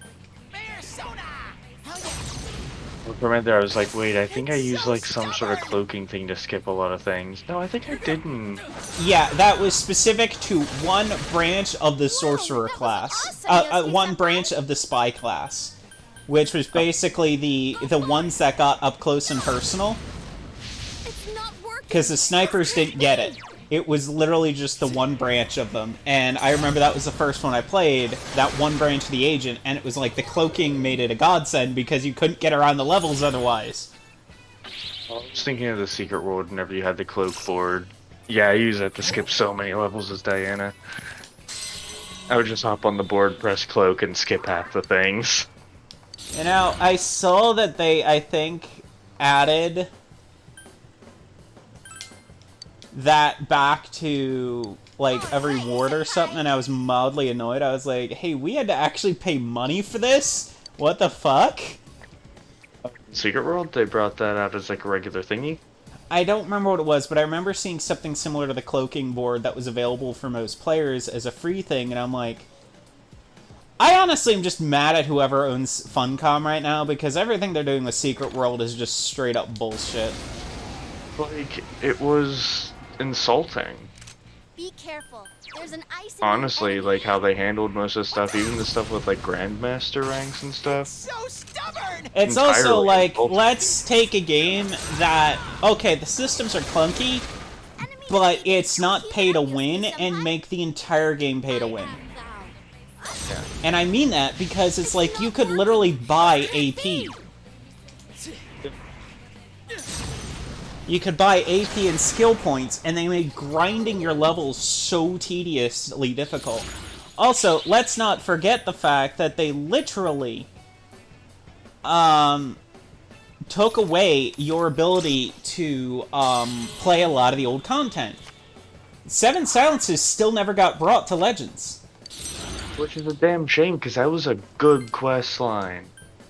For a minute there, I was like, wait, I think I used like some sort of cloaking thing to skip a lot of things. No, I think I didn't. Yeah, that was specific to one branch of the Sorcerer class. One branch of the Spy class. Which was basically the ones that got up close and personal. Because the snipers didn't get it. It was literally just the one branch of them. And I remember that was the first one I played, that one branch of the Agent, and it was like the cloaking made it a godsend because you couldn't get around the levels otherwise. I was thinking of the Secret World whenever you had the cloak board. Yeah, I use that to skip so many levels as Diana. I would just hop on the board, press cloak, and skip half the things. You know, I saw that they, I think, added that back to, like, every ward or something, and I was mildly annoyed. I was like, hey, we had to actually pay money for this? What the fuck? Secret World, they brought that out as like a regular thingy. I don't remember what it was, but I remember seeing something similar to the cloaking board that was available for most players as a free thing, and I'm like, I honestly am just mad at whoever owns Funcom right now, because everything they're doing with Secret World is just straight up bullshit. Like, it was insulting. Be careful. There's an ice. Honestly, like how they handled most of the stuff, even the stuff with like Grandmaster ranks and stuff. So stubborn! It's also Entirely like, insulting. let's take a game that, okay, the systems are clunky, but it's not pay to win, and make the entire game pay to win. And I mean that because it's like you could literally buy AP. You could buy AP and skill points, and they made grinding your levels so tediously difficult. Also, let's not forget the fact that they literally took away your ability to play a lot of the old content. Seven Silences still never got brought to Legends. Which is a damn shame, because that was a good quest line.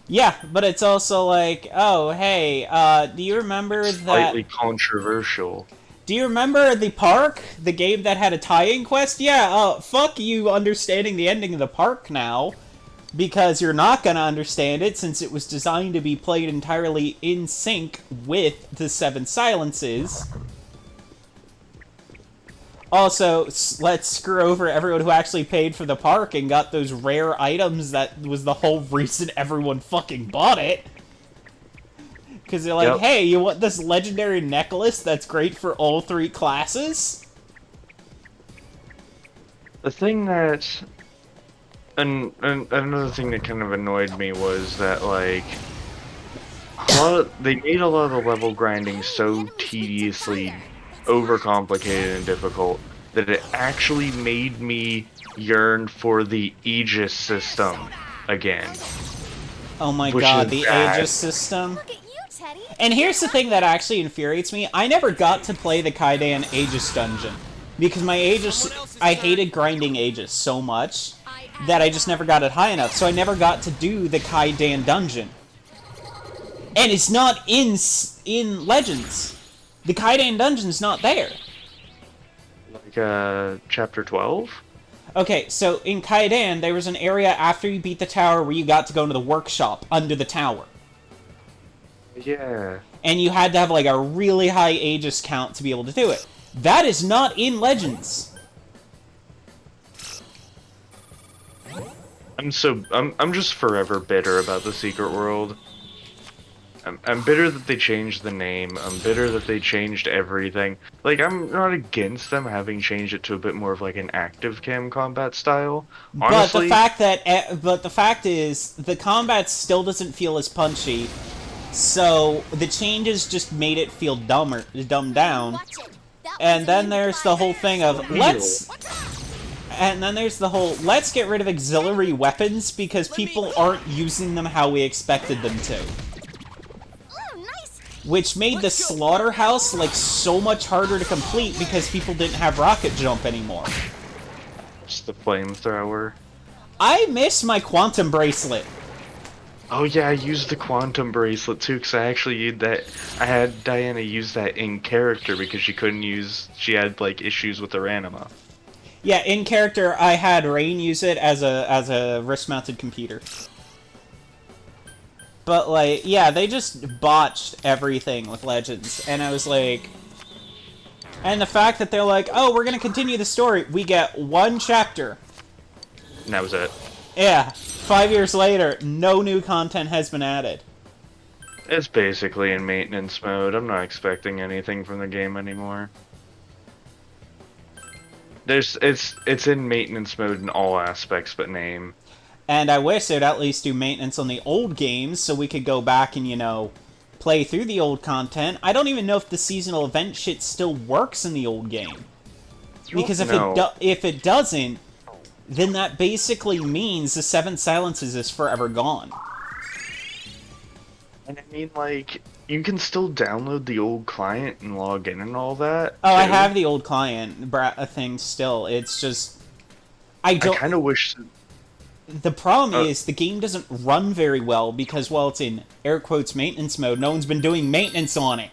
Yeah, but it's also like, oh, hey, do you remember that... Slightly controversial. Do you remember the park? The game that had a tie-in quest? Yeah, fuck you understanding the ending of the park now. Because you're not gonna understand it, since it was designed to be played entirely in sync with the Seven Silences. Also, let's screw over everyone who actually paid for the park and got those rare items that was the whole reason everyone fucking bought it. Because they're like, Yep. hey, you want this legendary necklace that's great for all three classes? The thing that... And another thing that kind of annoyed me was that, like... they made a lot of the level grinding so tediously overcomplicated and difficult that it actually made me yearn for the Aegis system again. Oh my Which god, is the bad. Aegis system. Look at you, Teddy. And here's the thing that actually infuriates me. I never got to play the Kaidan Aegis dungeon. Because my Aegis... I hated grinding Aegis so much that I just never got it high enough. So I never got to do the Kaidan dungeon. And it's not in Legends. The Kaidan dungeon's not there. Like, chapter 12? Okay, so in Kaidan, there was an area after you beat the tower where you got to go into the workshop under the tower. Yeah. And you had to have, like, a really high Aegis count to be able to do it. That is not in Legends. I'm just forever bitter about the Secret World. I'm bitter that they changed the name. I'm bitter that they changed everything. Like, I'm not against them having changed it to a bit more of like an active cam combat style. Honestly, But the fact is, the combat still doesn't feel as punchy. So the changes just made it feel dumbed down. Watch it. That And was then a there's the whole thing of let's get rid of auxiliary weapons because people aren't using them how we expected them to. Oh, nice. Which made the slaughterhouse like so much harder to complete because people didn't have rocket jump anymore. it's the flamethrower. I miss my quantum bracelet. Oh yeah, I used the quantum bracelet too, because I actually used that. I had Diana use that in character because she couldn't use. She had like issues with her anima. Yeah, in character, I had Rain use it as a wrist-mounted computer. But like, yeah, they just botched everything with Legends, and I was like, and the fact that they're like, oh, we're gonna continue the story. We get one chapter. And that was it. Yeah, 5 years later, no new content has been added. It's basically in maintenance mode. I'm not expecting anything from the game anymore. It's in maintenance mode in all aspects but name. And I wish they'd at least do maintenance on the old games so we could go back and, you know, play through the old content. I don't even know if the seasonal event shit still works in the old game. Because if it doesn't, then that basically means the Seven Silences is forever gone. And I mean, like, you can still download the old client and log in and all that. Oh, I too. have the old client thing still. It's just... I kind of wish... The problem is, the game doesn't run very well because, while it's in air quotes maintenance mode, no one's been doing maintenance on it.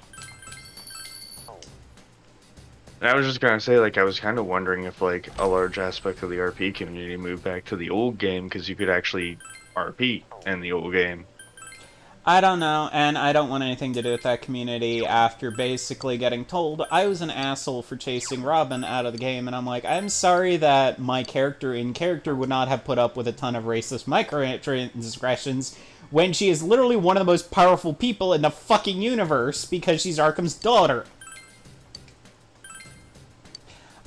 And I was just gonna say, like, I was kind of wondering if, like, a large aspect of the RP community moved back to the old game because you could actually RP in the old game. I don't know, and I don't want anything to do with that community after basically getting told I was an asshole for chasing Robin out of the game, and I'm like, I'm sorry that my character in character would not have put up with a ton of racist microtransgressions when she is literally one of the most powerful people in the fucking universe because she's Arkham's daughter.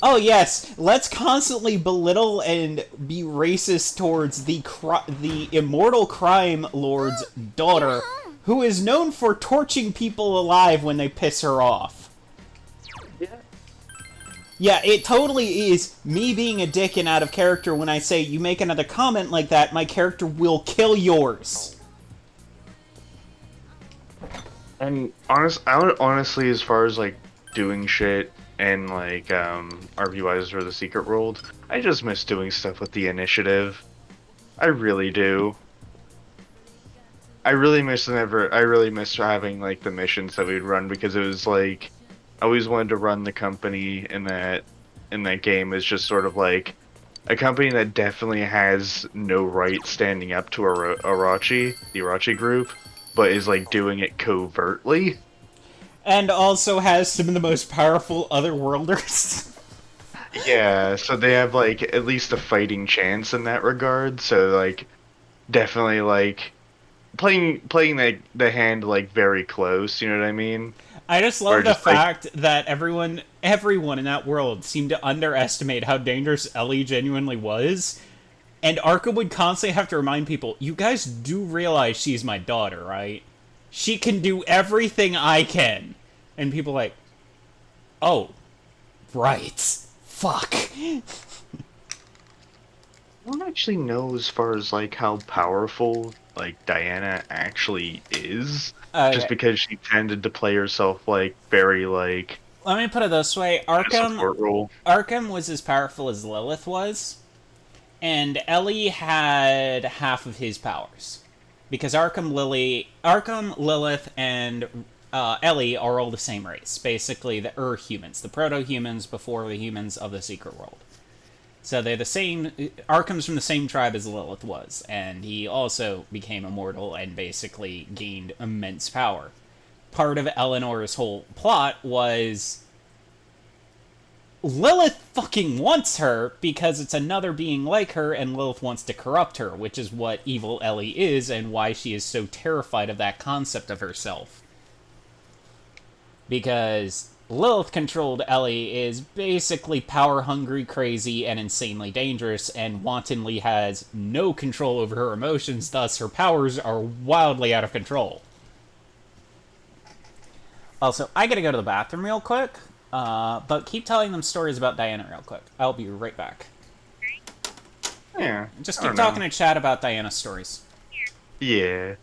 Oh yes, let's constantly belittle and be racist towards the immortal crime lord's daughter, who is known for torching people alive when they piss her off. Yeah, it totally is me being a dick and out of character when I say, you make another comment like that, my character will kill yours. And honestly, as far as, like, doing shit and, like, RP-wise for the Secret World, I just miss doing stuff with the Initiative. I really do. I really miss having, like, the missions that we'd run, because it was, like, I always wanted to run the company in that game as just sort of, like, a company that definitely has no right standing up to Arachi, the Arachi group, but is, like, doing it covertly. And also has some of the most powerful Otherworlders. Yeah, so they have, like, at least a fighting chance in that regard, so, like, definitely, like, playing the hand, like, very close, you know what I mean? I just love the fact that everyone in that world seemed to underestimate how dangerous Ellie genuinely was, and Arkham would constantly have to remind people, you guys do realize she's my daughter, right? She can do everything I can. And people like, oh, right. Fuck. I don't actually know as far as, like, how powerful, like, Diana actually is. Just because she tended to play herself, like, very, like... Let me put it this way. Arkham was as powerful as Lilith was. And Ellie had half of his powers. Because Arkham, Lilith, and Ellie are all the same race. Basically, the humans. The proto-humans before the humans of the Secret World. So they're the same... Arkham's from the same tribe as Lilith was. And he also became immortal and basically gained immense power. Part of Eleanor's whole plot was... Lilith fucking wants her because it's another being like her, and Lilith wants to corrupt her, which is what evil Ellie is and why she is so terrified of that concept of herself. Because Lilith-controlled Ellie is basically power-hungry, crazy, and insanely dangerous, and wantonly has no control over her emotions, thus her powers are wildly out of control. Also, I gotta go to the bathroom real quick. But keep telling them stories about Diana real quick. I'll be right back. Yeah. Just keep talking to Chad about Diana's stories. Yeah.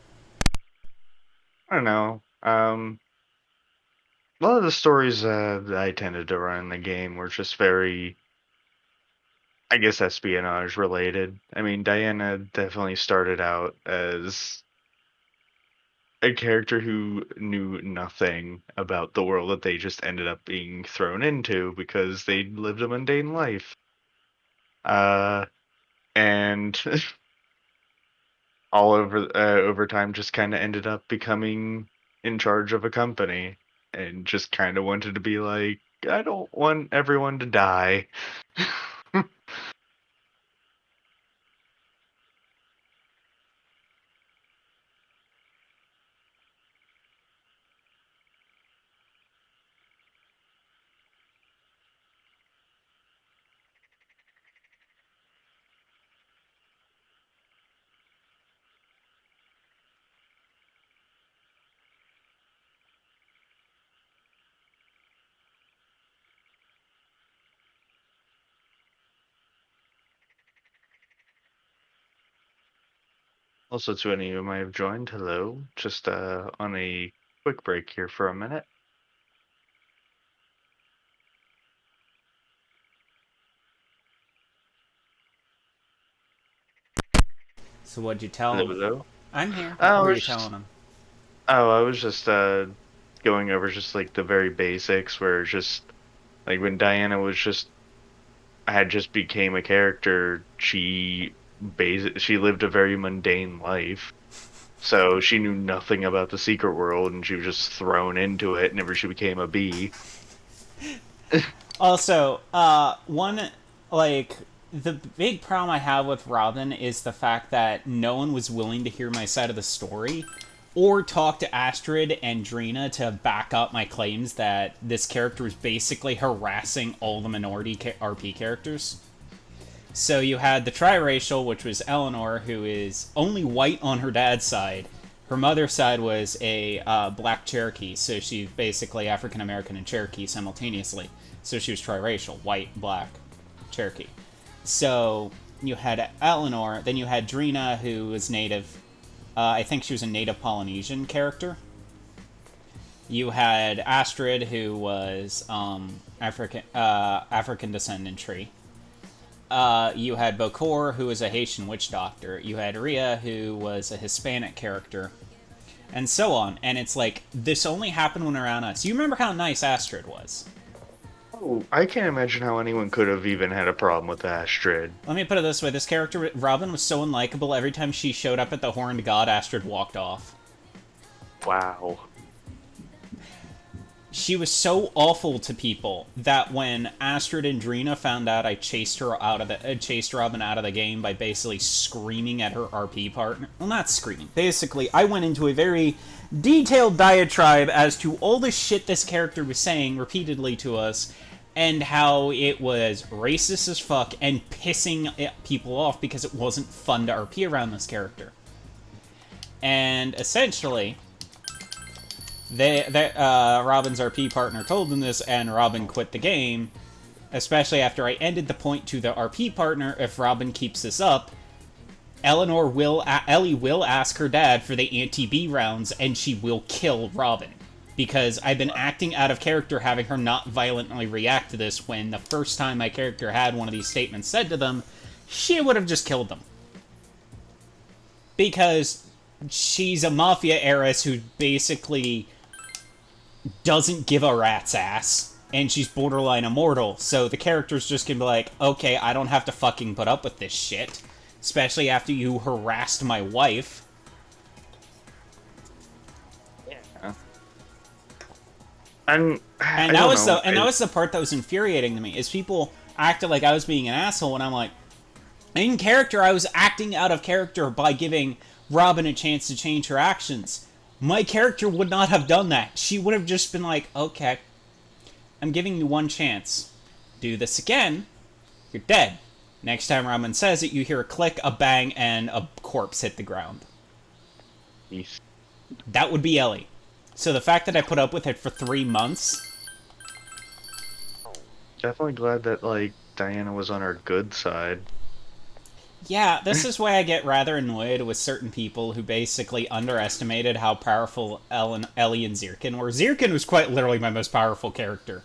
I don't know. A lot of the stories that I tended to run in the game were just very, I guess, espionage related. I mean, Diana definitely started out as a character who knew nothing about the world that they just ended up being thrown into because they lived a mundane life. And all over time just kind of ended up becoming in charge of a company and just kind of wanted to be like, I don't want everyone to die. Also, to any who might have joined, hello. Just on a quick break here for a minute. So what'd you tell Hello, him? hello. I'm here. Oh, What I were was you just, telling him? I was just going over just like the very basics, where just like when Diana was just had just became a character, she lived a very mundane life. So she knew nothing about the secret world, and she was just thrown into it whenever she became a bee. Also, like, the big problem I have with Robin is the fact that no one was willing to hear my side of the story or talk to Astrid and Drina to back up my claims that this character was basically harassing all the minority RP characters. So you had the triracial, which was Eleanor, who is only white on her dad's side. Her mother's side was a black Cherokee, so she's basically African American and Cherokee simultaneously. So she was triracial, white, black, Cherokee. So you had Eleanor, then you had Drina, who was native. I think she was a native Polynesian character. You had Astrid, who was African descendantry. You had Bokor, who was a Haitian witch doctor. You had Rhea, who was a Hispanic character. And so on. And it's like, this only happened when around us. You remember how nice Astrid was? Oh, I can't imagine how anyone could have even had a problem with Astrid. Let me put it this way. This character, Robin, was so unlikable. Every time she showed up at the Horned God, Astrid walked off. Wow. She was so awful to people that when Astrid and Drina found out I chased Robin out of the game by basically screaming at her RP partner. Well, not screaming. Basically, I went into a very detailed diatribe as to all the shit this character was saying repeatedly to us, and how it was racist as fuck and pissing people off because it wasn't fun to RP around this character. And essentially, Robin's RP partner told them this, and Robin quit the game, especially after I ended the point to the RP partner. If Robin keeps this up, Ellie will ask her dad for the anti-B rounds, and she will kill Robin. Because I've been acting out of character, having her not violently react to this, when the first time my character had one of these statements said to them, she would have just killed them. Because she's a mafia heiress who basically doesn't give a rat's ass, and she's borderline immortal, so the character's just gonna be like, okay, I don't have to fucking put up with this shit, especially after you harassed my wife. Yeah. And that was the part that was infuriating to me, is people acted like I was being an asshole, and I'm like, in character, I was acting out of character by giving Robin a chance to change her actions. My character would not have done that. She would have just been like, okay, I'm giving you one chance. Do this again, you're dead. Next time Robin says it, you hear a click, a bang, and a corpse hit the ground. Yes. That would be Ellie. So the fact that I put up with it for 3 months... Definitely glad that, like, Diana was on our good side. Yeah, this is why I get rather annoyed with certain people who basically underestimated how powerful Ellie and Zirkin were. Zirkin was quite literally my most powerful character.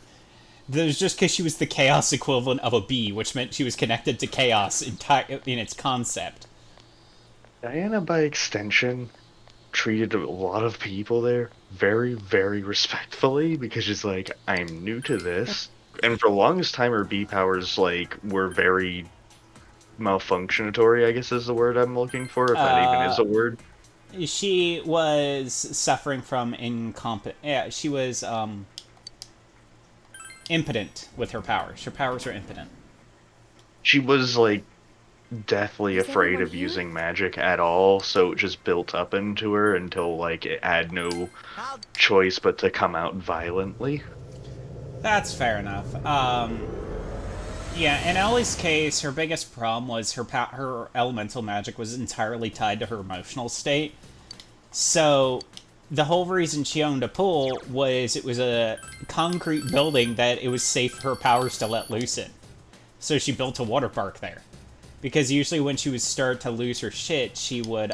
That was just because she was the chaos equivalent of a bee, which meant she was connected to chaos in its concept. Diana, by extension, treated a lot of people there very, very respectfully, because she's like, I'm new to this. And for the longest time, her bee powers, like, were very malfunctionatory, I guess is the word I'm looking for, if that even is a word. She was suffering from she was, impotent with her powers. Her powers were impotent. She was, like, deathly afraid of using magic at all, so it just built up into her until, like, it had no choice but to come out violently. That's fair enough. Yeah, in Ellie's case, her biggest problem was her elemental magic was entirely tied to her emotional state. So, the whole reason she owned a pool was it was a concrete building that it was safe for her powers to let loose in. So she built a water park there. Because usually when she would start to lose her shit, she would,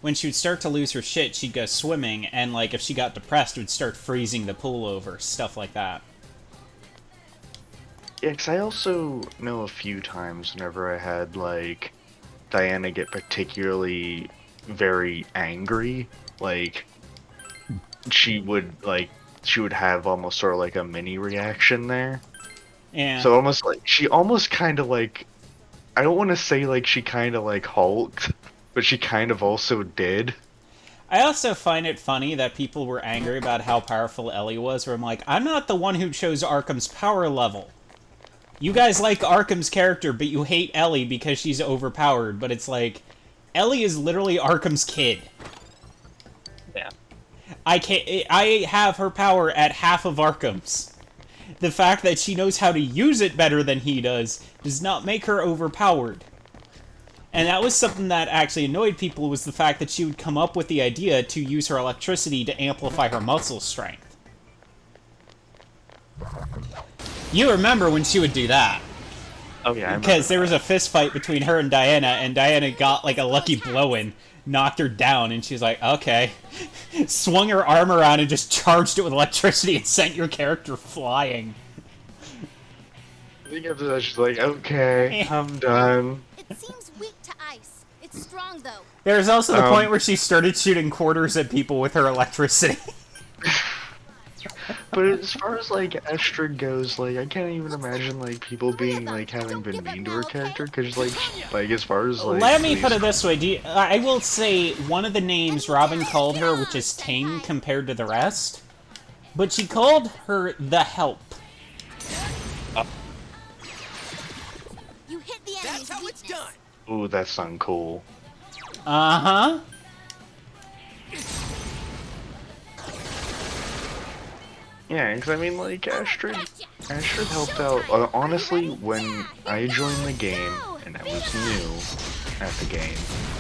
when she would start to lose her shit, she'd go swimming, and, like, if she got depressed, it would start freezing the pool over, stuff like that. Yeah, 'cause I also know a few times whenever I had, like, Diana get particularly very angry, like, she would have almost sort of like a mini reaction there. And So almost like, she almost kind of like, I don't want to say like she kind of like hulked, but she kind of also did. I also find it funny that people were angry about how powerful Ellie was, where I'm like, I'm not the one who chose Arkham's power level. You guys like Arkham's character, but you hate Ellie because she's overpowered, but it's like, Ellie is literally Arkham's kid. Yeah. I have her power at half of Arkham's. The fact that she knows how to use it better than he does not make her overpowered. And that was something that actually annoyed people, was the fact that she would come up with the idea to use her electricity to amplify her muscle strength. You remember when she would do that. Oh yeah, Because there was a fist fight between her and Diana got like a lucky blow in, knocked her down, and she's like, okay. Swung her arm around and just charged it with electricity and sent your character flying. I think after that she's like, okay, I'm done. It seems weak to ice. It's strong though. There's also the point where she started shooting quarters at people with her electricity. But as far as like Astrid goes, like I can't even imagine like people being like having been mean to her character, because like as far as like. Let me put it this way: I will say one of the names Robin called her, which is tame compared to the rest, but she called her the Help. You hit the That's enemy's how it's weakness. done. Ooh, that's uncool. Uh-huh. Yeah, because I mean, like Astrid helped out. Honestly, when I joined the game and I was new at the game,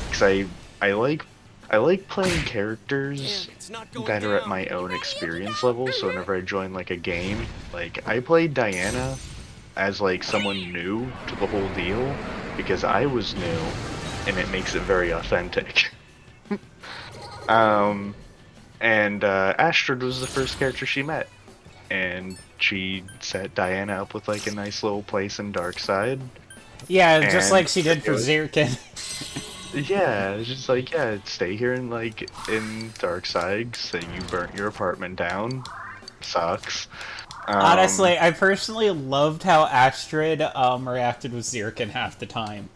because I like playing characters It's not going that are at down. my own experience level. So whenever I join like a game, like I played Diana as like someone new to the whole deal because I was new, and it makes it very authentic. And Astrid was the first character she met, and she set Diana up with like a nice little place in Darkside. Yeah, just And like she did it for was- Zirkin. Yeah, it's just like, yeah, stay here in Darkside, so you burnt your apartment down. Sucks. Honestly, I personally loved how Astrid reacted with Zirkin half the time.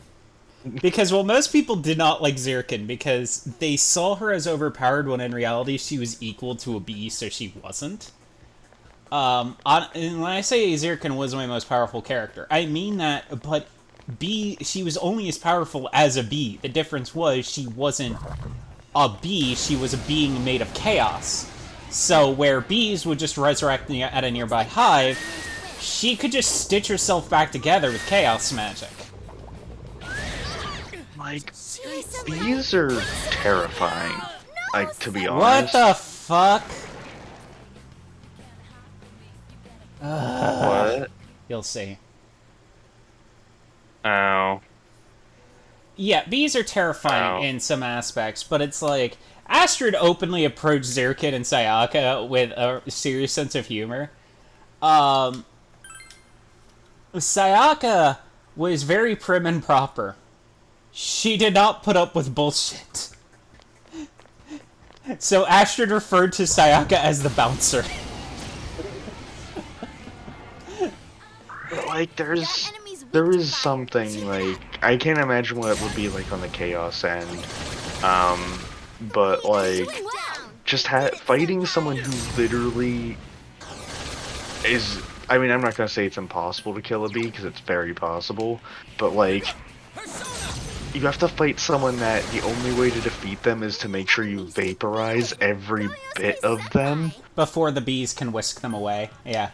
Because, well, most people did not like Zirkin because they saw her as overpowered when in reality she was equal to a bee, so she wasn't. And when I say Zirkin was my most powerful character, I mean that, but she was only as powerful as a bee. The difference was she wasn't a bee, she was a being made of chaos. So where bees would just resurrect at a nearby hive, she could just stitch herself back together with chaos magic. Like, bees are terrifying. Like, to be What honest. the fuck? What? You'll see. Ow. Yeah, bees are terrifying Ow. in some aspects, but it's like, Astrid openly approached Zirkin and Sayaka with a serious sense of humor. Sayaka was very prim and proper. She did not put up with bullshit. So Astrid referred to Sayaka as the bouncer. But, like, there is something, like, I can't imagine what it would be like on the Chaos end. But, like, just fighting someone who literally is, I mean, I'm not gonna say it's impossible to kill a bee, because it's very possible, but, like, you have to fight someone that the only way to defeat them is to make sure you vaporize every bit of them Before the bees can whisk them away. Yeah.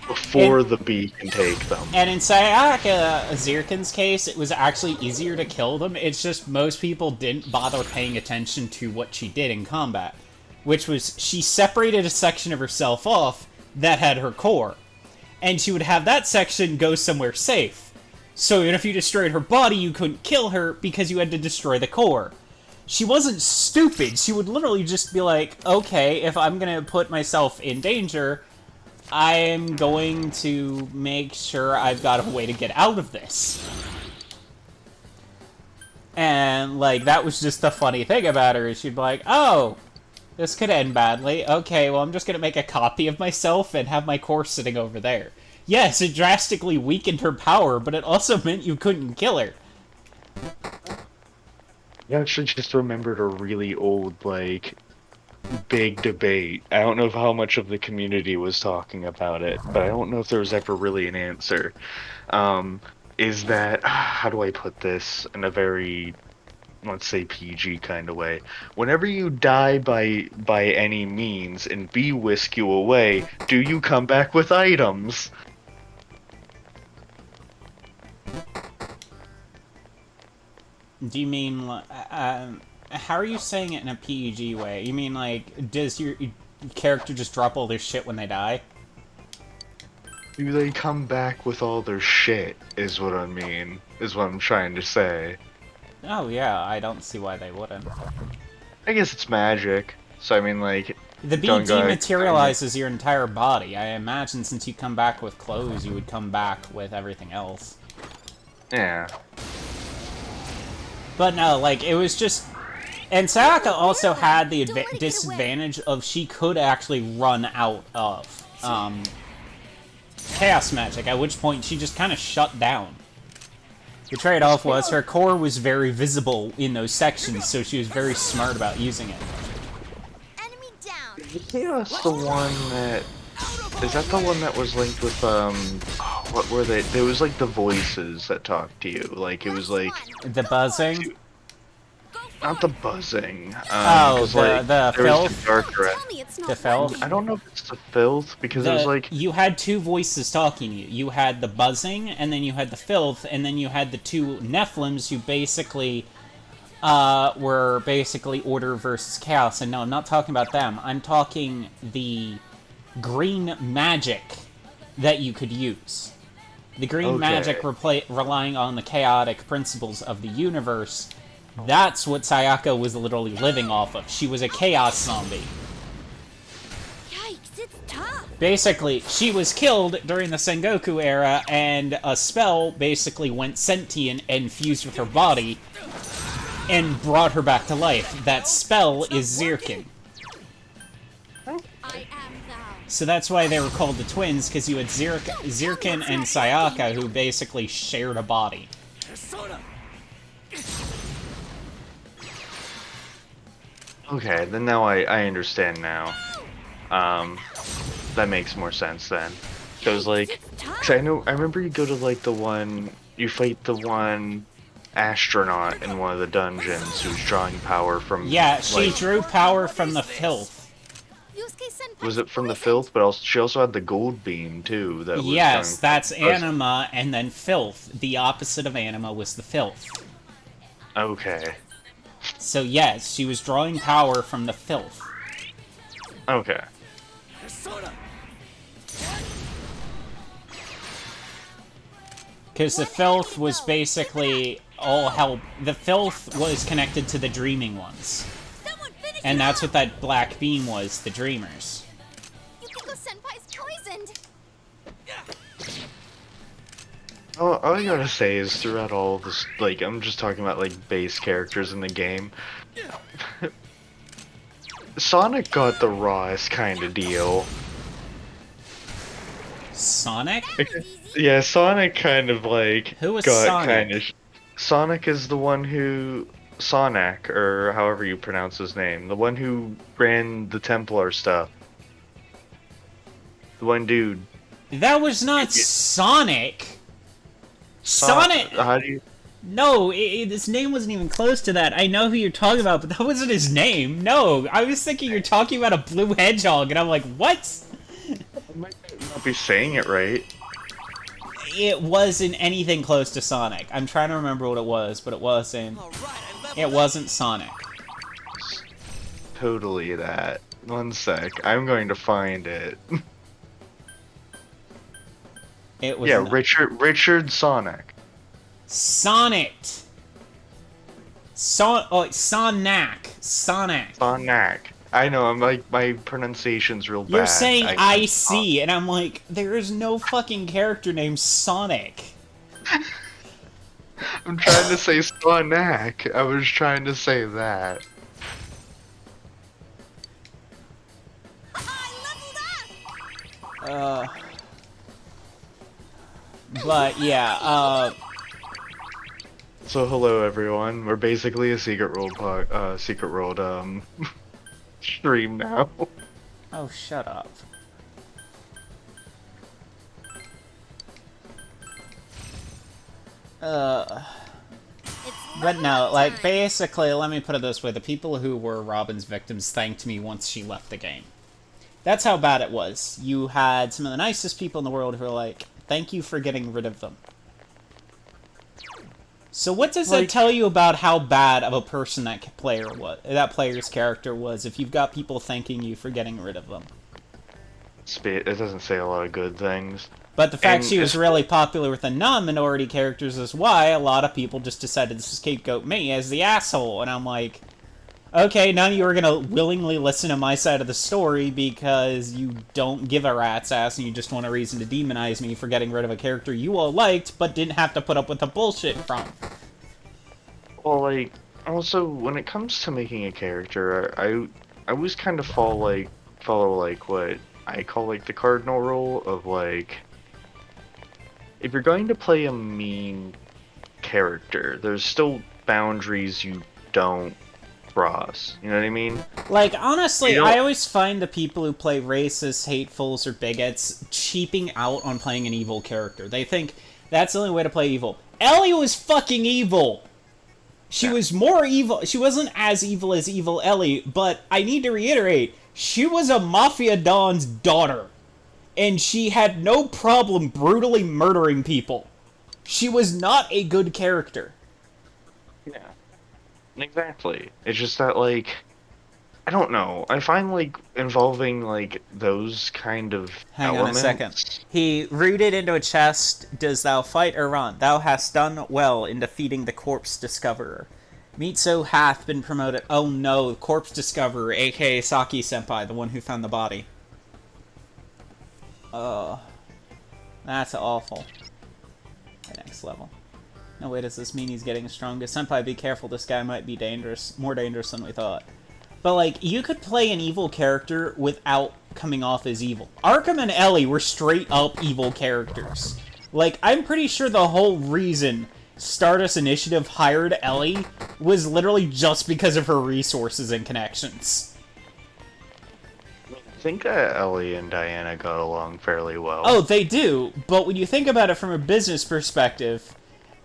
before the bee can take them. And in Sayaka Zirkin's case, it was actually easier to kill them. It's just most people didn't bother paying attention to what she did in combat. Which was, she separated a section of herself off that had her core. and she would have that section go somewhere safe. So even if you destroyed her body, you couldn't kill her because you had to destroy the core. She wasn't stupid. She would literally just be like, okay, if I'm gonna put myself in danger, I'm going to make sure I've got a way to get out of this. And, like, that was just the funny thing about her, is she'd be like, oh, this could end badly. Okay, well, I'm just gonna make a copy of myself and have my core sitting over there. Yes, it drastically weakened her power, but it also meant you couldn't kill her. I actually just remembered a really old, like, big debate. I don't know how much of the community was talking about it, but I don't know if there was ever really an answer. Is that, how do I put this in a very, let's say, PG kind of way? Whenever you die by any means and B whisk you away, do you come back with items? Do you mean, how are you saying it in a PG way? You mean, like, does your character just drop all their shit when they die? Do they come back with all their shit, is what I mean, is what I'm trying to say. Oh yeah, I don't see why they wouldn't. I guess it's magic, so I mean, like... The bee dematerializes your entire body. I imagine since you come back with clothes, you would come back with everything else. Yeah. But no, like, it was just... And Sayaka also had the disadvantage of she could actually run out of chaos magic, at which point she just kind of shut down. The trade-off was her core was very visible in those sections, so she was very smart about using it. Enemy down. Is Chaos the one that... Is that the one that was linked with, what were they? There was, like, the voices that talked to you. Like, it was, like... The buzzing? Not the buzzing. The filth? The filth? I don't know if it's the filth, because it was, like... You had two voices talking to you. You had the buzzing, and then you had the filth, and then you had the two Nephilims who basically... were basically Order versus Chaos. And no, I'm not talking about them. I'm talking the... green magic that you could use. The green magic relying on the chaotic principles of the universe. That's what Sayaka was literally living off of. She was a chaos zombie. Yikes, it's tough. Basically, she was killed during the Sengoku era, and a spell basically went sentient and fused with her body and brought her back to life. That spell is Zirkin. So that's why they were called the twins, because you had Zirkin and Sayaka, who basically shared a body. Okay, then now I understand now. That makes more sense then. Because, like, I remember you go to, like, you fight the one astronaut in one of the dungeons who's drawing power from... Yeah, she drew power from the filth. Was it from the filth? But she also had the gold beam too. That was yes, that's anima, and then filth. The opposite of anima was the filth. Okay. So yes, she was drawing power from the filth. Okay. Because the filth was basically all hell. The filth was connected to the dreaming ones. And that's what that black beam was, the dreamers. Yukiko-senpai's poisoned. All I gotta say is throughout all this, like, I'm just talking about, like, base characters in the game. Sonic got the rawest kind of deal. Sonic? Yeah, Sonic kind of, like, who was got Sonic? kind of... Sonic is the one who... Sonic, or however you pronounce his name. The one who ran the Templar stuff. The one dude. That was not Sonic! Sonic! How do you... No, his name wasn't even close to that. I know who you're talking about, but that wasn't his name. No, I was thinking you're talking about a blue hedgehog, and I'm like, what? I might not be saying it right. It wasn't anything close to Sonic. I'm trying to remember what it was, but it wasn't. It wasn't Sonic. Totally that. One sec. I'm going to find it. It was Yeah, not- Richard Sonic. Sonnet. Sonic. Sonic. I know, I'm like, my pronunciation's real bad. You're saying I IC, and I'm like, there is no fucking character named Sonic. I'm trying to say Sonic. I was trying to say that. But yeah, So hello everyone. We're basically a Secret World stream now. oh, shut up. But no, like, basically, let me put it this way, the people who were Robin's victims thanked me once she left the game. That's how bad it was. You had some of the nicest people in the world who were like, thank you for getting rid of them. So what does that tell you about how bad of a person that player's character was, if you've got people thanking you for getting rid of them? It doesn't say a lot of good things. But the fact And she was really popular with the non-minority characters is why a lot of people just decided to scapegoat me as the asshole. And I'm like, okay, none of you are going to willingly listen to my side of the story because you don't give a rat's ass and you just want a reason to demonize me for getting rid of a character you all liked but didn't have to put up with the bullshit from. Well, like, also, when it comes to making a character, I always kind of follow, like, what I call, like, the cardinal rule of, like, if you're going to play a mean character, there's still boundaries you don't cross. You know what I mean? Like, honestly, You know- I always find the people who play racists, hatefuls, or bigots cheaping out on playing an evil character. They think that's the only way to play evil. Ellie was fucking evil! She was more evil. She wasn't as evil as Evil Ellie, but I need to reiterate, she was a Mafia Don's daughter. And she had no problem brutally murdering people. She was not a good character. Yeah. Exactly. It's just that, like, I don't know. I find, like, involving, like, those kind of Hang elements... on a second. He rooted into a chest. Does thou fight or run? Thou hast done well in defeating the Corpse Discoverer. Mitsu hath been promoted. Oh no, Corpse Discoverer, aka Saki-senpai, the one who found the body. That's awful. Okay, next level. No, wait, does this mean he's getting stronger? Senpai, be careful, this guy might be dangerous. More dangerous than we thought. But, like, you could play an evil character without coming off as evil. Arkham and Ellie were straight-up evil characters. Like, I'm pretty sure the whole reason Stardust Initiative hired Ellie was literally just because of her resources and connections. I think Ellie and Diana got along fairly well. Oh, they do, but when you think about it from a business perspective,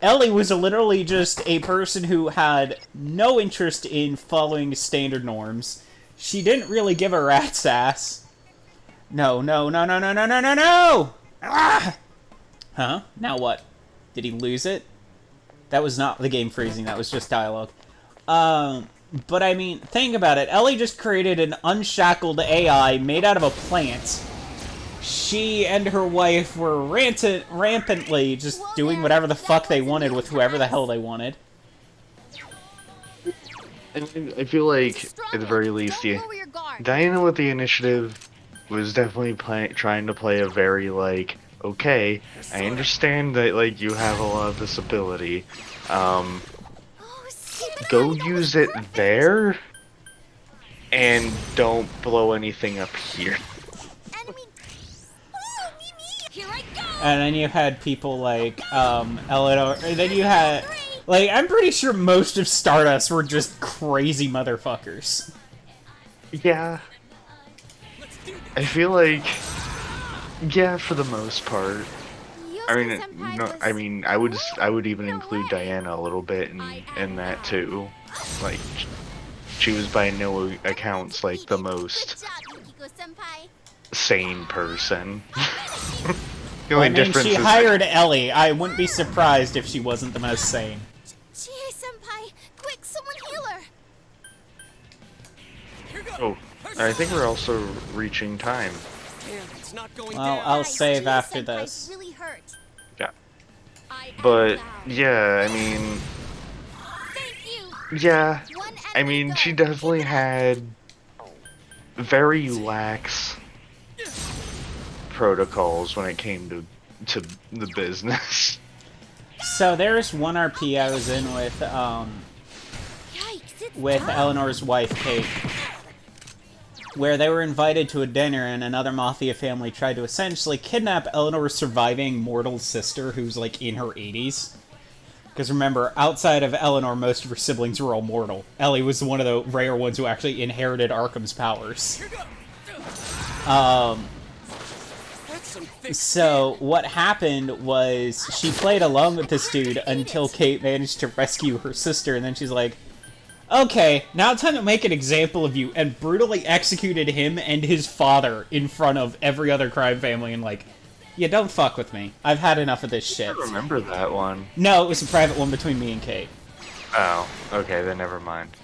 Ellie was literally just a person who had no interest in following standard norms. She didn't really give a rat's ass. No, no, no, no, no, no, no, no, no! Ah! Huh? Now what? Did he lose it? That was not the game freezing, that was just dialogue. But I mean, think about it. Ellie just created an unshackled AI made out of a plant. She and her wife were rampantly just doing whatever the fuck they wanted with whoever the hell they wanted. And I feel like, at the very least, Diana with the initiative was definitely trying to play a very, like, okay, I understand that, like, you have a lot of this ability. Go use it there, and don't blow anything up here. And then you had people like, Eleanor, and then you had, like, I'm pretty sure most of Stardust were just crazy motherfuckers. Yeah. I feel like, yeah, for the most part. I mean, I would even include Diana a little bit in that too. Like, she was by no accounts like the most sane person. The only I mean, difference she is hired Ellie. I wouldn't be surprised if she wasn't the most sane. Chie-senpai, quick, someone heal her! Oh, I think we're also reaching time. Damn, it's not going Well, down. I'll Guys, save Chie after Senpai's this. really hurt. Yeah. I am But loud. yeah, I mean, Thank you. yeah, One I enemy mean, to she go. definitely Keep it up. had very lax protocols when it came to the business. So there's one RP I was in with Yikes, it's with tough. Eleanor's wife, Kate, where they were invited to a dinner and another Mafia family tried to essentially kidnap Eleanor's surviving mortal sister who's like in her 80s. Because remember, outside of Eleanor, most of her siblings were all mortal. Ellie was one of the rare ones who actually inherited Arkham's powers. That's some thick So what happened was she played along with this dude until Kate managed to rescue her sister, and then she's like, okay, now it's time to make an example of you, and brutally executed him and his father in front of every other crime family, and like, yeah, don't fuck with me. I've had enough of this shit. I remember that one. No, it was a private one between me and Kate. Oh, okay, then never mind.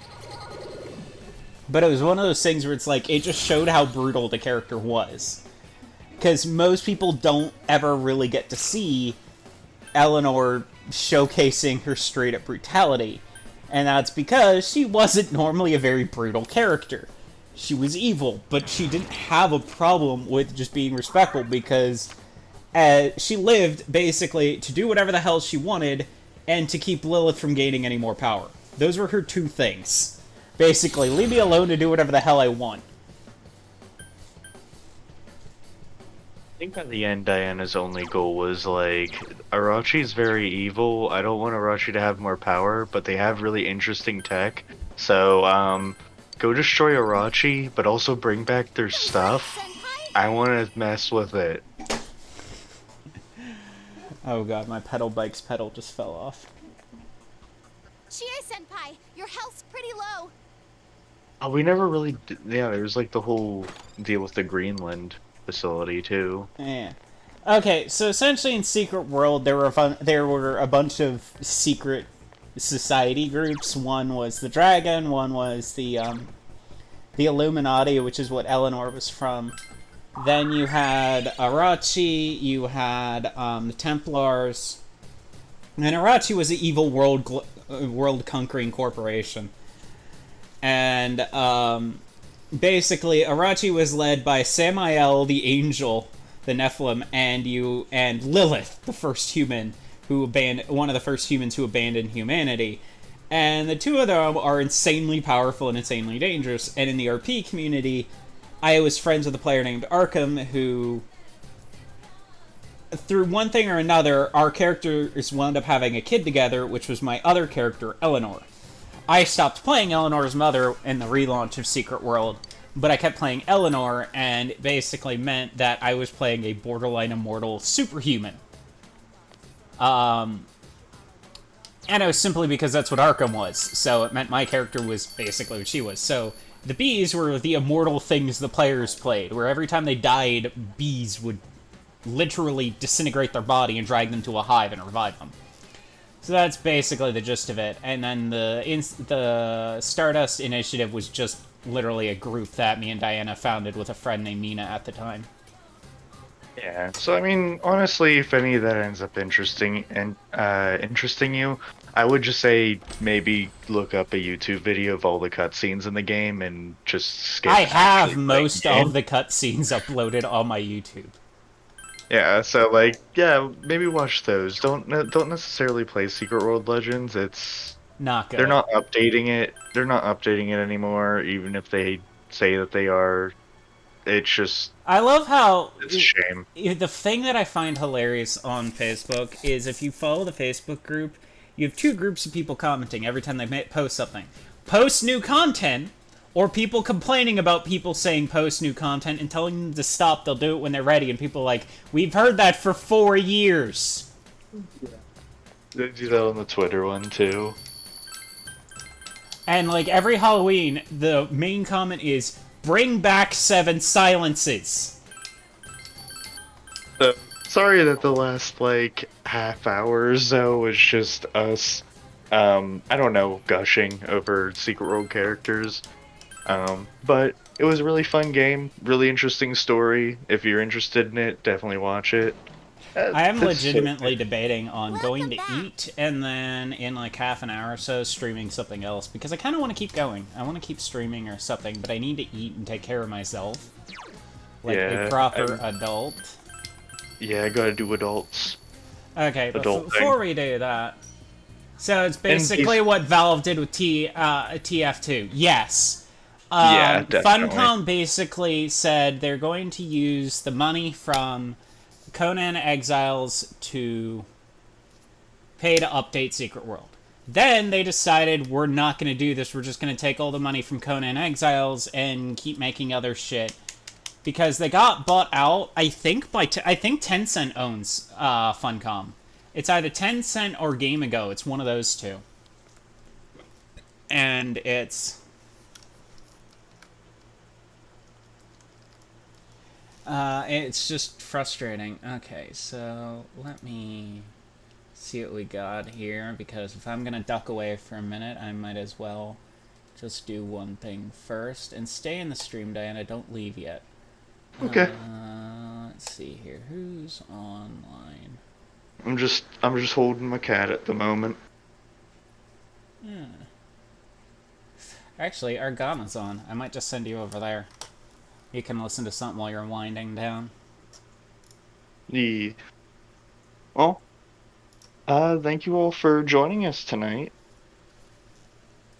But it was one of those things where it's like, it just showed how brutal the character was. Because most people don't ever really get to see Eleanor showcasing her straight-up brutality. And that's because she wasn't normally a very brutal character. She was evil, but she didn't have a problem with just being respectful because she lived, basically, to do whatever the hell she wanted and to keep Lilith from gaining any more power. Those were her two things. Basically, leave me alone to do whatever the hell I want. I think by the end, Diana's only goal was like, Arachi's very evil. I don't want Arachi to have more power, but they have really interesting tech. So, go destroy Arachi, but also bring back their stuff. Senpai? I want to mess with it. Oh god, my pedal bike's pedal just fell off. Chie Senpai, your health's pretty low. Oh, we never really did, yeah, there was like the whole deal with the Greenland facility, too. Yeah. Okay, so essentially in Secret World, there were a bunch of secret society groups. One was the Dragon, one was the Illuminati, which is what Eleanor was from. Then you had Arachi, you had the Templars, and Arachi was the evil world-conquering corporation. And basically, Arachi was led by Samael the Angel, the Nephilim, and Lilith, the first human one of the first humans who abandoned humanity. And the two of them are insanely powerful and insanely dangerous. And in the RP community, I was friends with a player named Arkham who, through one thing or another, our characters wound up having a kid together, which was my other character, Eleanor. I stopped playing Eleanor's mother in the relaunch of Secret World, but I kept playing Eleanor, and it basically meant that I was playing a borderline immortal superhuman. And it was simply because that's what Arkham was, so it meant my character was basically what she was. So the bees were the immortal things the players played, where every time they died, bees would literally disintegrate their body and drag them to a hive and revive them. So that's basically the gist of it. And then the Stardust Initiative was just literally a group that me and Diana founded with a friend named Nina at the time. Yeah, so I mean, honestly, if any of that ends up interesting you, I would just say maybe look up a YouTube video of all the cutscenes in the game and just skip. I have actually most playing of the cutscenes uploaded on my YouTube. Yeah, so like, yeah, maybe watch those. Don't necessarily play Secret World Legends. It's Not good. they're not updating it. They're not updating it anymore, even if they say that they are. It's just I love how it's a shame. the thing that I find hilarious on Facebook is if you follow the Facebook group, you have two groups of people commenting every time they post something. Post new content, or people complaining about people saying post new content and telling them to stop, they'll do it when they're ready, and people are like, we've heard that for 4 years. They do that on the Twitter one too. And like every Halloween, the main comment is, bring back 7 silences. Sorry that the last like half hour or so was just us. I don't know, gushing over Secret World characters. But It was a really fun game, really interesting story. If you're interested in it, definitely watch it. I am That's so- legitimately debating on Welcome going to back. eat and then in like half an hour or so streaming something else because I kind of want to keep going. I want to keep streaming or something, but I need to eat and take care of myself. Like Yeah, a proper adult. Yeah, I gotta do adults. Okay, but Adult before thing. we do that, so it's basically what Valve did with TF2. Yes. Yeah, definitely. Funcom basically said they're going to use the money from Conan Exiles to pay to update Secret World. Then they decided we're not going to do this. We're just going to take all the money from Conan Exiles and keep making other shit. Because they got bought out, I think I think Tencent owns Funcom. It's either Tencent or GameAgo. It's one of those two. And it's just frustrating. Okay, so let me see what we got here, because if I'm gonna duck away for a minute, I might as well just do one thing first and stay in the stream, Diana. Don't leave yet. Okay. Let's see here. Who's online? I'm just holding my cat at the moment. Actually, Argana's on. I might just send you over there. You can listen to something while you're winding down. Yeah. Well, thank you all for joining us tonight.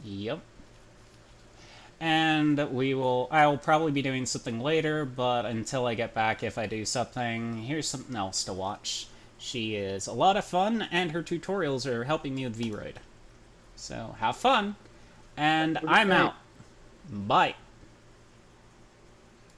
Yep. And I will probably be doing something later, but until I get back, if I do something, here's something else to watch. She is a lot of fun, and her tutorials are helping me with Vroid. So, have fun, and I'm out. Bye.